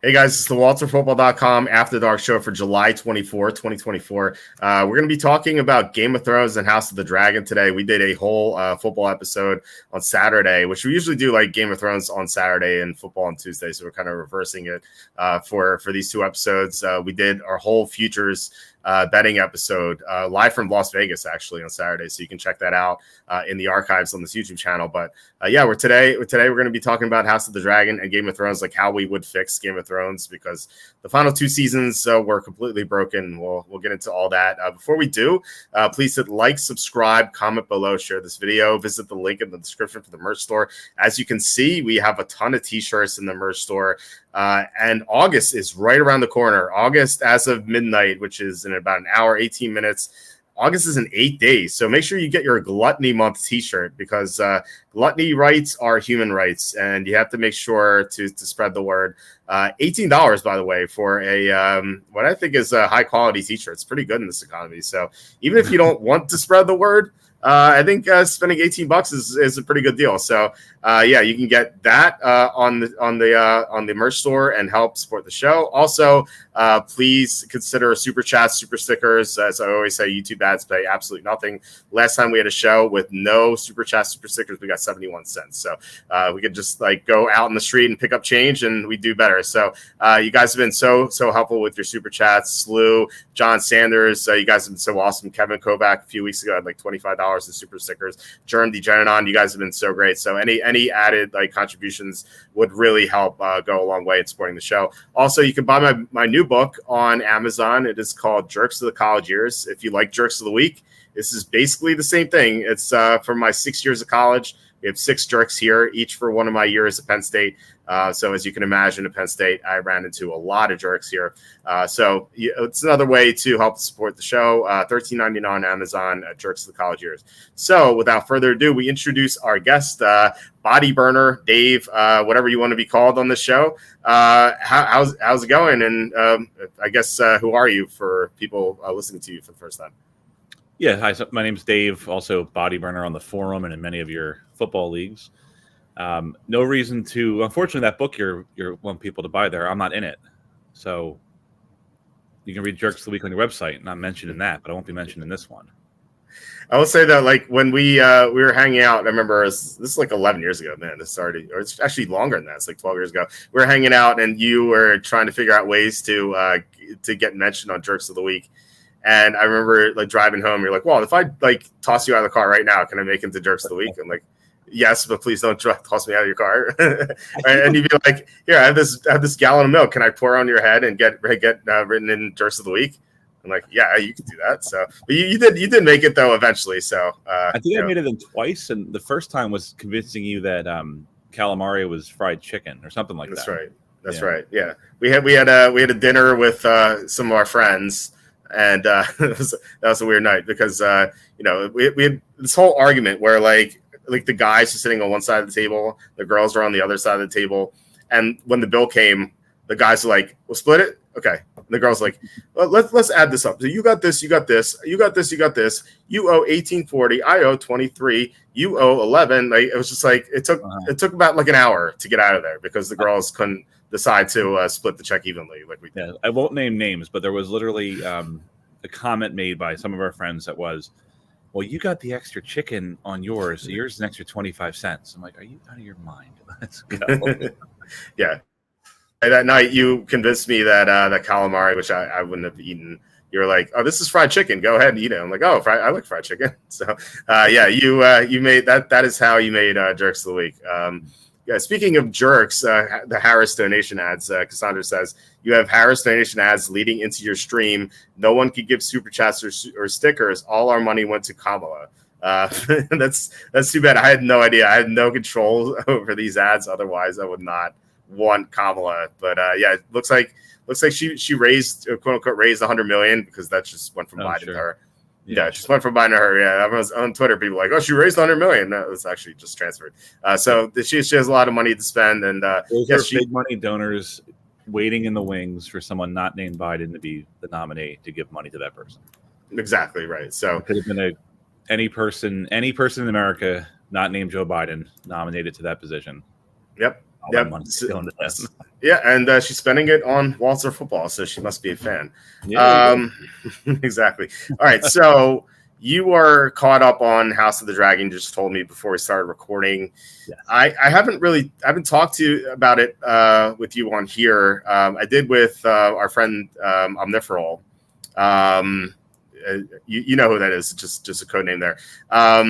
Hey guys, it's the WalterFootball.com After Dark show for July 24, 2024. We're going to be talking about Game of Thrones and House of the Dragon today. We did a whole football episode on Saturday, which we usually do like Game of Thrones on Saturday and football on Tuesday. So we're kind of reversing it for these two episodes. We did our whole futures betting episode live from Las Vegas actually on Saturday, so you can check that out in the archives on this YouTube channel. But we're going to be talking about House of the Dragon and Game of Thrones, like how we would fix Game of Thrones, because the final two seasons were completely broken. We'll get into all that. Before we do, please hit like, subscribe, comment below, share this video, visit the link in the description for the merch store. As you can see, we have a ton of t-shirts in the merch store. And August is right around the corner. August, as of midnight, which is in about an hour, 18 minutes. August is in 8 days. So make sure you get your Gluttony Month t-shirt, because gluttony rights are human rights, and you have to make sure to spread the word. $18, by the way, for a what I think is a high quality t-shirt. It's pretty good in this economy. So even if you don't want to spread the word, I think spending $18 is a pretty good deal. So you can get that on the merch store and help support the show. Also, please consider super chats, super stickers. As I always say, YouTube ads pay absolutely nothing. Last time we had a show with no super chats, super stickers, we got 71 cents. So we could just like go out in the street and pick up change, and we do better. So you guys have been so helpful with your super chats. Slew, John Sanders, you guys have been so awesome. Kevin Kovac a few weeks ago had like $25 in super stickers. Germ DeGeneron, you guys have been so great. So any added like contributions would really help go a long way in supporting the show. Also, you can buy my new book on Amazon. It is called Jerks of the College Years. If you like Jerks of the Week, this is basically the same thing. It's from my 6 years of college. We have 6 jerks here, each for one of my years at Penn State. So as you can imagine, at Penn State, I ran into a lot of jerks here. So it's another way to help support the show. $13.99 on Amazon, Jerks of the College Years. So without further ado, we introduce our guest, Body Burner, Dave, whatever you want to be called on the show. How's it going? And I guess who are you for people listening to you for the first time? Yeah, hi. So my name's Dave, also Body Burner on the forum and in many of your football leagues. No reason to, unfortunately, that book you're want people to buy there, I'm not in it. So you can read Jerks of the Week on your website, not mentioned in that, but I won't be mentioned in this one. I will say that, like, when we were hanging out, I remember this is like 11 years ago, man. This started, or it's actually longer than that. It's like 12 years ago. We were hanging out, and you were trying to figure out ways to get mentioned on Jerks of the Week. And I remember like driving home, you're like, well, if I like toss you out of the car right now, can I make it to Jerks of the Week? I'm like, yes, but please don't toss me out of your car. And you'd be like, here, I have this gallon of milk. Can I pour on your head and get written in Jerks of the Week? I'm like, yeah, you can do that. So, but you did make it though eventually. So I think I made it in twice, and the first time was convincing you that calamari was fried chicken or something like that. That's right. That's right. Yeah, we had a dinner with some of our friends. And that was a weird night because, we had this whole argument where like the guys are sitting on one side of the table, the girls are on the other side of the table. And when the bill came, the guys are like, we'll split it. Okay. And the girls are like, well, let's add this up. So you got this, you got this, you got this, you got this. You owe 1840. I owe 23. You owe 11. Like, it was just like, it took about like an hour to get out of there because the girls couldn't decide to split the check evenly like we did. Yeah, I won't name names, but there was literally a comment made by some of our friends that was, well, you got the extra chicken on yours, so yours is an extra 25 cents. I'm like, are you out of your mind? Let's go. Yeah. That night you convinced me that that calamari, which I wouldn't have eaten, you were like, oh, this is fried chicken. Go ahead and eat it. I'm like, oh, I like fried chicken. So you made that. That is how you made Jerks of the Week. Yeah, speaking of jerks, the Harris donation ads, Cassandra says, you have Harris donation ads leading into your stream. No one could give super chats or stickers. All our money went to Kamala. That's too bad. I had no idea. I had no control over these ads. Otherwise, I would not want Kamala. But it looks like she raised, quote unquote, raised 100 million because that just went from Biden to her. Yeah, just went from Biden to her. Yeah, everyone's on Twitter. People were like, oh, she raised 100 million. No, it was actually just transferred. So she has a lot of money to spend, and those are big money donors waiting in the wings for someone not named Biden to be the nominee to give money to that person. Exactly right. So it could have been any person in America not named Joe Biden nominated to that position. Yep. Yeah, and she's spending it on WalterFootball, so she must be a fan. Yeah, Exactly. All right, so you are caught up on House of the Dragon. You just told me before we started recording. yes. I haven't talked to you about it with you on here. I did with our friend Omniferal. You know who that is, just a code name there. I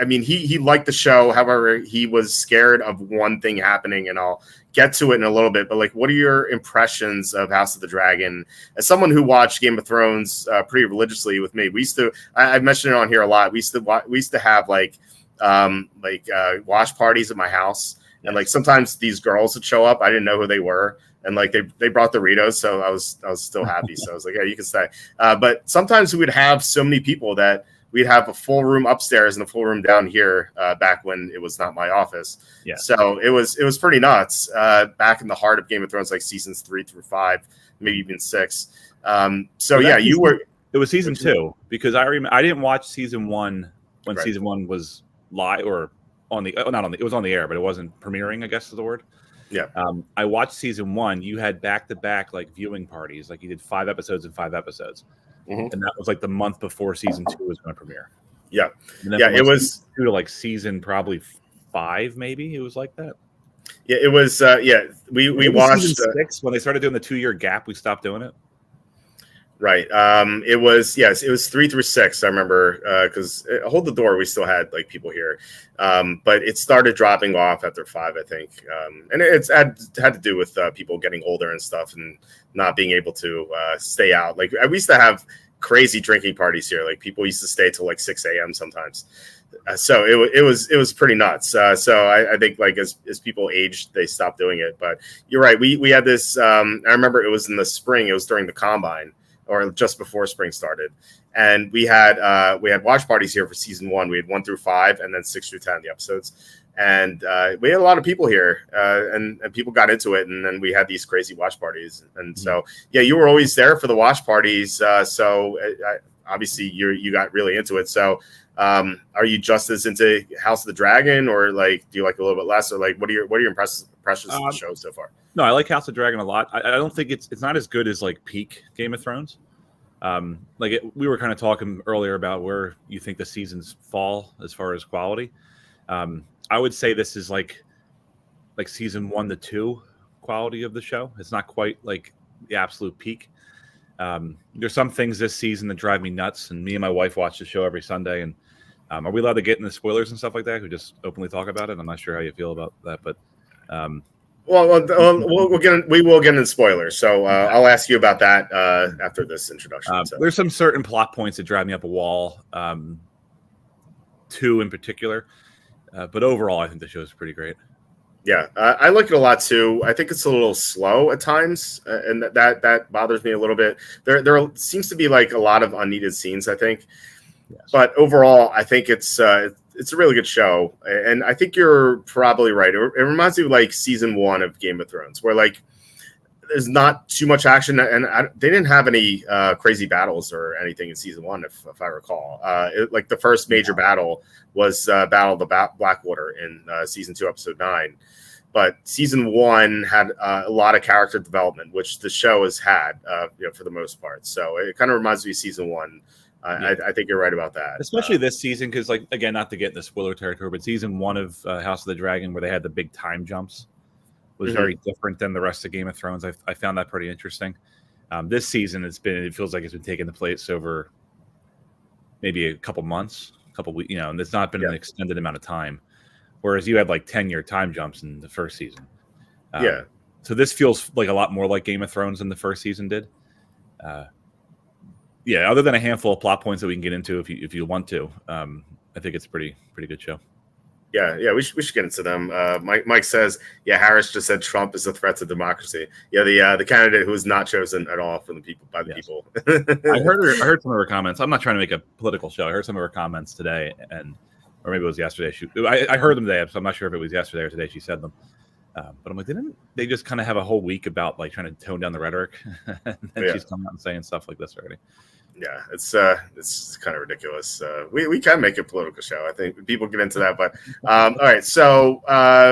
mean, he liked the show. However, he was scared of one thing happening, and I'll get to it in a little bit. But like, what are your impressions of House of the Dragon? As someone who watched Game of Thrones pretty religiously with me, we used to. I've mentioned it on here a lot. We used to have watch parties at my house, and like sometimes these girls would show up. I didn't know who they were. And like they brought Doritos, so I was still happy. So I was like, yeah, you can stay. But sometimes we would have so many people that we'd have a full room upstairs and a full room down here back when it was not my office. Yeah. So it was pretty nuts back in the heart of Game of Thrones, like seasons 3 through 5, maybe even 6. You were. It was season 2 because I didn't watch season 1 when Right. season 1 was live or on the not on the it was on the air, but it wasn't premiering, I guess is the word. Yeah. I watched season 1. You had back-to-back like viewing parties, like you did 5 episodes and 5 episodes, and that was like the month before season 2 was going to premiere. Yeah, and then it was 2 to like season probably 5, maybe it was like that. Yeah, it was. We watched season 6 when they started doing the 2-year gap. We stopped doing it. Right. It was 3 through 6. I remember because Hold the Door, we still had like people here, but it started dropping off after 5, I think, and it's had to do with people getting older and stuff and not being able to stay out. Like we used to have crazy drinking parties here. Like people used to stay till like 6 a.m. sometimes. So it was pretty nuts. So I think like as people aged, they stopped doing it. But you're right. We had this. I remember it was in the spring. It was during the combine, or just before spring started, and we had watch parties here for season 1. We had 1 through 5, and then 6 through 10 the episodes, and we had a lot of people here, and people got into it, and then we had these crazy watch parties, and so yeah, you were always there for the watch parties, obviously you got really into it. So are you just as into House of the Dragon, or like do you like a little bit less, or like what are your impressions of the show so far? No, I like House of Dragon a lot. I don't think it's not as good as like peak Game of Thrones. We were kind of talking earlier about where you think the seasons fall as far as quality. I would say this is like season 1 to 2 quality of the show. It's not quite like the absolute peak. There's some things this season that drive me nuts, and me and my wife watch the show every Sunday. And are we allowed to get into spoilers and stuff like that? We just openly talk about it. I'm not sure how you feel about that, but we will get into spoilers. So I'll ask you about that after this introduction. There's some certain plot points that drive me up a wall. 2 in particular, but overall, I think the show is pretty great. Yeah, I like it a lot too. I think it's a little slow at times, and that bothers me a little bit. There seems to be like a lot of unneeded scenes, I think. Yes. But overall, I think it's a really good show, and I think you're probably right. It reminds me of like season 1 of Game of Thrones, where like there's not too much action, and they didn't have any crazy battles or anything in season 1, if I recall. Like the first major battle was Battle of the Blackwater in season 2, episode 9. But season 1 had a lot of character development, which the show has had, for the most part. So it kind of reminds me of season 1. I think you're right about that. Especially this season, because, like, again, not to get in the spoiler territory, but season 1 of House of the Dragon, where they had the big time jumps, was very different than the rest of Game of Thrones. I found that pretty interesting. This season, it feels like it's been taking the place over maybe a couple months, weeks, and it's not been an extended amount of time. Whereas you had like 10-year time jumps in the first season. So this feels like a lot more like Game of Thrones than the first season did. Other than a handful of plot points that we can get into if you want to, I think it's a pretty good show. Yeah, we should get into them. Mike says, Harris just said Trump is a threat to democracy. Yeah, the candidate who was not chosen at all from the people by the people. I heard some of her comments. I'm not trying to make a political show. I heard some of her comments today, or maybe it was yesterday. I heard them today, so I'm not sure if it was yesterday or today she said them. But I'm like, didn't they just kind of have a whole week about like trying to tone down the rhetoric? And then she's coming out and saying stuff like this already. Yeah, it's kind of ridiculous. We can make a political show. I think people get into that. But all right, so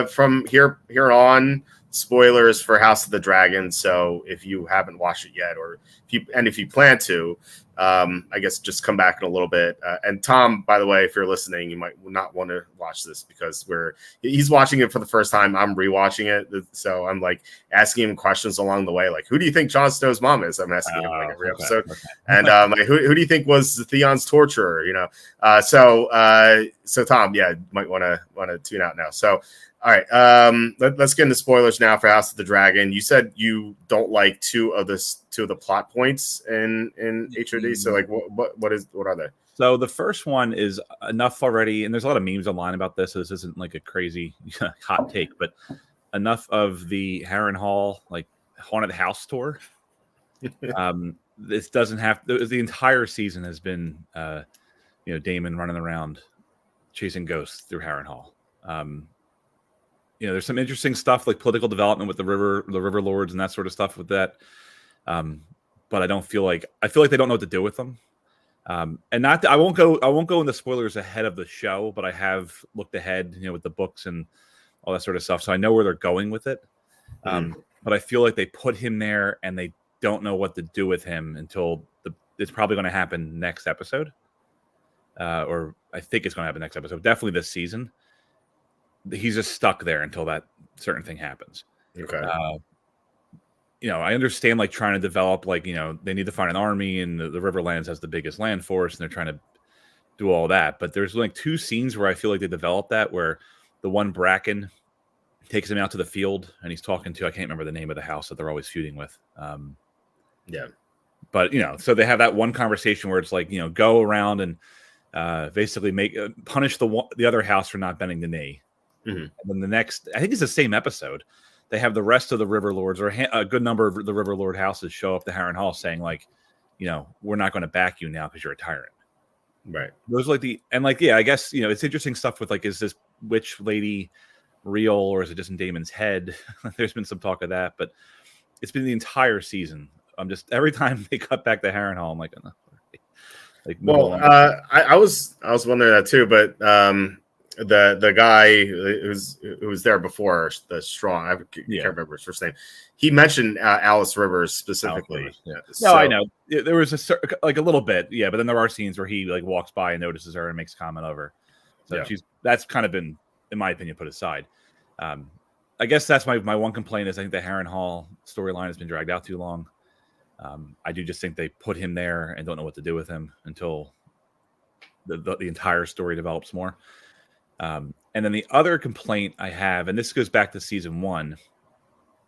from here on, spoilers for House of the Dragon. So if you haven't watched it yet, or if you plan to, I guess just come back in a little bit. And Tom, by the way, if you're listening, you might not want to watch this because he's watching it for the first time. I'm rewatching it, so I'm like asking him questions along the way, like, who do you think Jon Snow's mom is? I'm asking him like every episode, and like, who do you think was Theon's torturer? So Tom, yeah, might want to tune out now. So. All right, let's get into spoilers now for House of the Dragon. You said you don't like two of the plot points in HOD. So like, what are they? So the first one is enough already, and there's a lot of memes online about this. So this isn't like a crazy hot take, but enough of the Harrenhal like haunted house tour. This doesn't have the entire season has been Daemon running around chasing ghosts through Harrenhal. There's some interesting stuff like political development with the river lords and that sort of stuff with that. But I feel like they don't know what to do with them. I won't go into spoilers ahead of the show, but I have looked ahead, with the books and all that sort of stuff. So I know where they're going with it. But I feel like they put him there and they don't know what to do with him until it's probably going to happen next episode. Or I think it's going to happen next episode. Definitely this season. He's just stuck there until that certain thing happens. Okay. I understand like trying to develop, like, they need to find an army and the Riverlands has the biggest land force and they're trying to do all that. But there's like two scenes where I feel like they developed that, where the one Bracken takes him out to the field and he's talking to, I can't remember the name of the house that they're always feuding with. Yeah. But, so they have that one conversation where it's like, go around and basically punish the other house for not bending the knee. Mm-hmm. And then the next, I think it's the same episode, they have the rest of the River Lords or a good number of the River Lord houses show up to Harrenhal saying like, we're not going to back you now because you're a tyrant. Right. Those I guess, it's interesting stuff with like, is this witch lady real or is it just in Daemon's head? There's been some talk of that, but it's been the entire season. I'm just, every time they cut back to Harrenhal, I'm like, oh, I was wondering that too, but the guy who was there before, the strong, I can't remember his first name. He mentioned Alice Rivers specifically. Alice Rivers. Yeah. No, I know there was a little bit, but then there are scenes where he like walks by and notices her and makes a comment of her. So that's kind of been, in my opinion, put aside. I guess that's my one complaint is I think the Harrenhal storyline has been dragged out too long. I do just think they put him there and don't know what to do with him until the entire story develops more. And then the other complaint I have, and this goes back to season 1,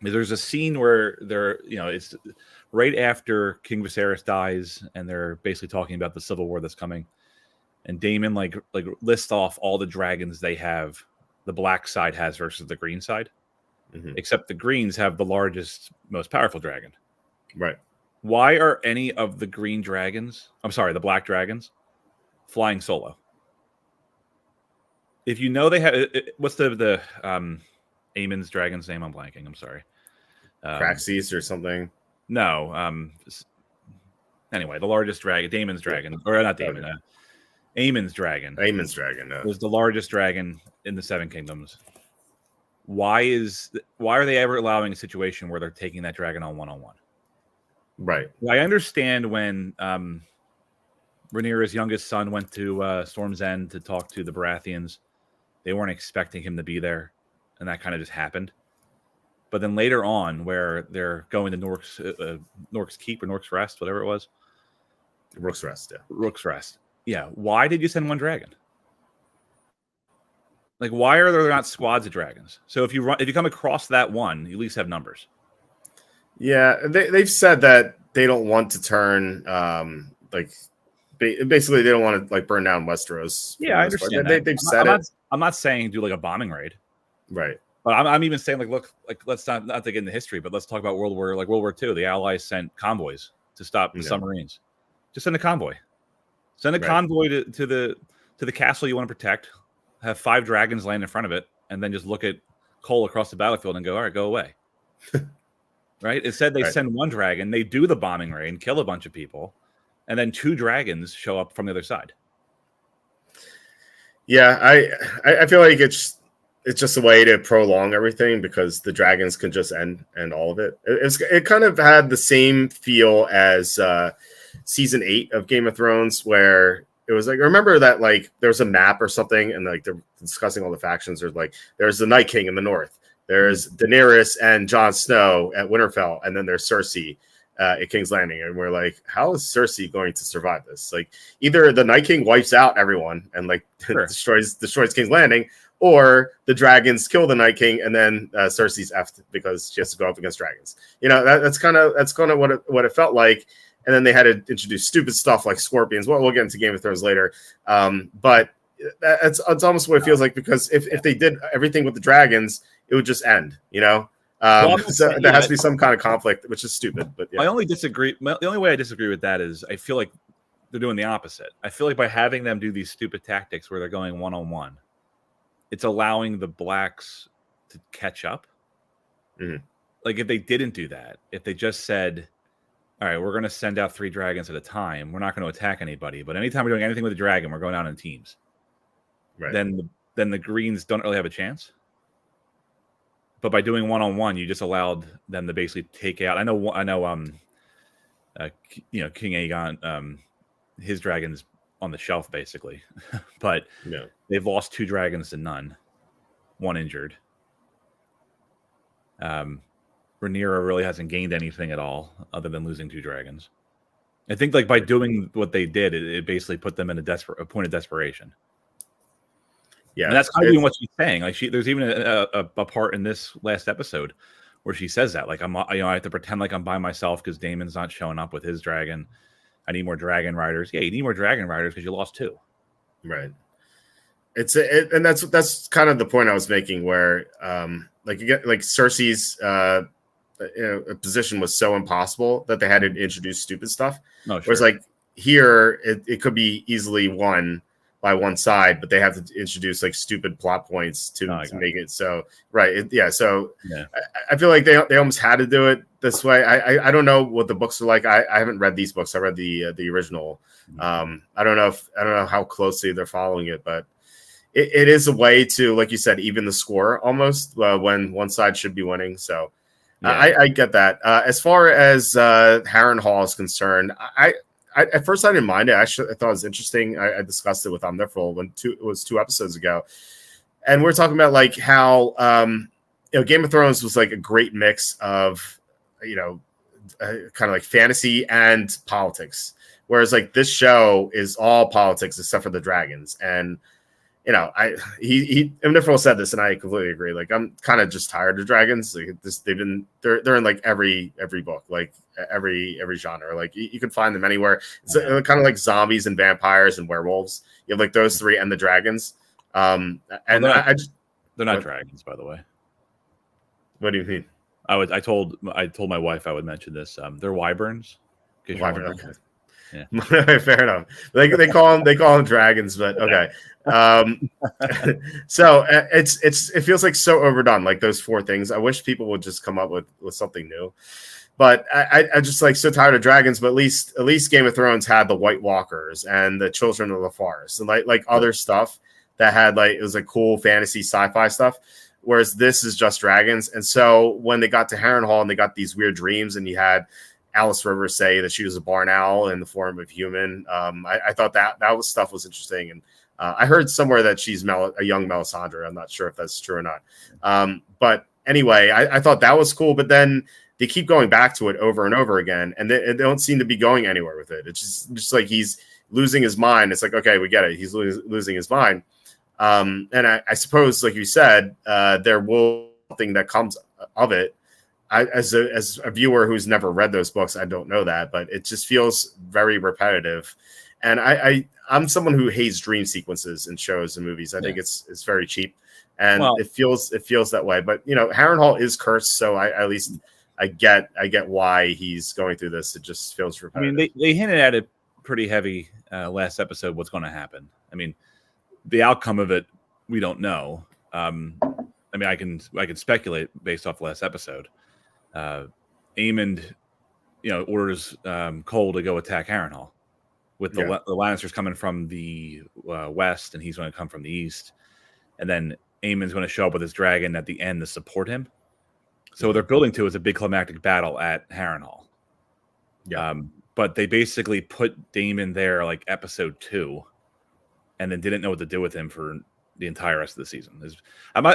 is there's a scene where it's right after King Viserys dies, and they're basically talking about the civil war that's coming. And Daemon like lists off all the dragons they have, the black side has versus the green side, except the greens have the largest, most powerful dragon. Right. Why are any of the the black dragons, flying solo? If they have, what's the Aemon's dragon's name? I'm blanking. I'm sorry. Praxis or something. No. Anyway, the largest dragon, Daemon's dragon, or not Daemon, Aemon's dragon. Aemon's dragon was the largest dragon in the Seven Kingdoms. Why are they ever allowing a situation where they're taking that dragon on one-on-one? Right. I understand when Rhaenyra's youngest son went to Storm's End to talk to the Baratheons. They weren't expecting him to be there, and that kind of just happened. But then later on, where they're going to Nork's Keep or Nork's Rest, whatever it was. Rook's Rest, yeah. Rook's Rest. Yeah. Why did you send one dragon? Like, why are there not squads of dragons? So if you come across that one, you at least have numbers. Yeah, they've said that they don't want to turn basically they don't want to like burn down Westeros. Yeah, I understand. They've said it. I'm not saying do like a bombing raid, right? But I'm even saying look, let's not to get into history, but let's talk about World War II. The Allies sent convoys to stop the submarines. Just send a convoy. Send a convoy to the castle you want to protect. Have 5 dragons land in front of it, and then just look at Cole across the battlefield and go, all right, go away. Right? Instead, they send one dragon. They do the bombing raid and kill a bunch of people, and then 2 dragons show up from the other side. Yeah, I feel like it's it's just a way to prolong everything because the dragons can just end all of it. It kind of had the same feel as season 8 of Game of Thrones, where it was like, remember that like there was a map or something, and like they're discussing all the factions. There's the Night King in the north, there's Daenerys and Jon Snow at Winterfell, and then there's Cersei at King's Landing, and we're like, how is Cersei going to survive this? Like, either the Night King wipes out everyone and like destroys King's Landing, or the dragons kill the Night King, and then Cersei's effed because she has to go up against dragons. That's kind of what it felt like. And then they had to introduce stupid stuff like scorpions. Well, we'll get into Game of Thrones later, but it's almost what it feels like, because if they did everything with the dragons, it would just end. So there has to be some kind of conflict, which is stupid. But yeah. The only way I disagree with that is I feel like they're doing the opposite. I feel like by having them do these stupid tactics where they're going one-on-one, it's allowing the blacks to catch up. Mm-hmm. Like, if they didn't do that, if they just said, all right, we're going to send out 3 dragons at a time, we're not going to attack anybody, but anytime we're doing anything with a dragon, we're going out in teams. Right. Then the greens don't really have a chance. But by doing one-on-one, you just allowed them to basically take out. I know. King Aegon, his dragon's on the shelf basically, but they've lost 2 dragons to none, 1 injured. Rhaenyra really hasn't gained anything at all other than losing 2 dragons. I think like by doing what they did, it basically put them in a point of desperation. Yeah, and that's kind of what she's saying. Like, there's even a part in this last episode where she says that, like, I have to pretend like I'm by myself because Daemon's not showing up with his dragon. I need more dragon riders. Yeah, you need more dragon riders because you lost 2. Right. And that's kind of the point I was making, where like, you get like Cersei's position was so impossible that they had to introduce stupid stuff. No, sure. Whereas like here, it could be easily won by one side, but they have to introduce like stupid plot points to make it so right. I feel like they almost had to do it this way. I don't know what the books are like. I haven't read these books. I read the original. I don't know how closely they're following it, but it is a way to, like you said, even the score almost when one side should be winning. So I get that. As far as Harrenhal is concerned, at first I didn't mind it. I thought it was interesting. I discussed it with Omnifrol it was 2 episodes ago, and we're talking about like how Game of Thrones was like a great mix of kind of like fantasy and politics, whereas like this show is all politics except for the dragons. And Omnifrol said this, and I completely agree. Like, I'm kind of just tired of dragons. Like, they're in like every book, like every genre. Like, you can find them anywhere. It's kind of like zombies and vampires and werewolves. You have like those 3 and the dragons. And they're not dragons, by the way. What do you mean? I told my wife I would mention this. They're wyverns. Wyvern, okay. Yeah. Fair enough. They call them dragons, but okay. So it feels like so overdone. Like those 4 things. I wish people would just come up with something new. But I just like so tired of dragons. But at least Game of Thrones had the White Walkers and the Children of the Forest and like other stuff that had like, it was like cool fantasy sci-fi stuff. Whereas this is just dragons. And so when they got to Harrenhal and they got these weird dreams, and you had Alice Rivers say that she was a barn owl in the form of human. I thought that stuff was interesting. And I heard somewhere that she's a young Melisandre. I'm not sure if that's true or not. But anyway, I thought that was cool. But then they keep going back to it over and over again, and they don't seem to be going anywhere with it. It's just like he's losing his mind. It's like, okay, we get it. He's losing his mind. And I suppose, like you said, there will be something that comes of it. As a viewer who's never read those books, I don't know that, but it just feels very repetitive. And I'm someone who hates dream sequences in shows and movies. I think it's very cheap, and it feels that way. But Harrenhal is cursed, so I get why he's going through this. It just feels repetitive. I mean, they hinted at it pretty heavy last episode. What's going to happen? I mean, the outcome of it we don't know. I mean, I can speculate based off last episode. Aemond, orders Cole to go attack Harrenhal with the Lannisters coming from the west, and he's going to come from the east. And then Aemon's going to show up with his dragon at the end to support him. So what they're building to is a big climactic battle at Harrenhal. Yeah. But they basically put Daemon there like episode 2 and then didn't know what to do with him for the entire rest of the season.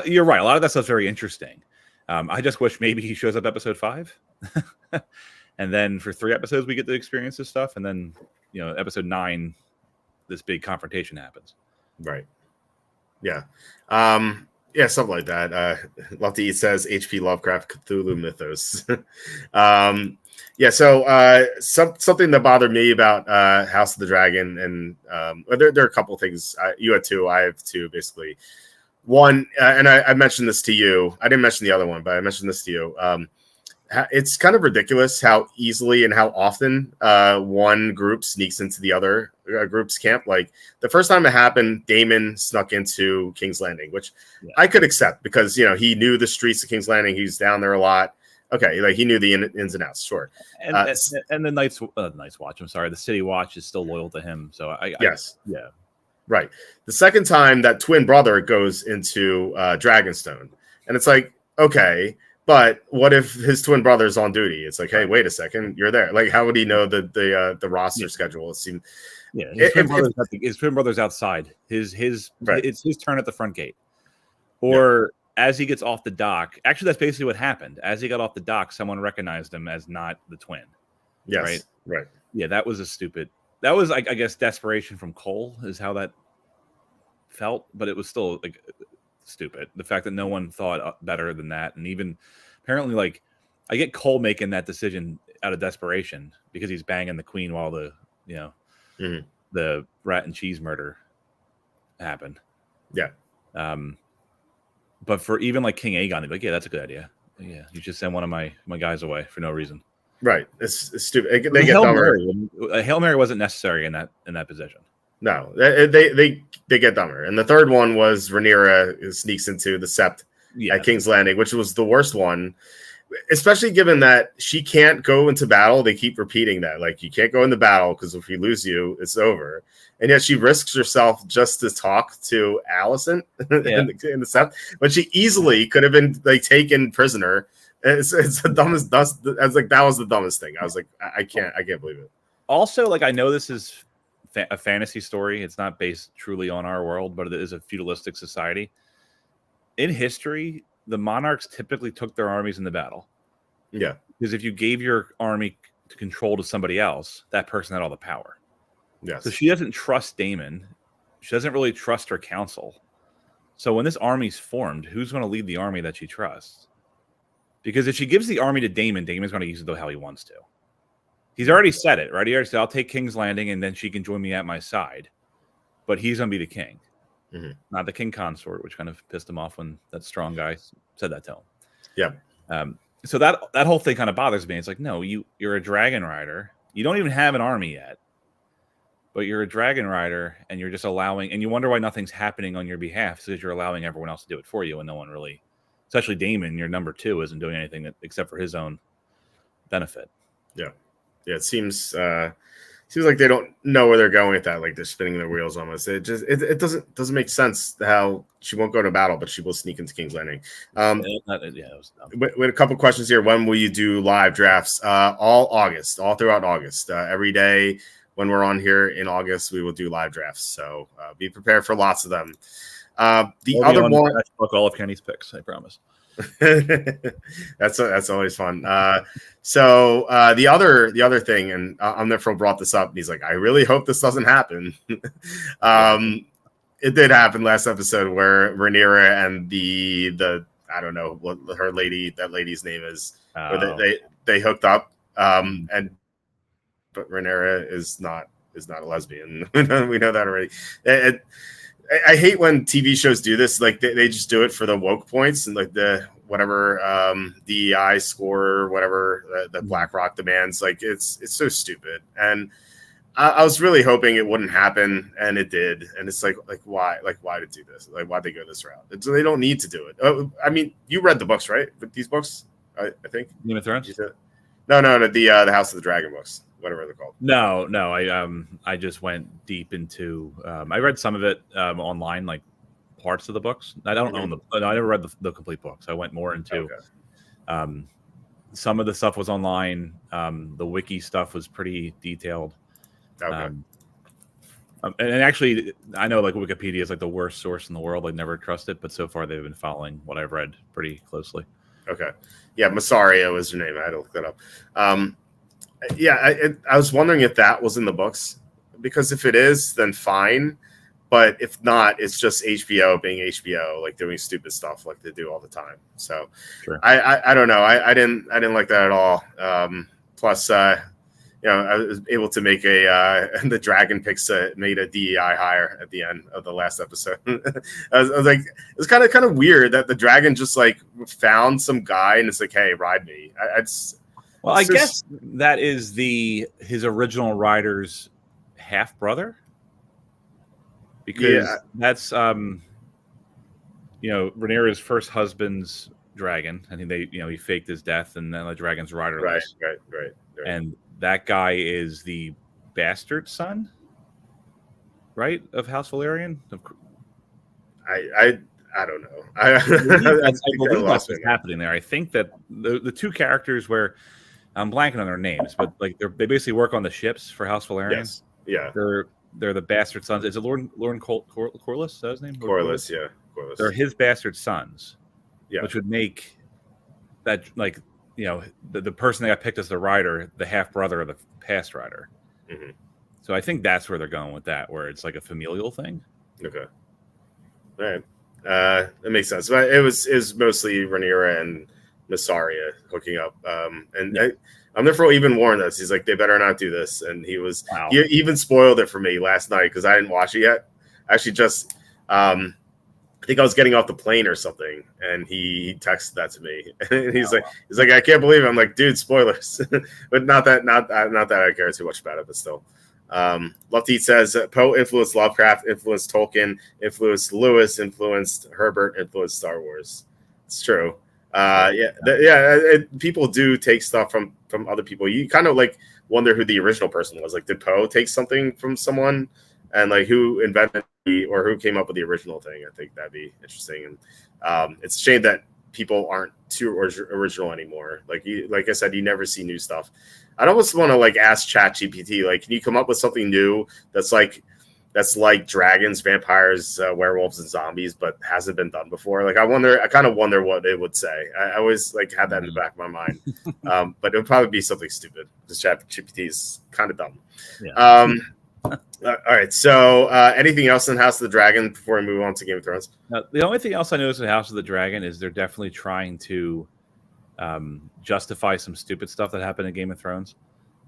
You're right. A lot of that stuff's very interesting. I just wish maybe he shows up episode 5. And then for 3 episodes, we get to experience this stuff. And then, episode 9, this big confrontation happens. Right. Yeah. Yeah, something like that. Love to Eat says HP Lovecraft Cthulhu Mythos. Yeah, so something that bothered me about House of the Dragon, and there are a couple of things. You had 2, I have 2, basically. One, and I mentioned this to you. I didn't mention the other one, but I mentioned this to you. It's kind of ridiculous how easily and how often one group sneaks into the other group's camp. Like the first time it happened, Daemon snuck into King's Landing, which I could accept because he knew the streets of King's Landing. He was down there a lot. Okay, like he knew the ins and outs. Sure, and the Night's Watch. I'm sorry, the City Watch is still loyal to him. So yes, right. The second time that twin brother goes into Dragonstone, and it's like, okay. But what if his twin brother's on duty? It's like, hey, wait a second, you're there. Like, how would he know the roster schedule? It seemed, his twin brother's outside. It's his turn at the front gate, or as he gets off the dock. Actually, that's basically what happened. As he got off the dock, someone recognized him as not the twin. Yes, right. Yeah, that was That was, I guess, desperation from Cole is how that felt, but it was still like stupid. The fact that no one thought better than that, and even apparently, like, I get Cole making that decision out of desperation because he's banging the queen while the the rat and cheese murder happened. Yeah. But for even like King Aegon, he'd be like, yeah, that's a good idea. Yeah, you just send one of my guys away for no reason. Right. It's stupid. They get dumber. Hail Mary wasn't necessary in that position. No, they get dumber. And the third one was Rhaenyra sneaks into the Sept at King's Landing, which was the worst one, especially given that she can't go into battle. They keep repeating that, like, you can't go into battle because if we lose you, it's over. And yet she risks herself just to talk to Alicent in the Sept, but she easily could have been like taken prisoner. It's the dumbest. I was like, that was the dumbest thing. I was like, I can't believe it. Also, like, I know this is a fantasy story. It's not based truly on our world, but it is a feudalistic society. In history, the monarchs typically took their armies in the battle. Yeah. Because if you gave your army to control to somebody else, that person had all the power. Yes. So she doesn't trust Daemon. She doesn't really trust her council. So when this army's formed, who's going to lead the army that she trusts? Because if she gives the army to Daemon, Daemon's going to use it the hell he wants to. He's already said it, right? He already said, I'll take King's Landing, and then she can join me at my side. But he's going to be the king, not the king consort, which kind of pissed him off when that strong guy said that to him. Yeah. So that whole thing kind of bothers me. It's like, no, you're a dragon rider. You don't even have an army yet. But you're a dragon rider, and you're just allowing, and you wonder why nothing's happening on your behalf because you're allowing everyone else to do it for you, and no one really, especially Daemon, your number 2, isn't doing anything except for his own benefit. Yeah. Yeah, it seems like they don't know where they're going with that. Like they're spinning their wheels almost. It doesn't make sense how she won't go to battle, but she will sneak into King's Landing. It was dumb. With a couple questions here. When will you do live drafts? All throughout August. Every day when we're on here in August, we will do live drafts. So be prepared for lots of them. The other one, book all of Kenny's picks, I promise. That's always fun. So the other thing, and Omnifro brought this up, and he's like, I really hope this doesn't happen. It did happen last episode where Rhaenyra and the I don't know what that lady's name is, they hooked up, but Rhaenyra is not a lesbian. We know that already. I hate when TV shows do this. Like they just do it for the woke points and like the whatever DEI score or whatever that BlackRock demands. Like it's so stupid. And I was really hoping it wouldn't happen, and it did. And it's like why to do this? Like why'd they go this route? They don't need to do it. I mean, you read the books, right? But these books, I think. Game of Thrones. No, the House of the Dragon books. Whatever they're called. No, I just went deep into. I read some of it online, like parts of the books. I don't own I never read the complete books. I went more into some of the stuff was online. The wiki stuff was pretty detailed. And actually, I know like Wikipedia is like the worst source in the world. I never trust it, but so far they've been following what I've read pretty closely. Okay. Yeah, Massaria was her name. I had to look that up. I was wondering if that was in the books, because if it is, then fine. But if not, it's just HBO being HBO, like doing stupid stuff like they do all the time. So sure. I don't know. I didn't like that at all. Plus, I was able to make the Dragon picks made a DEI hire at the end of the last episode. I was like, it's kind of weird that the Dragon just like found some guy and it's like, hey, ride me. I guess that is his original rider's half brother, because that's Rhaenyra's first husband's dragon. I think he faked his death, and then the dragon's rider. Right. And that guy is the bastard son, right, of House Valerian. I don't know. I believe that's what's happening there. I think that the two characters where I'm blanking on their names, but like they basically work on the ships for House Valerian. Yes. Yeah. They're the bastard sons. Is it Lord Corlys? Is that his name? Corlys, yeah. Corlys. They're his bastard sons. Yeah. Which would make that like the person that got picked as the rider, the half brother of the past rider. Mm-hmm. So I think that's where they're going with that, where it's like a familial thing. Okay. All right. That makes sense. But it was mostly Rhaenyra and Massaria hooking up. I'm therefore even warned us. He's like, they better not do this. And he even spoiled it for me last night because I didn't watch it yet. Actually, just I think I was getting off the plane or something, and he texted that to me. And he's like, I can't believe it. I'm like, dude, spoilers. But not that I care too much about it, but still. Love to Eat says Poe influenced Lovecraft, influenced Tolkien, influenced Lewis, influenced Herbert, influenced Star Wars. It's true. People do take stuff from other people. You kind of like wonder who the original person was. Like, did Poe take something from someone, and like who invented or who came up with the original thing? I think that'd be interesting. And it's a shame that people aren't too original anymore. Like I said, you never see new stuff. I'd almost want to like ask ChatGPT, like, can you come up with something new that's like dragons, vampires, werewolves, and zombies, but hasn't been done before? Like, I kind of wonder what it would say. I always like had that in the back of my mind, but it would probably be something stupid because ChatGPT is kind of dumb. Yeah. All right. So, anything else in House of the Dragon before we move on to Game of Thrones? The only thing else I noticed in House of the Dragon is they're definitely trying to justify some stupid stuff that happened in Game of Thrones.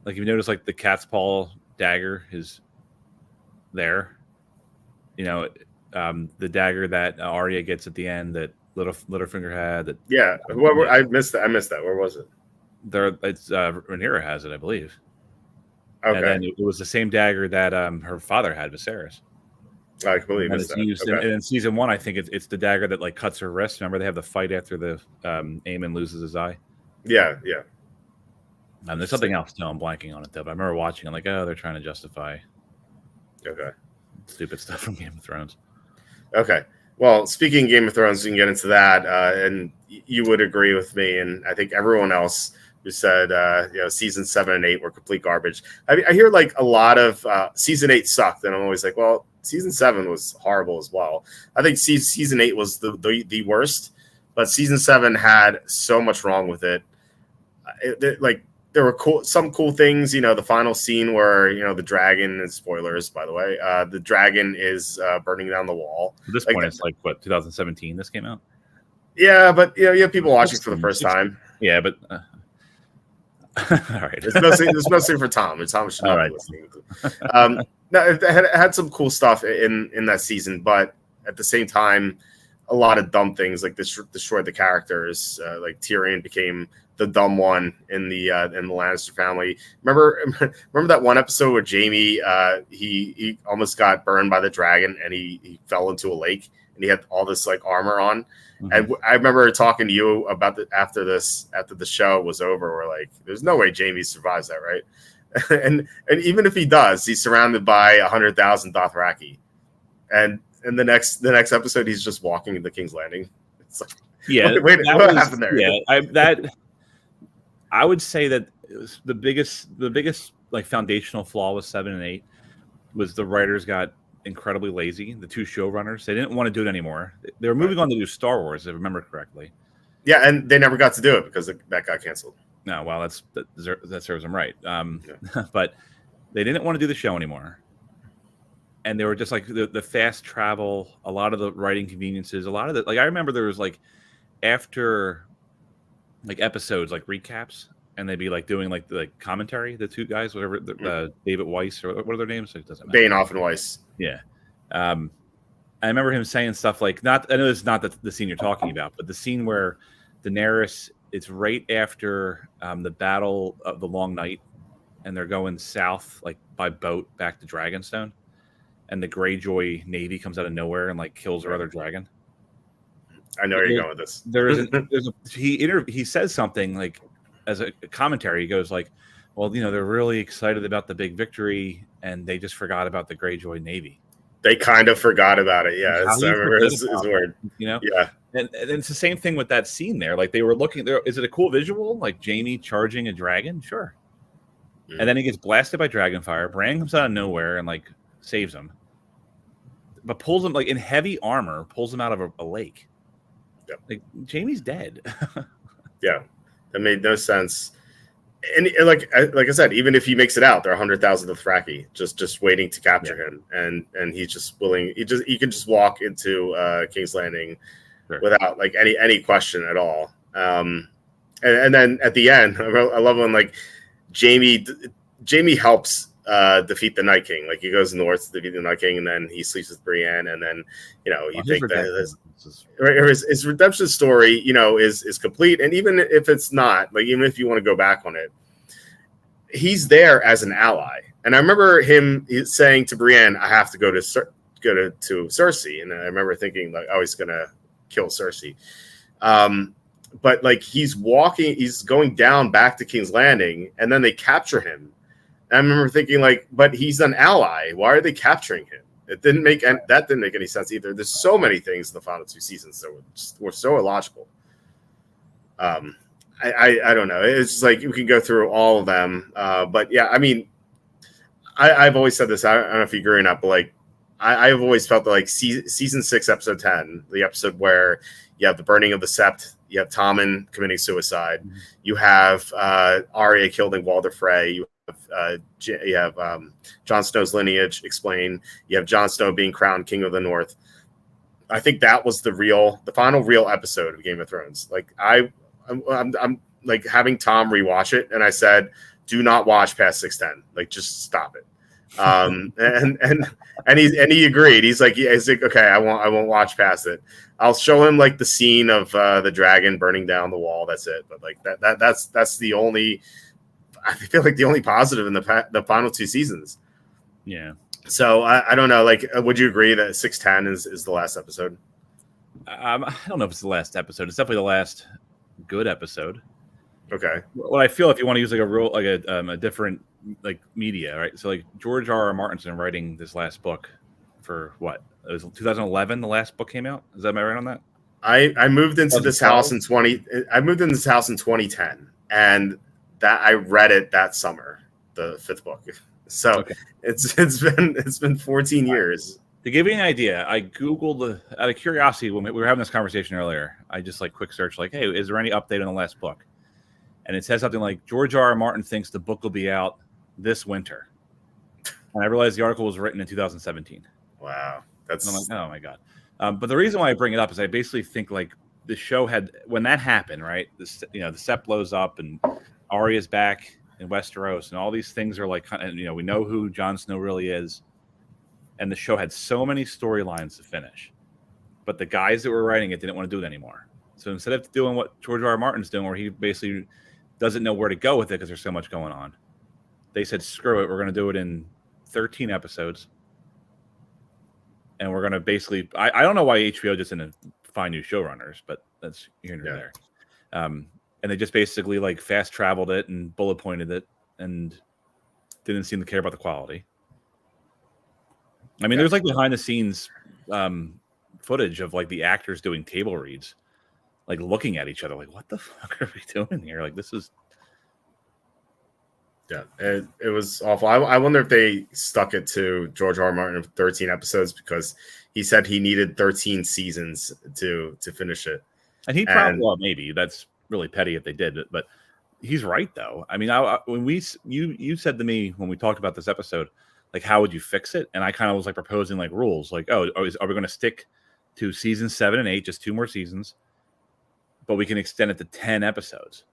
Like, you notice, like the cat's paw dagger is there. The dagger that Arya gets at the end that Littlefinger had. I missed that. Where was it? It's Rhaenyra has it, I believe. Okay. And then it was the same dagger that her father had, Viserys. I completely missed that. And in season 1, I think it's the dagger that like cuts her wrist. Remember, they have the fight after the Aemon loses his eye. Yeah. And there's something else. No, I'm blanking on it though. But I remember watching. I'm like, oh, they're trying to justify stupid stuff from Game of Thrones. Okay. Well, speaking of Game of Thrones, we can get into that, and you would agree with me, and I think everyone else who said, season 7 and 8 were complete garbage. I hear like a lot of season 8 sucked, and I'm always like, well, season 7 was horrible as well. I think season 8 was the worst, but season 7 had so much wrong with it. There were some cool things, the final scene where, the dragon, and spoilers, by the way, the dragon is burning down the wall. At this point, it's like, what, 2017 this came out? Yeah, but, you have people watching for the first time. Yeah, but... all right. It's mostly for Tom. It's Tom should not be listening. No, it had some cool stuff in that season, but at the same time, a lot of dumb things like destroyed the characters. Like Tyrion became the dumb one in the Lannister family. Remember that one episode where Jaime he almost got burned by the dragon and he fell into a lake and he had all this like armor on. Mm-hmm. And I remember talking to you about after the show was over. We're like, there's no way Jaime survives that, right? and even if he does, he's surrounded by 100,000 Dothraki, and and the next episode he's just walking into King's Landing. It's like, wait, what happened there? Yeah, I would say that it was the biggest like foundational flaw with 7 and 8 was the writers got incredibly lazy. The two showrunners, they didn't want to do it anymore. They were moving on to do Star Wars, if I remember correctly. Yeah, and they never got to do it because that got canceled. No, well, that serves them right. But they didn't want to do the show anymore. And they were just like the fast travel, a lot of the writing conveniences, a lot of the, like, I remember there was like after like episodes, like recaps, and they'd be like doing like the commentary, the two guys, whatever, David Weiss, or what are their names? It doesn't matter. Bainoff and Weiss. Yeah. I remember him saying stuff like, I know it's not the scene you're talking about, but the scene where Daenerys, it's right after the Battle of the Long Night, and they're going south, like by boat back to Dragonstone, and the Greyjoy Navy comes out of nowhere and like kills her other dragon. I know where you're going with this. He says something like as a commentary. He goes like, "Well, they're really excited about the big victory, and they just forgot about the Greyjoy Navy." They kind of forgot about it. Yeah, I remember his word. Yeah, and it's the same thing with that scene there. Like they were looking there. Is it a cool visual? Like Jaime charging a dragon? Sure. And then he gets blasted by dragonfire. Bran comes out of nowhere and like saves him, but pulls him like in heavy armor, pulls him out of a lake. Yep. Like Jaime's dead. Yeah, that made no sense. And like I said, even if he makes it out, there are 100,000 Dothraki just waiting to capture him, and he's just willing. He can just walk into King's Landing without like any question at all. And then at the end, I love when like Jaime helps defeat the Night King. Like he goes north to defeat the Night King, and then he sleeps with Brienne, and then you think that his redemption story, is complete. And even if it's not, like even if you want to go back on it, he's there as an ally. And I remember him saying to Brienne, "I have to go to Cersei," and I remember thinking like, "Oh, he's gonna kill Cersei." But like he's going down back to King's Landing, and then they capture him. And I remember thinking like, but he's an ally. Why are they capturing him? That didn't make any sense either. There's so many things in the final two seasons that were so illogical. I don't know. It's just like you can go through all of them. But yeah, I mean, I've always said this. I don't know if you agree or not, but like I've always felt that like season 6, episode 10, the episode where you have the burning of the Sept, you have Tommen committing suicide, you have Arya killing Walder Frey, you have Jon Snow's lineage explained, you have Jon Snow being crowned King of the North. I think that was the final real episode of Game of Thrones. Like I'm like having Tom rewatch it, and I said, do not watch past 610. Like just stop it. And he agreed. He's like, okay, I won't watch past it. I'll show him like the scene of the dragon burning down the wall. That's it. But like that's the only, I feel like the only positive in the final two seasons. Yeah. So I don't know. Like, would you agree that 610 is the last episode? I don't know if it's the last episode. It's definitely the last good episode. Okay. Well, I feel if you want to use like a different like media, right? So like George R.R. Martin's been writing this last book for what? It was 2011. The last book came out. Is that right on that? I moved into this house in 2010, and that I read it that summer, the 5th book. So okay. it's been 14 years. To give you an idea, I Googled out of curiosity when we were having this conversation earlier. I just like quick search like, hey, is there any update on the last book? And it says something like George R.R. Martin thinks the book will be out this winter. And I realized the article was written in 2017. Wow. I'm like, oh my God. But the reason why I bring it up is I basically think like the show had, when that happened, right? The Sept blows up and Arya's back in Westeros and all these things are like, we know who Jon Snow really is. And the show had so many storylines to finish. But the guys that were writing it didn't want to do it anymore. So instead of doing what George R.R. Martin's doing, where he basically doesn't know where to go with it because there's so much going on, they said, screw it, we're going to do it in 13 episodes. And we're going to basically, I don't know why HBO just didn't find new showrunners, but that's here and there. And they just basically like fast traveled it and bullet pointed it and didn't seem to care about the quality. I mean, there's like behind the scenes footage of like the actors doing table reads, like looking at each other, like, what the fuck are we doing here? Like, this is. Yeah, it was awful. I wonder if they stuck it to George R. R. Martin of 13 episodes because he said he needed 13 seasons to finish it. And he probably, well, maybe that's really petty if they did it, but he's right though. I mean, when you said to me when we talked about this episode, like, how would you fix it? And I kind of was like proposing like rules, like, oh, are we going to stick to season 7 and 8, just 2 more seasons, but we can extend it to 10 episodes.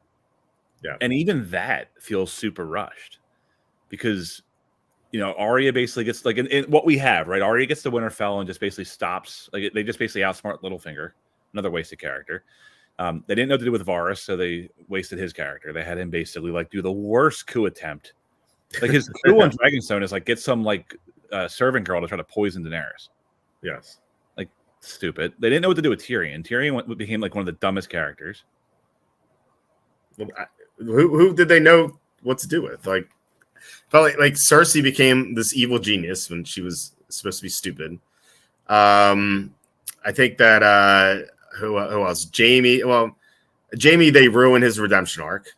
Yeah. And even that feels super rushed because, you know, Arya basically gets like in what we have, right? Arya gets the Winterfell and just basically stops. Like, they just basically outsmart Littlefinger, another wasted character. They didn't know what to do with Varys, so they wasted his character. They had him basically like do the worst coup attempt. Like, his coup on Dragonstone is like get some like servant girl to try to poison Daenerys. Yes. Like, stupid. They didn't know what to do with Tyrion. Tyrion became like one of the dumbest characters. Well, who did they know what to do with? Like, felt like Cersei became this evil genius when she was supposed to be stupid. I think that who else? Jamie. Well, Jamie, they ruined his redemption arc,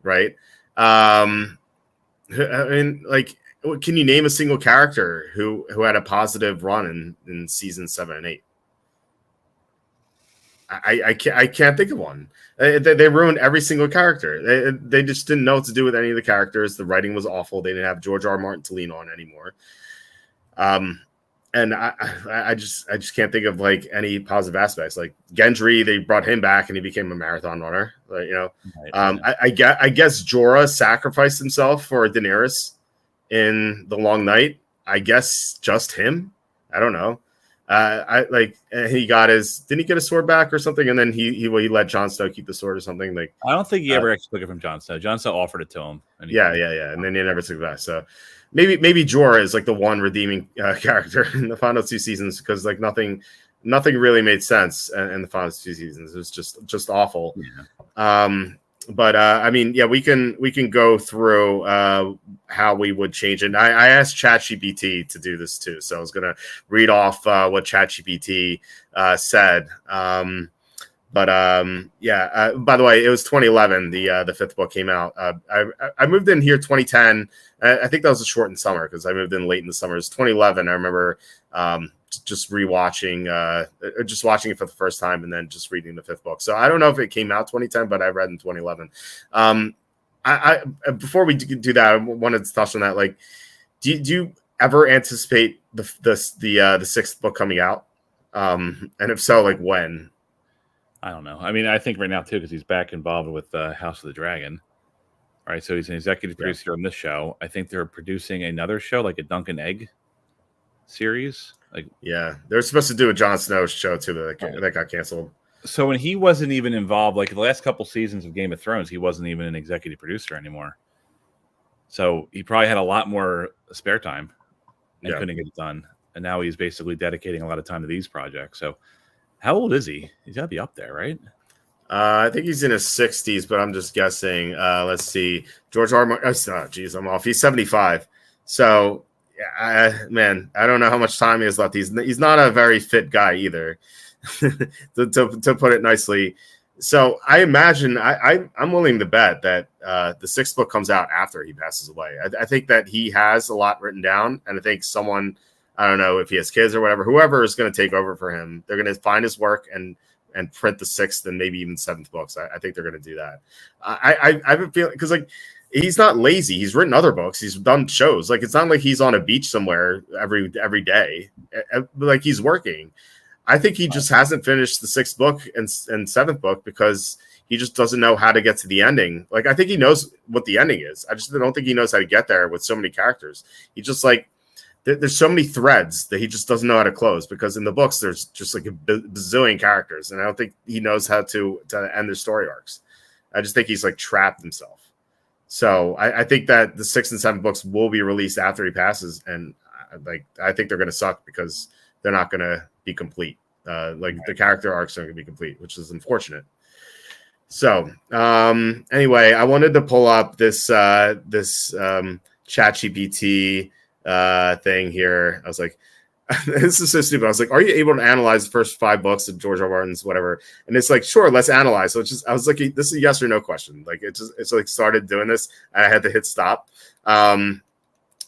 right? I mean, like, can you name a single character who had a positive run in season 7 and 8? I can't think of one. They ruined every single character. They just didn't know what to do with any of the characters. The writing was awful. They didn't have George R. R. Martin to lean on anymore. And I just can't think of like any positive aspects. Like Gendry, they brought him back and he became a marathon runner. Like, you know, I guess Jorah sacrificed himself for Daenerys in the Long Night. I guess just him. I don't know. He got didn't he get a sword back or something? And then he let Jon Snow keep the sword or something. Like, I don't think he ever actually took it from Jon Snow. Jon Snow offered it to him. And yeah. And then he never took it back. So maybe Jorah is like the one redeeming character in the final 2 seasons because like nothing really made sense in the final 2 seasons. It was just awful. Yeah. But I mean, yeah, we can go through how we would change it. And I asked ChatGPT to do this too, so I was going to read off what ChatGPT said. By the way, it was 2011. The 5th book came out. I moved in here 2010. I think that was a shortened summer because I moved in late in the summer. It was 2011. I remember just rewatching, just watching it for the first time and then just reading the 5th book. So I don't know if it came out 2010, but I read in 2011. I before we do that, I wanted to touch on that. Like, do you ever anticipate the 6th book coming out? And if so, like when? I don't know. I mean, I think right now too because he's back involved with House of the Dragon. All right, so he's an executive producer on this show. I think they're producing another show, like a Dunk and Egg series. Like, yeah, they're supposed to do a Jon Snow show too that got canceled. So when he wasn't even involved, like the last couple seasons of Game of Thrones, he wasn't even an executive producer anymore. So he probably had a lot more spare time and couldn't get it done. And now he's basically dedicating a lot of time to these projects. So how old is he? He's got to be up there, right? I think he's in his 60s, but I'm just guessing. Let's see. George R. Martin. Oh, geez, I'm off. He's 75. So, man, I don't know how much time he has left. He's not a very fit guy either, to put it nicely. So I imagine I'm willing to bet that the 6th book comes out after he passes away. I think that he has a lot written down, and I think someone, I don't know if he has kids or whatever, whoever is going to take over for him, they're going to find his work and print the 6th and maybe even 7th books. I think they're going to do that. I have a feeling because like he's not lazy. He's written other books. He's done shows. Like it's not like he's on a beach somewhere every day. Like he's working. I think he just hasn't finished the 6th book and 7th book because he just doesn't know how to get to the ending. Like I think he knows what the ending is. I just don't think he knows how to get there with so many characters. He just like there's so many threads that he just doesn't know how to close because in the books there's just like a bazillion characters, and I don't think he knows how to end their story arcs. I just think he's like trapped himself. So I think that the 6th and 7th books will be released after he passes, and I think they're going to suck because they're not going to be complete. The character arcs aren't going to be complete, which is unfortunate. So anyway, I wanted to pull up this ChatGPT thing here. I was like, this is so stupid. I was like, are you able to analyze the first 5 books of George R. R. Martin's whatever? And it's like, sure, let's analyze. So it's just, I was like, this is a yes or no question. Like it's like started doing this. I had to hit stop.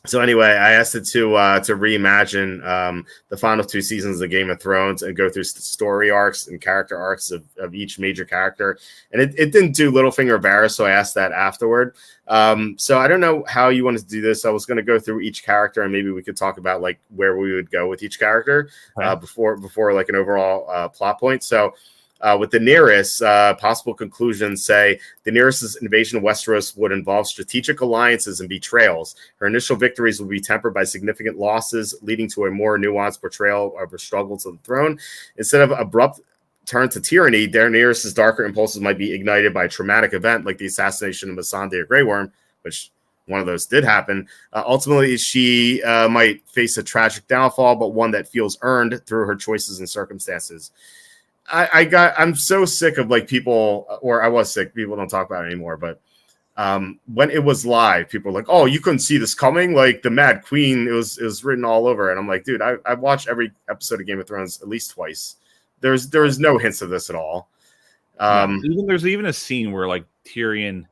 So anyway, I asked it to reimagine the final 2 seasons of Game of Thrones and go through story arcs and character arcs of each major character. And it didn't do Littlefinger or Varys, so I asked that afterward. So I don't know how you wanted to do this. I was going to go through each character and maybe we could talk about like where we would go with each character before like an overall plot point. So with Daenerys, possible conclusions say Daenerys' invasion of Westeros would involve strategic alliances and betrayals. Her initial victories will be tempered by significant losses, leading to a more nuanced portrayal of her struggle to the throne. Instead of abrupt turn to tyranny, Daenerys' darker impulses might be ignited by a traumatic event like the assassination of Missandei or Grey Worm, which one of those did happen. Ultimately, she might face a tragic downfall, but one that feels earned through her choices and circumstances. I'm so sick of like people, or I was sick. People don't talk about it anymore. But when it was live, people were like, "Oh, you couldn't see this coming." Like the Mad Queen, it was written all over. And I'm like, dude, I've watched every episode of Game of Thrones at least twice. There's no hints of this at all. There's even a scene where like Tyrion,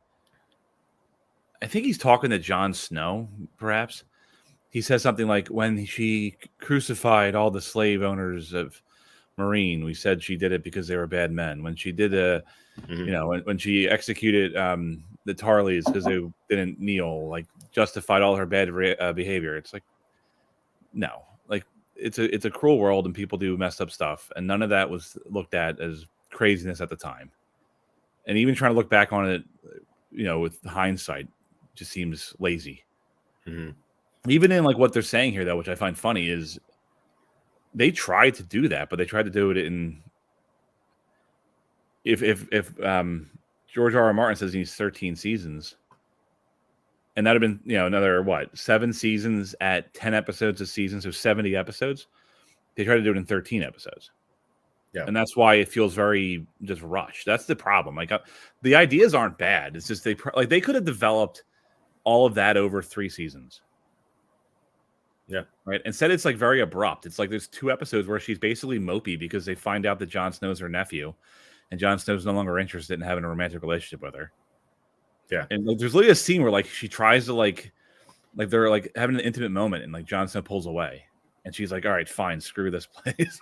I think he's talking to Jon Snow. Perhaps he says something like, "When she crucified all the slave owners of Marine, we said she did it because they were bad men. When she did when she executed the Tarleys because they didn't kneel, like justified all her bad behavior." It's like, no, like it's a cruel world and people do messed up stuff, and none of that was looked at as craziness at the time. And even trying to look back on it, with hindsight, just seems lazy. Even in like what they're saying here, though, which I find funny, is they tried to do that, but they tried to do it in. If George R. R. Martin says he needs 13 seasons, and that'd have been another 7 seasons at 10 episodes a season, so 70 episodes. They tried to do it in 13 episodes, and that's why it feels very just rushed. That's the problem. Like the ideas aren't bad. It's just they could have developed all of that over 3 seasons. Yeah. Right. Instead, it's like very abrupt. It's like there's 2 episodes where she's basically mopey because they find out that Jon Snow's her nephew, and Jon Snow's no longer interested in having a romantic relationship with her. Yeah. And like, there's literally a scene where like she tries to like they're like having an intimate moment, and like Jon Snow pulls away, and she's like, "All right, fine, screw this place."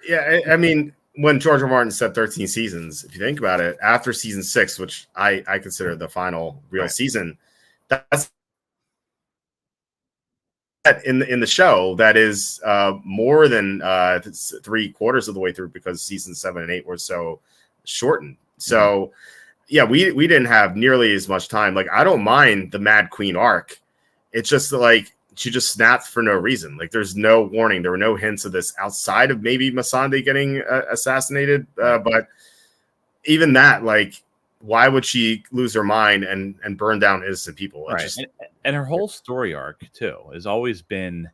Yeah, I mean, when George R. Martin said 13 seasons, if you think about it, after season 6, which I consider the final real season, that's in the show that is more than 3/4 of the way through, because season 7 and 8 were so shortened. So yeah, we didn't have nearly as much time. Like, I don't mind the Mad Queen arc. It's just like she just snapped for no reason. Like, there's no warning. There were no hints of this outside of maybe Missandei getting assassinated. But even that, like, why would she lose her mind and burn down innocent people? Right. And her whole story arc too has always been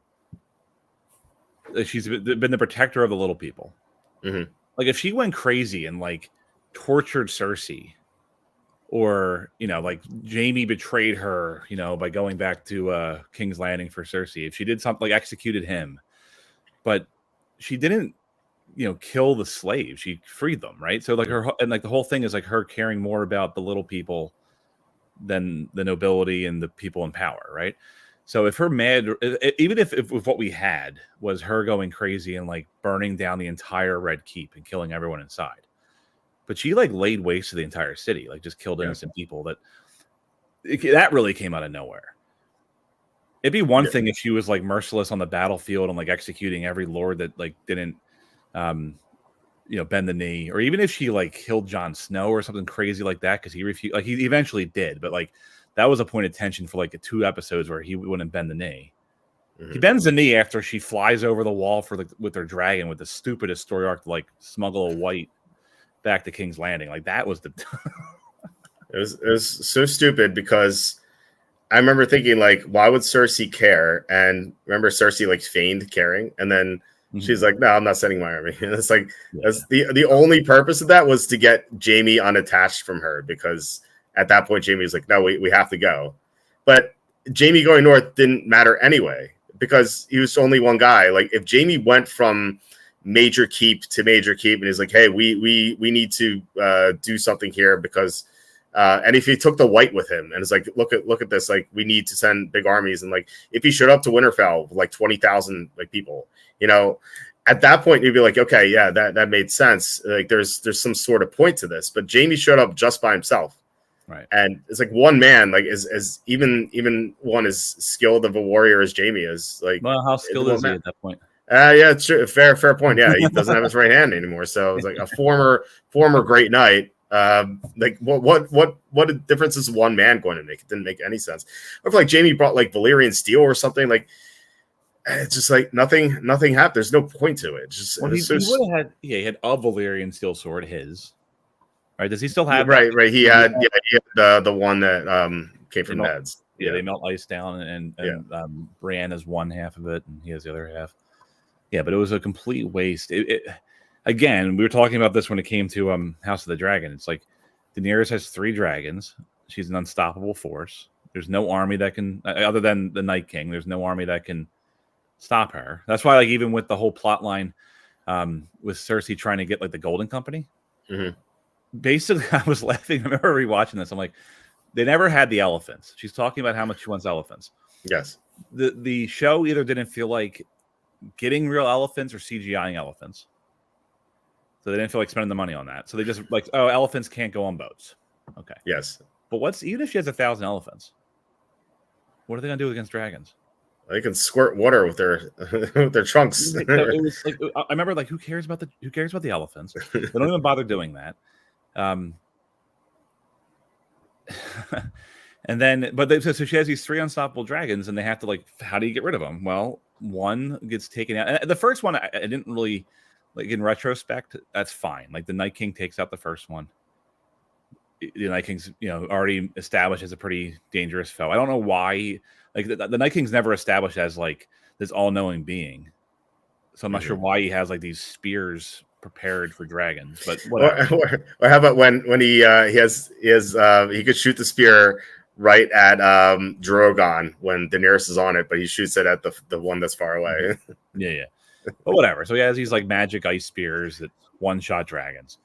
she's been the protector of the little people. Like, if she went crazy and like tortured Cersei, or like Jaime betrayed her, by going back to King's Landing for Cersei, if she did something like executed him, but she didn't kill the slaves, she freed them, right? So like the whole thing is like her caring more about the little people than the nobility and the people in power, right? So if her even if what we had was her going crazy and like burning down the entire Red Keep and killing everyone inside, but she like laid waste to the entire city, like just killed innocent people, that really came out of nowhere. It'd be one thing if she was like merciless on the battlefield and like executing every lord that like didn't bend the knee, or even if she like killed Jon Snow or something crazy like that because he refused. Like, he eventually did, but like that was a point of tension for like 2 episodes where he wouldn't bend the knee. He bends the knee after she flies over the wall with her dragon with the stupidest story arc to like smuggle a white back to King's Landing. Like, that was the it was so stupid, because I remember thinking, like, why would Cersei care? And remember, Cersei like feigned caring, and then she's like, "No, I'm not sending my army." And it's like, that's the only purpose of that was to get Jaime unattached from her, because at that point Jaime was like, "No, we have to go." But Jaime going north didn't matter anyway, because he was only one guy. Like if Jamie went from major keep to major keep, and he's like, hey, we need to do something here because. And if he took the white with him and it's like, look at this, like we need to send big armies. And like, if he showed up to Winterfell with like 20,000 like people, at that point you'd be like, okay, yeah, that made sense. Like there's some sort of point to this, but Jamie showed up just by himself. Right. And it's like one man, like as even one as skilled of a warrior as Jamie is. Like, well, how skilled is he at that point? Yeah, true. Fair point. Yeah, he doesn't have his right hand anymore. So it's like a former great knight. Like what difference is one man going to make? It didn't make any sense. Or if like Jamie brought like Valyrian steel or something, like it's just like nothing happened. There's no point to it. Just well, he would have had he had a Valyrian steel sword, his. Right? Does he still have right? He had the one that came from Ned's. Yeah, they melt ice down, and Bran has one half of it, and he has the other half. Yeah, but it was a complete waste. Again, we were talking about this when it came to House of the Dragon. It's like Daenerys has 3 dragons. She's an unstoppable force. There's no army that can, other than the Night King, there's no army that can stop her. That's why, like, even with the whole plot line with Cersei trying to get, like, the Golden Company, basically, I was laughing. I remember rewatching this. I'm like, they never had the elephants. She's talking about how much she wants elephants. Yes. The show either didn't feel like getting real elephants or CGIing elephants. So they didn't feel like spending the money on that. So they just like, oh, elephants can't go on boats. Okay. Yes. But even if she has 1,000 elephants, what are they going to do against dragons? They can squirt water with their trunks. It was like, I remember, like, who cares about the elephants? They don't even bother doing that. And then, so she has these 3 unstoppable dragons, and they have to, like, how do you get rid of them? Well, one gets taken out. And the first one, I didn't really, like, in retrospect, that's fine. Like, the Night King takes out the first one. The Night King's, already established as a pretty dangerous foe. I don't know why. Like, the Night King's never established as, like, this all-knowing being. So I'm not sure why he has, like, these spears prepared for dragons. But whatever. Or how about when he he could shoot the spear right at Drogon when Daenerys is on it, but he shoots it at the one that's far away. Yeah. But whatever. So he has these, like, magic ice spears that one-shot dragons.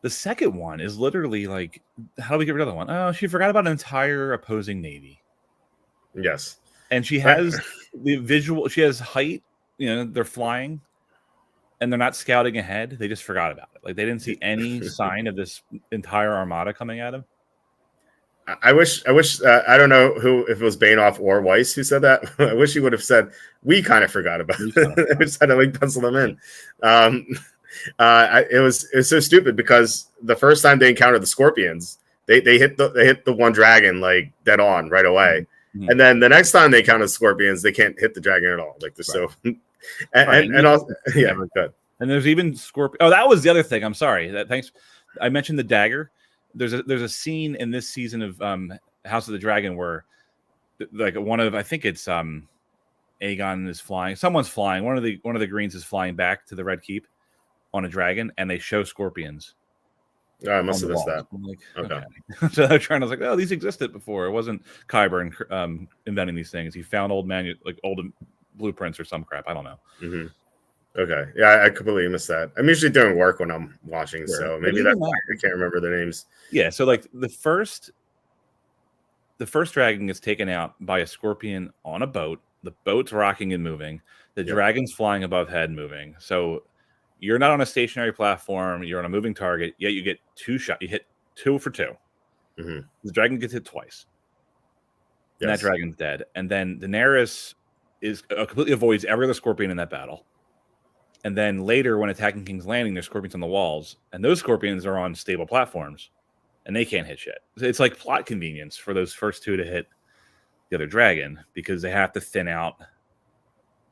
The second one is literally like, how do we get rid of the one? Oh, she forgot about an entire opposing navy. Yes. And she has the visual, she has height, they're flying and they're not scouting ahead. They just forgot about it. Like, they didn't see any sign of this entire armada coming at him. I wish I don't know if it was Bainoff or Weiss who said that. I wish he would have said, we kind of forgot about it. I just had to, like, pencil them in. It was so stupid because the first time they encountered the scorpions, they hit the one dragon, like, dead on right away. Mm-hmm. And then the next time they encounter the scorpions, they can't hit the dragon at all. Like, they're so and also, yeah, good. And there's even scorpion. Oh, that was the other thing. I'm sorry. Thanks. I mentioned the dagger. There's a scene in this season of House of the Dragon where, like, I think it's Aegon is flying. Someone's flying. One of the Greens is flying back to the Red Keep on a dragon, and they show scorpions. Oh, I must have missed that. I'm like, okay. So they're trying to, like, oh, these existed before. It wasn't Qyburn inventing these things. He found old blueprints or some crap. I don't know. Mm-hmm. Okay. Yeah, I completely missed that. I'm usually doing work when I'm watching, so maybe that's why I can't remember the names. Yeah, so, like, the first dragon gets taken out by a scorpion on a boat. The boat's rocking and moving. The dragon's flying above head, moving. So you're not on a stationary platform. You're on a moving target. Yet you get 2 shots. You hit 2 for 2. Mm-hmm. The dragon gets hit twice. And that dragon's dead. And then Daenerys completely avoids every other scorpion in that battle. And then later, when attacking King's Landing, there's scorpions on the walls, and those scorpions are on stable platforms, and they can't hit shit. It's like plot convenience for those first 2 to hit the other dragon because they have to thin out,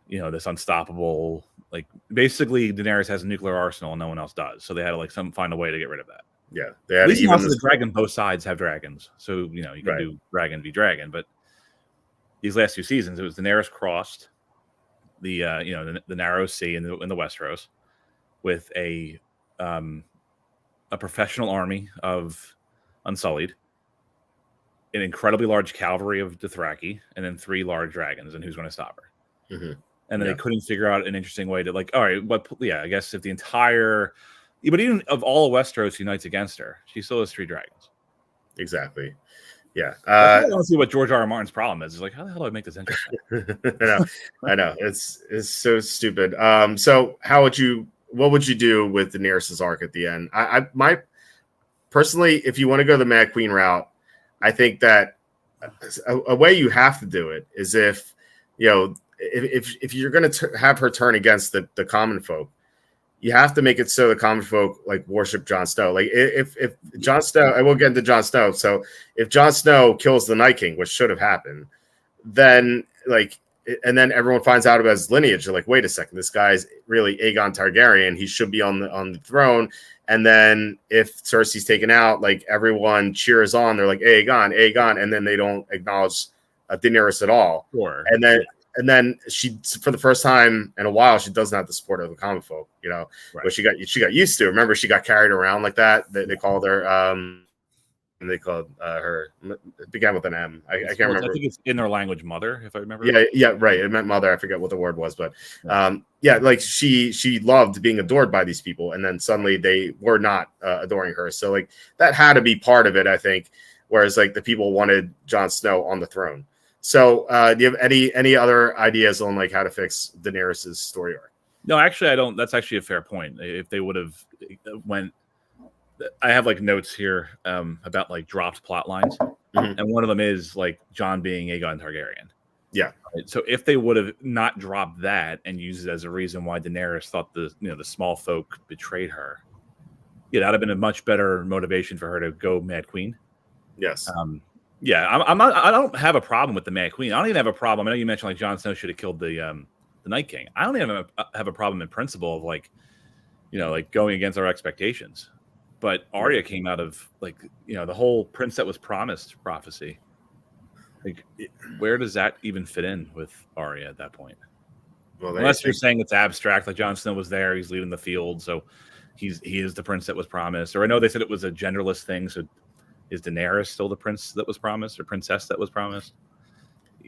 this unstoppable. Like, basically, Daenerys has a nuclear arsenal and no one else does, so they had to, like, find a way to get rid of that. Yeah, they had at least in House of the Dragon, both sides have dragons, so you can do dragon v dragon. But these last 2 seasons, it was Daenerys crossed the narrow sea in the Westeros with a professional army of Unsullied, an incredibly large cavalry of Dothraki, and then 3 large dragons. And who's going to stop her? Mhm. And then Yeah. they couldn't figure out an interesting way to like, all right, but yeah, I guess if the entire, but even of all of Westeros unites against her, she still has 3 dragons. Exactly. Yeah. That's what I want to see what George R.R. Martin's problem is. It's like, how the hell do I make this interesting? I know. It's so stupid. So what would you do with Daenerys' arc at the end? My personally, if you want to go the Mad Queen route, I think that a way you have to do it is if you're going to have her turn against the common folk, you have to make it so the common folk like worship Jon Snow. Like if Jon Snow, I will get into Jon Snow. So if Jon Snow kills the Night King, which should have happened, then and then everyone finds out about his lineage. They're like, wait a second, this guy's really Aegon Targaryen. He should be on the throne. And then if Cersei's taken out, like everyone cheers on. They're like Aegon, and then they don't acknowledge Daenerys at all. Sure. And then she, for the first time in a while, she doesn't have the support of the common folk. Right. But she got used to. Remember, she got carried around like that. They called her. And they called her. It began with an M. I can't remember. I think it's in their language, mother, if I remember. Yeah, right. It meant mother. I forget what the word was, but like she loved being adored by these people, and then suddenly they were not adoring her. So like that had to be part of it, I think. Whereas like the people wanted Jon Snow on the throne. So do you have any other ideas on like how to fix Daenerys' story arc? No, actually, I don't. That's actually a fair point. If they would have went. I have like notes here about like dropped plot lines, and one of them is like Jon being Aegon Targaryen. Yeah. Right? So if they would have not dropped that and used it as a reason why Daenerys thought the small folk betrayed her, yeah, that'd have been a much better motivation for her to go Mad Queen. Yes. Yeah, I'm not. I don't have a problem with the Mad Queen. I don't even have a problem. I know you mentioned like Jon Snow should have killed the Night King. I don't even have a problem in principle of like going against our expectations. But Arya came out of like the whole prince that was promised prophecy. Like, where does that even fit in with Arya at that point? Well, unless you're saying it's abstract, like Jon Snow was there, he's leading the field, so he is the prince that was promised. Or I know they said it was a genderless thing. So is Daenerys still the prince that was promised or princess that was promised?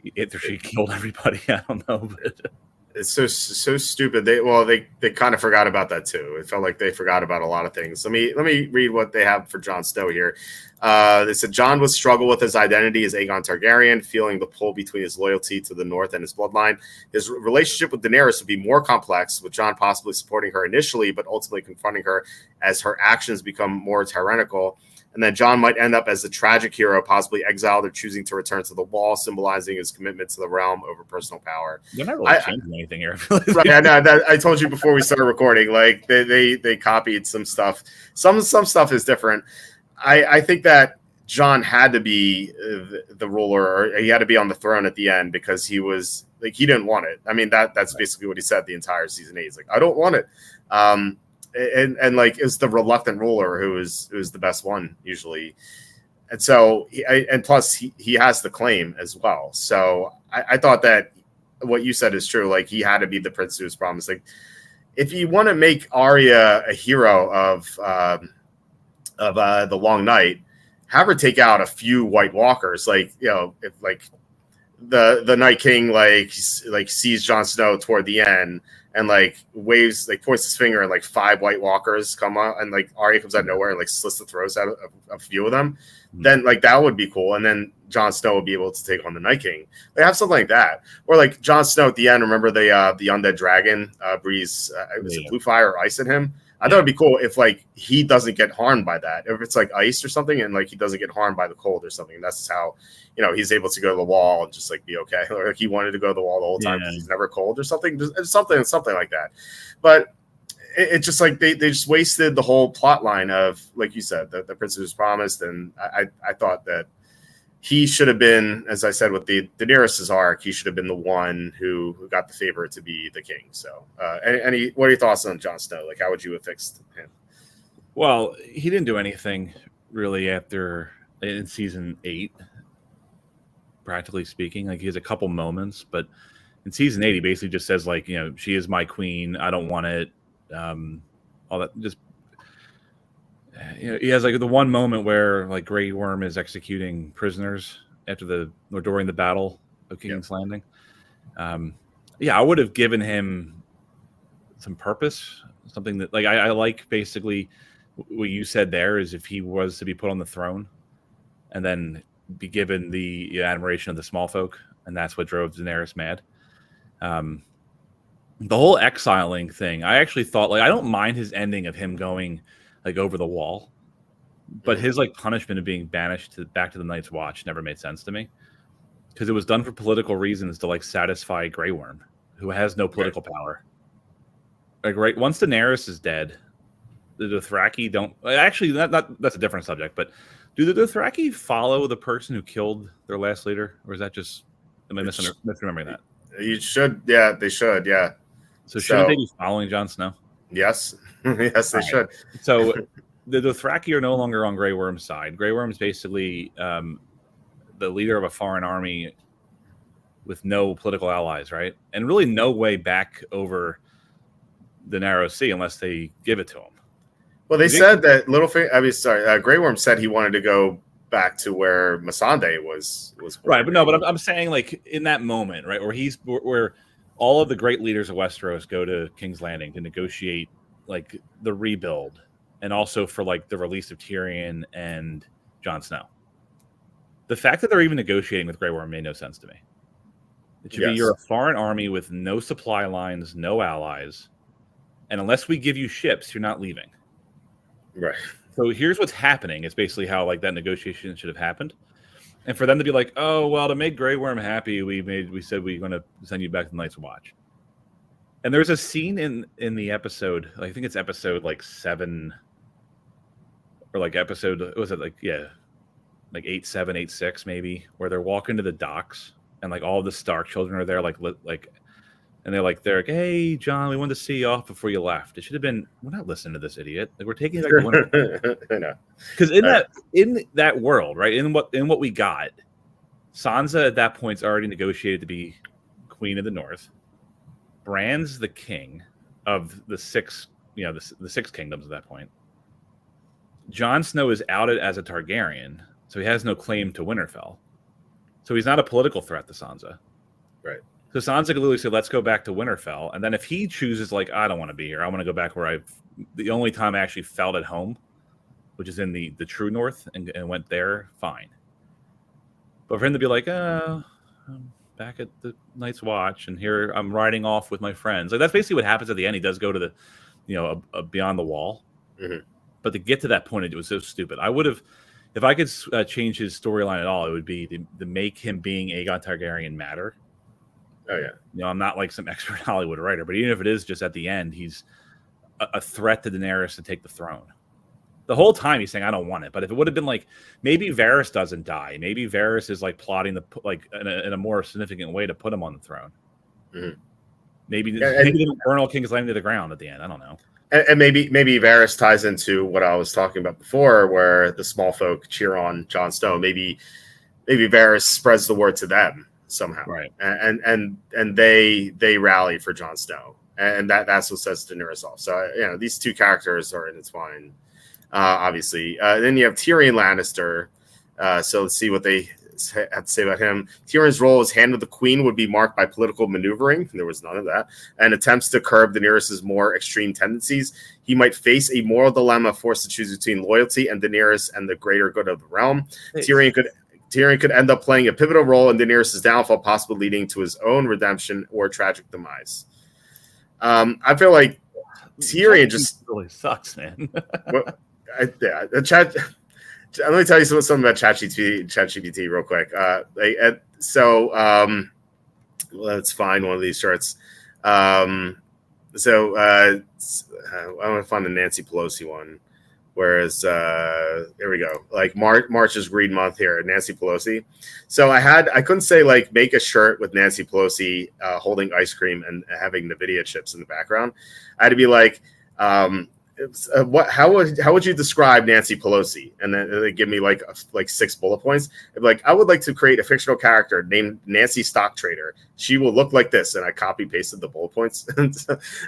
If she killed everybody, I don't know. But it's so stupid. They kind of forgot about that too. It felt like they forgot about a lot of things. Let me read what they have for Jon Snow here. They said Jon would struggle with his identity as Aegon Targaryen, feeling the pull between his loyalty to the North and his bloodline. His relationship with Daenerys would be more complex, with Jon possibly supporting her initially, but ultimately confronting her as her actions become more tyrannical. And then Jon might end up as the tragic hero, possibly exiled or choosing to return to the Wall, symbolizing his commitment to the realm over personal power. They're not really changing anything here. Right, I know. I told you before we started recording. Like they copied some stuff. Some stuff is different. I think that Jon had to be the ruler, or he had to be on the throne at the end because he was like he didn't want it. I mean that's basically what he said the entire season 8. He's like, I don't want it. And like it's the reluctant ruler who is the best one usually, and so and plus he has the claim as well. So I thought that what you said is true. Like he had to be the prince who was promised. Like if you want to make Arya a hero of the Long Night, have her take out a few White Walkers. Like if like the Night King like sees Jon Snow toward the end. And like waves, like points his finger, and like 5 White Walkers come out, and like Arya comes out of nowhere and like slits the throats out of a few of them. Then like that would be cool. And then Jon Snow would be able to take on the Night King. They have something like that, or like Jon Snow at the end. Remember the undead dragon breathes blue fire or ice at him. I thought it'd be cool if like he doesn't get harmed by that. If it's like ice or something, and like he doesn't get harmed by the cold or something. That's how he's able to go to the wall and just like be okay. Or like he wanted to go to the wall the whole time because he's never cold or something. Just something like that. But it just like they just wasted the whole plot line of, like you said, the prince was promised, and I thought that he should have been, as I said with the Daenerys' arc, he should have been the one who got the favor to be the king. So, what are your thoughts on Jon Snow? Like, how would you have fixed him? Well, he didn't do anything really in season 8, practically speaking. Like he has a couple moments, but in season 8, he basically just says like, she is my queen. I don't want it. All that just. He has like the one moment where like Grey Worm is executing prisoners during the battle of King's Landing. Yeah, I would have given him some purpose, something that, like, I like basically what you said there is if he was to be put on the throne and then be given the admiration of the small folk, and that's what drove Daenerys mad. The whole exiling thing, I actually thought, like, I don't mind his ending of him going like over the wall, but his like punishment of being banished back to the Night's Watch never made sense to me, because it was done for political reasons to like satisfy Grey Worm, who has no political power. Like, right, once Daenerys is dead, the Dothraki don't actually. That's a different subject, but do the Dothraki follow the person who killed their last leader, or is that just am I misremembering that? You should, yeah, they should, yeah. So shouldn't they be following Jon Snow? Yes, yes, they should. So the Dothraki are no longer on Grey Worm's side. Grey Worm's basically the leader of a foreign army with no political allies, right? And really no way back over the Narrow Sea unless they give it to him. Well, they said that Grey Worm said he wanted to go back to where Missandei was born. Right, but no, but I'm saying, like, in that moment, right, where all of the great leaders of Westeros go to King's Landing to negotiate like the rebuild, and also for like the release of Tyrion and Jon Snow. The fact that they're even negotiating with Grey Worm made no sense to me. It should be, you're a foreign army with no supply lines, no allies, and unless we give you ships, you're not leaving. Right. So here's what's happening. It's basically how like that negotiation should have happened. And for them to be like, oh, well, to make Grey Worm happy, we said we're going to send you back to the Night's Watch. And there's a scene in the episode, I think it's episode like 7, or like episode, was it like, yeah, like 8, 7, 8, 6 maybe, where they're walking to the docks and like all the Stark children are there, and they're like, hey, John, we wanted to see you off before you left. It should have been, we're not listening to this idiot. Like, we're taking it back to winter. I know. Because in that world, right, in what we got, Sansa at that point's already negotiated to be Queen of the North. Bran's the king of the six kingdoms at that point. Jon Snow is outed as a Targaryen, so he has no claim to Winterfell. So he's not a political threat to Sansa. Right. So Sansa could literally say, let's go back to Winterfell. And then if he chooses, like, I don't want to be here, I want to go back where the only time I actually felt at home, which is in the true north, and went there, fine. But for him to be like, I'm back at the Night's Watch, and here I'm riding off with my friends. Like, that's basically what happens at the end. He does go to the, beyond the wall. Mm-hmm. But to get to that point, it was so stupid. I would have, if I could change his storyline at all, it would be to make him being Aegon Targaryen matter. Oh, yeah. I'm not like some expert Hollywood writer, but even if it is just at the end, he's a threat to Daenerys to take the throne. The whole time he's saying, I don't want it. But if it would have been like, maybe Varys doesn't die. Maybe Varys is like plotting in a more significant way to put him on the throne. Mm-hmm. Maybe they don't burn all King's Landing to the ground at the end. I don't know. And maybe Varys ties into what I was talking about before, where the small folk cheer on Jon Snow. Maybe Varys spreads the word to them somehow, right? And they rally for Jon Snow, and that's what sets Daenerys off. So these two characters are intertwined, obviously. Then you have Tyrion Lannister. So let's see what they have to say about him. Tyrion's role as Hand of the Queen would be marked by political maneuvering. There was none of that, and attempts to curb Daenerys' more extreme tendencies. He might face a moral dilemma, forced to choose between loyalty and Daenerys and the greater good of the realm. Tyrion could end up playing a pivotal role in Daenerys' downfall, possibly leading to his own redemption or tragic demise. I feel like Tyrion just really sucks, man. Let me tell you something about ChatGPT real quick. Let's find one of these charts. I want to find the Nancy Pelosi one. Whereas, here we go. Like March is Green Month here, Nancy Pelosi. So I couldn't say like make a shirt with Nancy Pelosi holding ice cream and having NVIDIA chips in the background. I had to be like, how would you describe Nancy Pelosi? And then they give me like 6 bullet points. I'd be like, I would like to create a fictional character named Nancy Stock Trader. She will look like this, and I copy pasted the bullet points. I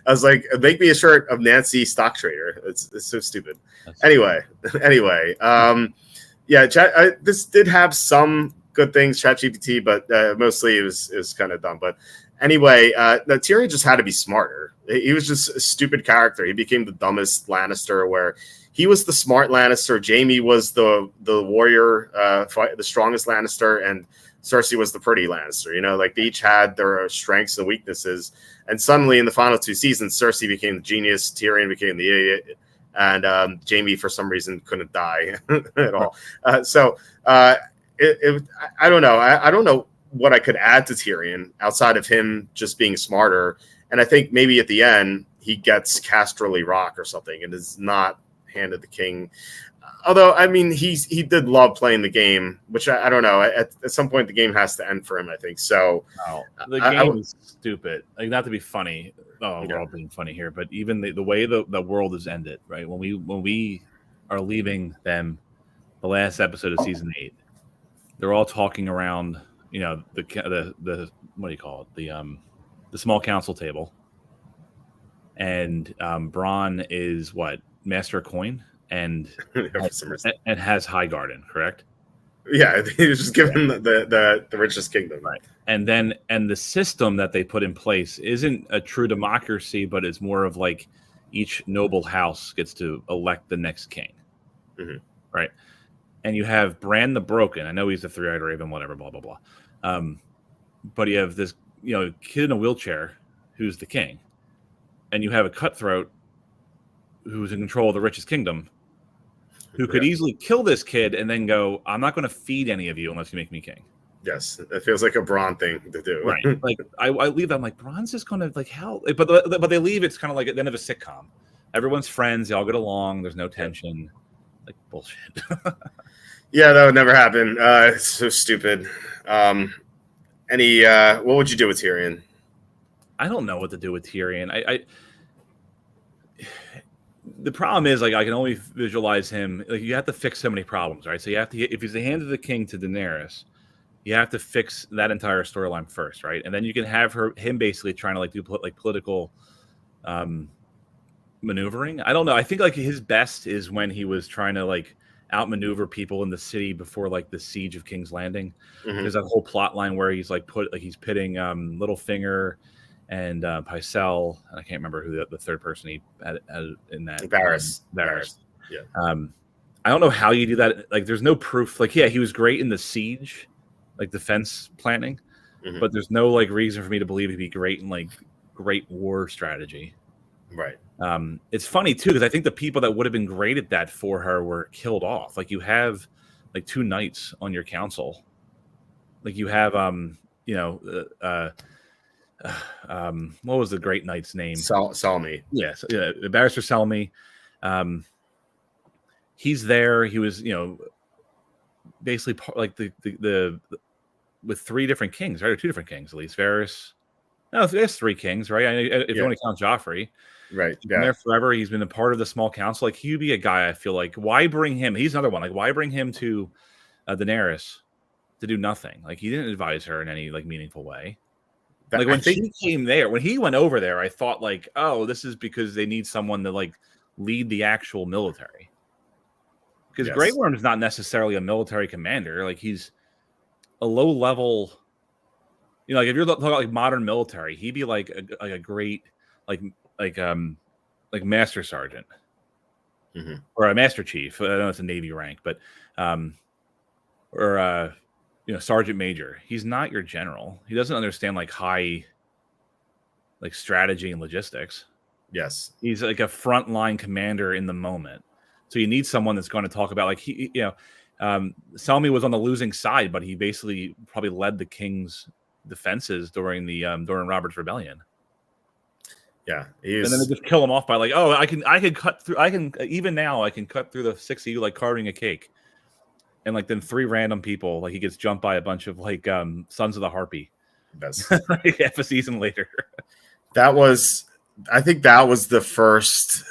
was like, make me a shirt of Nancy Stock Trader. It's so stupid. Anyway, this did have some good things, ChatGPT, but mostly it was kind of dumb. But Anyway, no, Tyrion just had to be smarter. He was just a stupid character. He became the dumbest Lannister, where he was the smart Lannister. Jaime was the warrior, the strongest Lannister, and Cersei was the pretty Lannister. You know, like they each had their strengths and weaknesses. And suddenly, in the final 2 seasons, Cersei became the genius, Tyrion became the idiot, and Jaime, for some reason, couldn't die at all. I don't know. I don't know what I could add to Tyrion outside of him just being smarter. And I think maybe at the end he gets Casterly Rock or something and is not handed the king. Although, I mean, he did love playing the game, which I don't know. At some point, the game has to end for him, I think. So the game is stupid. Like, not to be funny. Oh, we're all being funny here, but even the way the world is ended, right? When we are leaving them, the last episode of season 8, they're all talking around, you know, the what do you call it? The small council table, and Bronn is what, Master Coin, and has High Garden, correct? Yeah, he was just given the richest kingdom, right? And the system that they put in place isn't a true democracy, but it's more of like each noble house gets to elect the next king, right? And you have Bran the Broken. I know he's the three-eyed raven, whatever, blah blah blah. But you have this, you know, kid in a wheelchair who's the king, and you have a cutthroat who's in control of the richest kingdom, who could easily kill this kid and then go, "I'm not going to feed any of you unless you make me king." Yes, it feels like a Bronn thing to do, right? Like I leave that, I'm like, Bronn's just going to like hell, but they leave. It's kind of like at the end of a sitcom. Everyone's friends, they all get along. There's no tension. Like bullshit. Yeah, that would never happen. It's so stupid. What would you do with Tyrion? I don't know what to do with Tyrion. The problem is, like, I can only visualize him. Like, you have to fix so many problems, right? So you have to, if he's the hand of the king to Daenerys, you have to fix that entire storyline first, right? And then you can have him basically trying to like do like political maneuvering. I don't know. I think like his best is when he was trying to like outmaneuver people in the city before like the siege of King's Landing. There's that whole plot line where he's like he's pitting Littlefinger and Pycelle, and I can't remember who the third person he had in that. Varys. Yeah. I don't know how you do that. Like, there's no proof. Like, yeah, he was great in the siege, like defense planning, but there's no like reason for me to believe he'd be great in like great war strategy. Right. It's funny too, because I think the people that would have been great at that for her were killed off. Like, you have like 2 knights on your council. Like, you have what was the great knight's name? Selmy. Yes, Barrister Selmy. He's there. He was, you know, basically like the with 3 different kings, right? Or 2 different kings, at least. Varys. No, there's 3 kings, right? If you want to count Joffrey. Right. He's been there forever. He's been a part of the small council. Like, he'd be a guy, I feel like, why bring him? He's another one. Like, why bring him to Daenerys to do nothing? Like, he didn't advise her in any like meaningful way. Like, when he came there, when he went over there, I thought like, oh, this is because they need someone to like lead the actual military. Because Grey Worm is not necessarily a military commander. Like, he's a low level. You know, like if you're talking about like modern military, he'd be like a great like master sergeant or a master chief. I don't know, it's a Navy rank, but sergeant major. He's not your general. He doesn't understand like high like strategy and logistics. Yes, he's like a frontline commander in the moment. So you need someone that's going to talk about like Selmy was on the losing side, but he basically probably led the king's defenses during Robert's Rebellion. Yeah, and then they just kill him off by like, oh, I can cut through. I can cut through the 6 of you like carving a cake. And like then 3 random people, like he gets jumped by a bunch of like Sons of the Harpy. That's like half a season later. I think that was the first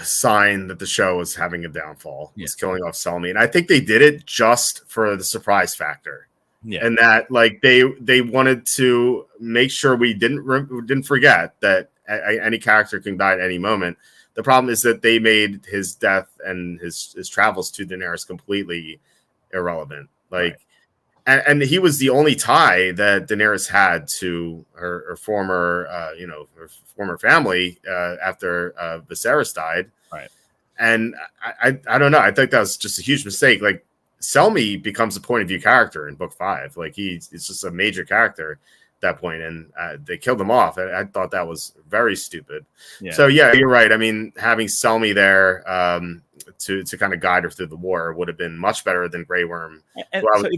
sign that the show was having a downfall. Was killing off Selmy, and I think they did it just for the surprise factor. Yeah, and that like they wanted to make sure we didn't forget that any character can die at any moment. The problem is that they made his death and his travels to Daenerys completely irrelevant. Like, And he was the only tie that Daenerys had to her former, her former family after Viserys died. Right. And I don't know. I think that was just a huge mistake. Like Selmy becomes a point of view character in book 5. Like it's just a major character at that point, and they killed him off. I thought that was very stupid. Yeah. So yeah, you're right. I mean, having Selmy there to kind of guide her through the war would have been much better than Grey Worm. And so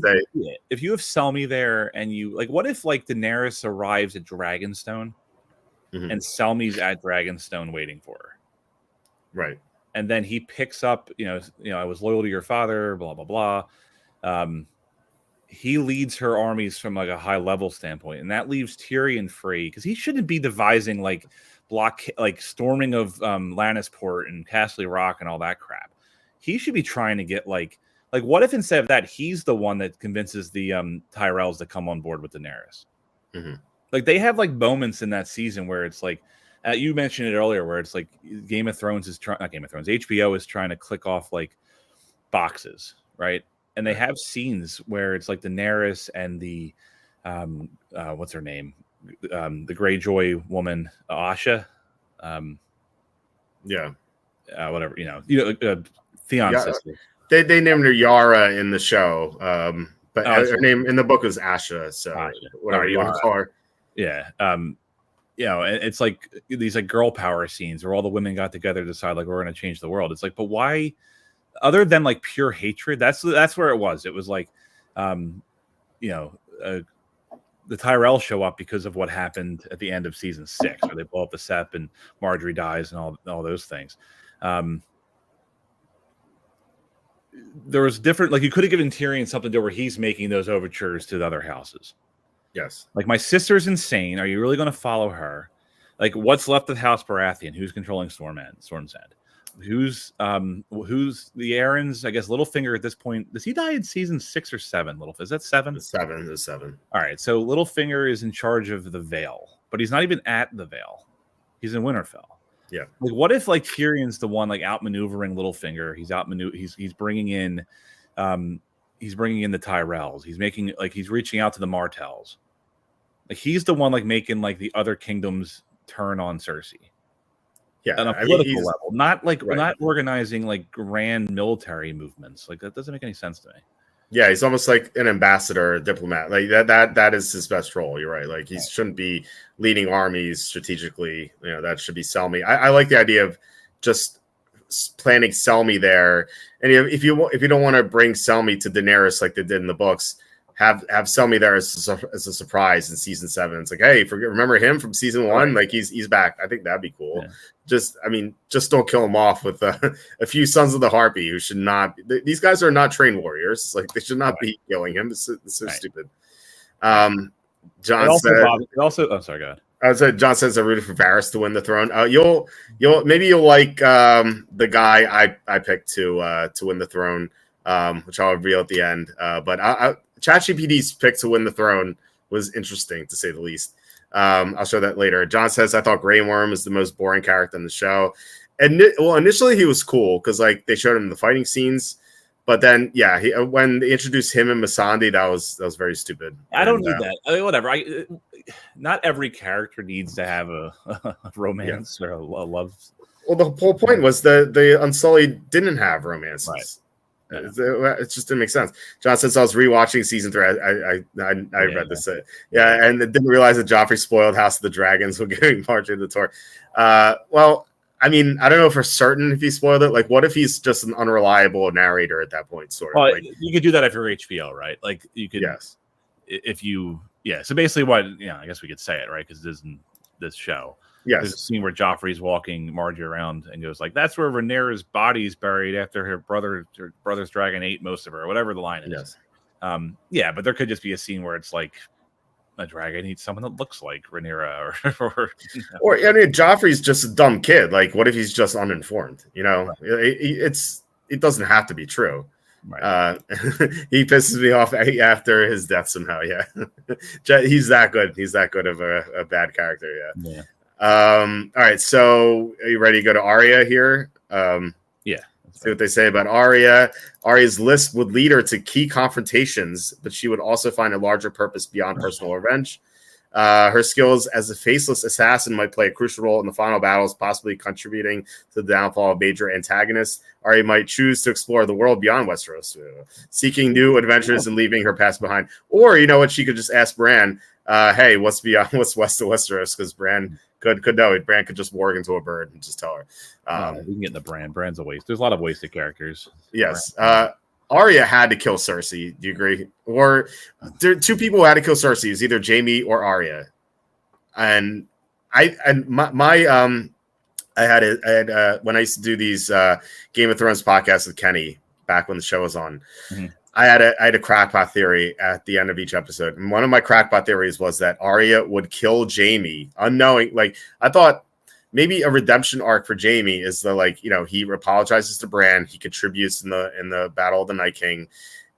if you have Selmy there, and you like, what if like Daenerys arrives at Dragonstone, and Selmy's at Dragonstone waiting for her, right? And then he picks up, I was loyal to your father, blah blah blah. He leads her armies from like a high level standpoint, and that leaves Tyrion free because he shouldn't be devising like storming of Lannisport and Castle Rock and all that crap. He should be trying to get like what if instead of that he's the one that convinces the Tyrells to come on board with Daenerys? Like they have like moments in that season where it's like you mentioned it earlier, where it's like Game of Thrones is trying, not Game of Thrones, HBO is trying to click off like boxes, right? And they have scenes where it's like Daenerys and the what's her name, the Greyjoy woman, Asha, whatever, Theon's sister. They named her Yara in the show, but her name in the book was Asha. So Asha. Whatever you want to call her. Yeah. It's like these like girl power scenes where all the women got together to decide like we're going to change the world. It's like, but why? Other than like pure hatred, that's where it was. It was like, the Tyrell show up because of what happened at the end of season 6, where they blow up the Sept and Marjorie dies and all those things. There was different, like you could have given Tyrion something to where he's making those overtures to the other houses. Yes. Like, my sister's insane. Are you really going to follow her? Like, what's left of House Baratheon? Who's controlling Storm's End? Who's the Aarons? I guess Littlefinger at this point. Does he die in season 6 or 7? Is that 7? It's 7. It's 7. All right. So Littlefinger is in charge of the Vale, but he's not even at the Vale. He's in Winterfell. Yeah. Like, what if like Tyrion's the one like outmaneuvering Littlefinger? He's bringing in the Tyrells. He's reaching out to the Martells. Like he's the one like making like the other kingdoms turn on Cersei. Yeah, on a political level, not organizing like grand military movements. Like that doesn't make any sense to me. Yeah, he's almost like an ambassador, a diplomat. Like that is his best role. You're right. Like he shouldn't be leading armies strategically. That should be Selmy. I like the idea of just planting Selmy there. And if you don't want to bring Selmy to Daenerys like they did in the books, have Selmy there as a surprise in season 7. It's like, hey, remember him from season 1? Like he's back. I think that'd be cool. Yeah. Just don't kill him off with a few Sons of the Harpy who should not. These guys are not trained warriors. Like they should not be killing him. It's so stupid. John said. Oh, sorry, go ahead. I would say John says I rooted for Varys to win the throne. You'll like the guy I picked to win the throne, which I'll reveal at the end. But ChatGPT's pick to win the throne was interesting, to say the least. I'll show that later. John says, I thought Grey Worm is the most boring character in the show. And initially he was cool because like they showed him the fighting scenes. But then, when they introduced him and Missandei, that was very stupid. I don't need that. I mean, whatever. Not every character needs to have a romance or a love. Well, the whole point was the Unsullied didn't have romances. Right. It just didn't make sense. John says I was rewatching season 3. I read this. And didn't realize that Joffrey spoiled House of the Dragons when giving Marjorie the Tour. Well, I mean, I don't know for certain if he spoiled it. Like, what if he's just an unreliable narrator at that point? Sort of. Well, you could do that if you're HBO, right? Like, you could. Yes. If you, So basically, I guess we could say it, right? Because this isn't this show. Yes. There's a scene where Joffrey's walking Marjorie around and goes like, "That's where Rhaenyra's body's buried after her brother's dragon ate most of her," or whatever the line is. Yes. But there could just be a scene where it's like a dragon eats someone that looks like Rhaenyra, or I mean, Joffrey's just a dumb kid. Like, what if he's just uninformed? Right. It doesn't have to be true. Right. He pisses me off after his death somehow. Yeah, he's that good. He's that good of a bad character. Yeah. All right, so are you ready to go to Arya here? Let's See what they say about Arya. Arya's list would lead her to key confrontations, but she would also find a larger purpose beyond personal revenge. Her skills as a faceless assassin might play a crucial role in the final battles, possibly contributing to the downfall of major antagonists. Arya might choose to explore the world beyond Westeros, seeking new adventures and leaving her past behind. Or, you know what, she could just ask Bran, hey, what's west of Westeros? Because Bran could know it. Bran could just warg into a bird and just tell her. We can get into Bran. Bran's a waste. There's a lot of wasted characters. Yes. Arya had to kill Cersei. Do you agree? Or there are two people who had to kill Cersei. It was either Jaime or Arya. And I had when I used to do these Game of Thrones podcasts with Kenny back when the show was on. Mm-hmm. I had a crackpot theory at the end of each episode. And one of my crackpot theories was that Arya would kill Jaime unknowing. Like, I thought maybe a redemption arc for Jaime is he apologizes to Bran, he contributes in the Battle of the Night King,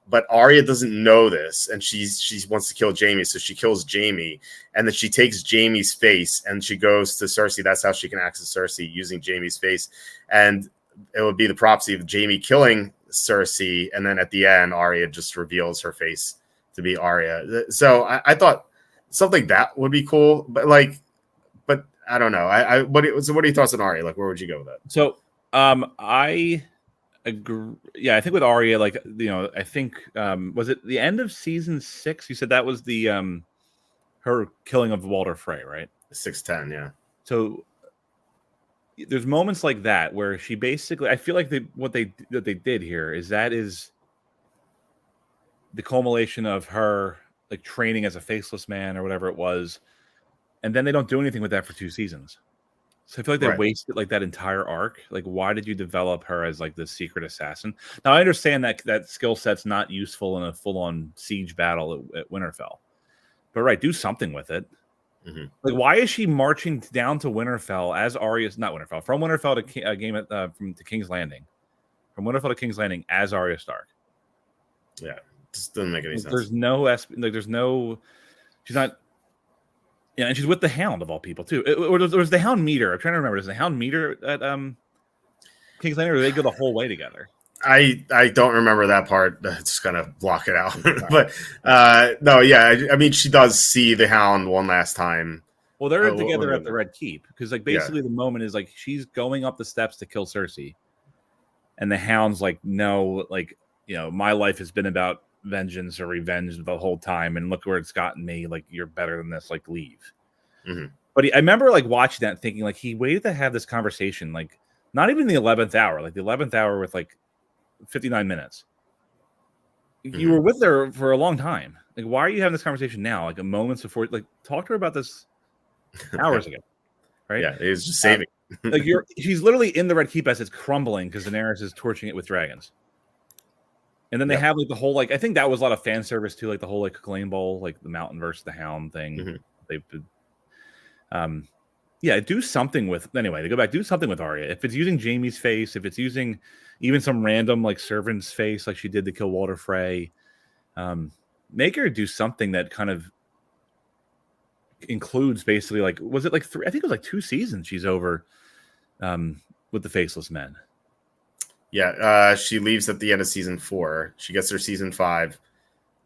but Arya doesn't know this, and she wants to kill Jaime, so she kills Jaime, and then she takes Jaime's face and she goes to Cersei. That's how she can access Cersei, using Jaime's face, and it would be the prophecy of Jaime killing Cersei, and then at the end, Arya just reveals her face to be Arya. So I thought something that would be cool, but I don't know. What are your thoughts on Arya? Like, where would you go with that? So, I agree. Yeah, I think with Arya, I think was it the end of season 6? You said that was the her killing of Walter Frey, right? 6:10, yeah. So there's moments like that where she basically, I feel like what they did here is the culmination of her like training as a faceless man or whatever it was. And then they don't do anything with that for 2 seasons. So I feel like they wasted like that entire arc. Like, why did you develop her as like this secret assassin? Now, I understand that skill set's not useful in a full-on siege battle at Winterfell. But do something with it. Mm-hmm. Like, why is she marching down to Winterfell as Arya's, not Winterfell, from Winterfell to King's Landing. From Winterfell to King's Landing as Arya Stark. Yeah, it just doesn't make any sense. There's she's not. Yeah, and she's with the Hound of all people too. Or does the Hound meet her? I'm trying to remember. Does the Hound meet her at King's Landing, or do they go the whole way together? I don't remember that part. Just kind of block it out. But no, yeah. I mean, she does see the Hound one last time. Well, they're together at the Red Keep because, basically the moment is she's going up the steps to kill Cersei, and the Hound's like, no, my life has been about vengeance or revenge the whole time, and look where it's gotten me. Like, you're better than this. Like, leave. Mm-hmm. But I remember watching that, thinking he waited to have this conversation. Not even the 11th hour. The 11th hour with 59 minutes. Mm-hmm. You were with her for a long time. Why are you having this conversation now? A moments before. Talk to her about this hours ago. Right? Yeah, it was just saving. She's literally in the Red Keep as it's crumbling because Daenerys is torching it with dragons. And then they have the whole I think that was a lot of fan service too, the whole Acclaim Bowl, the Mountain versus the Hound thing. Mm-hmm. Do something with to go back, do something with Arya. If it's using Jaime's face, if it's using even some random servant's face like she did to kill Walter Frey, make her do something that kind of includes basically was it 3? I think it was 2 seasons she's over with the Faceless Men. Yeah, she leaves at the end of season 4. She gets her season 5.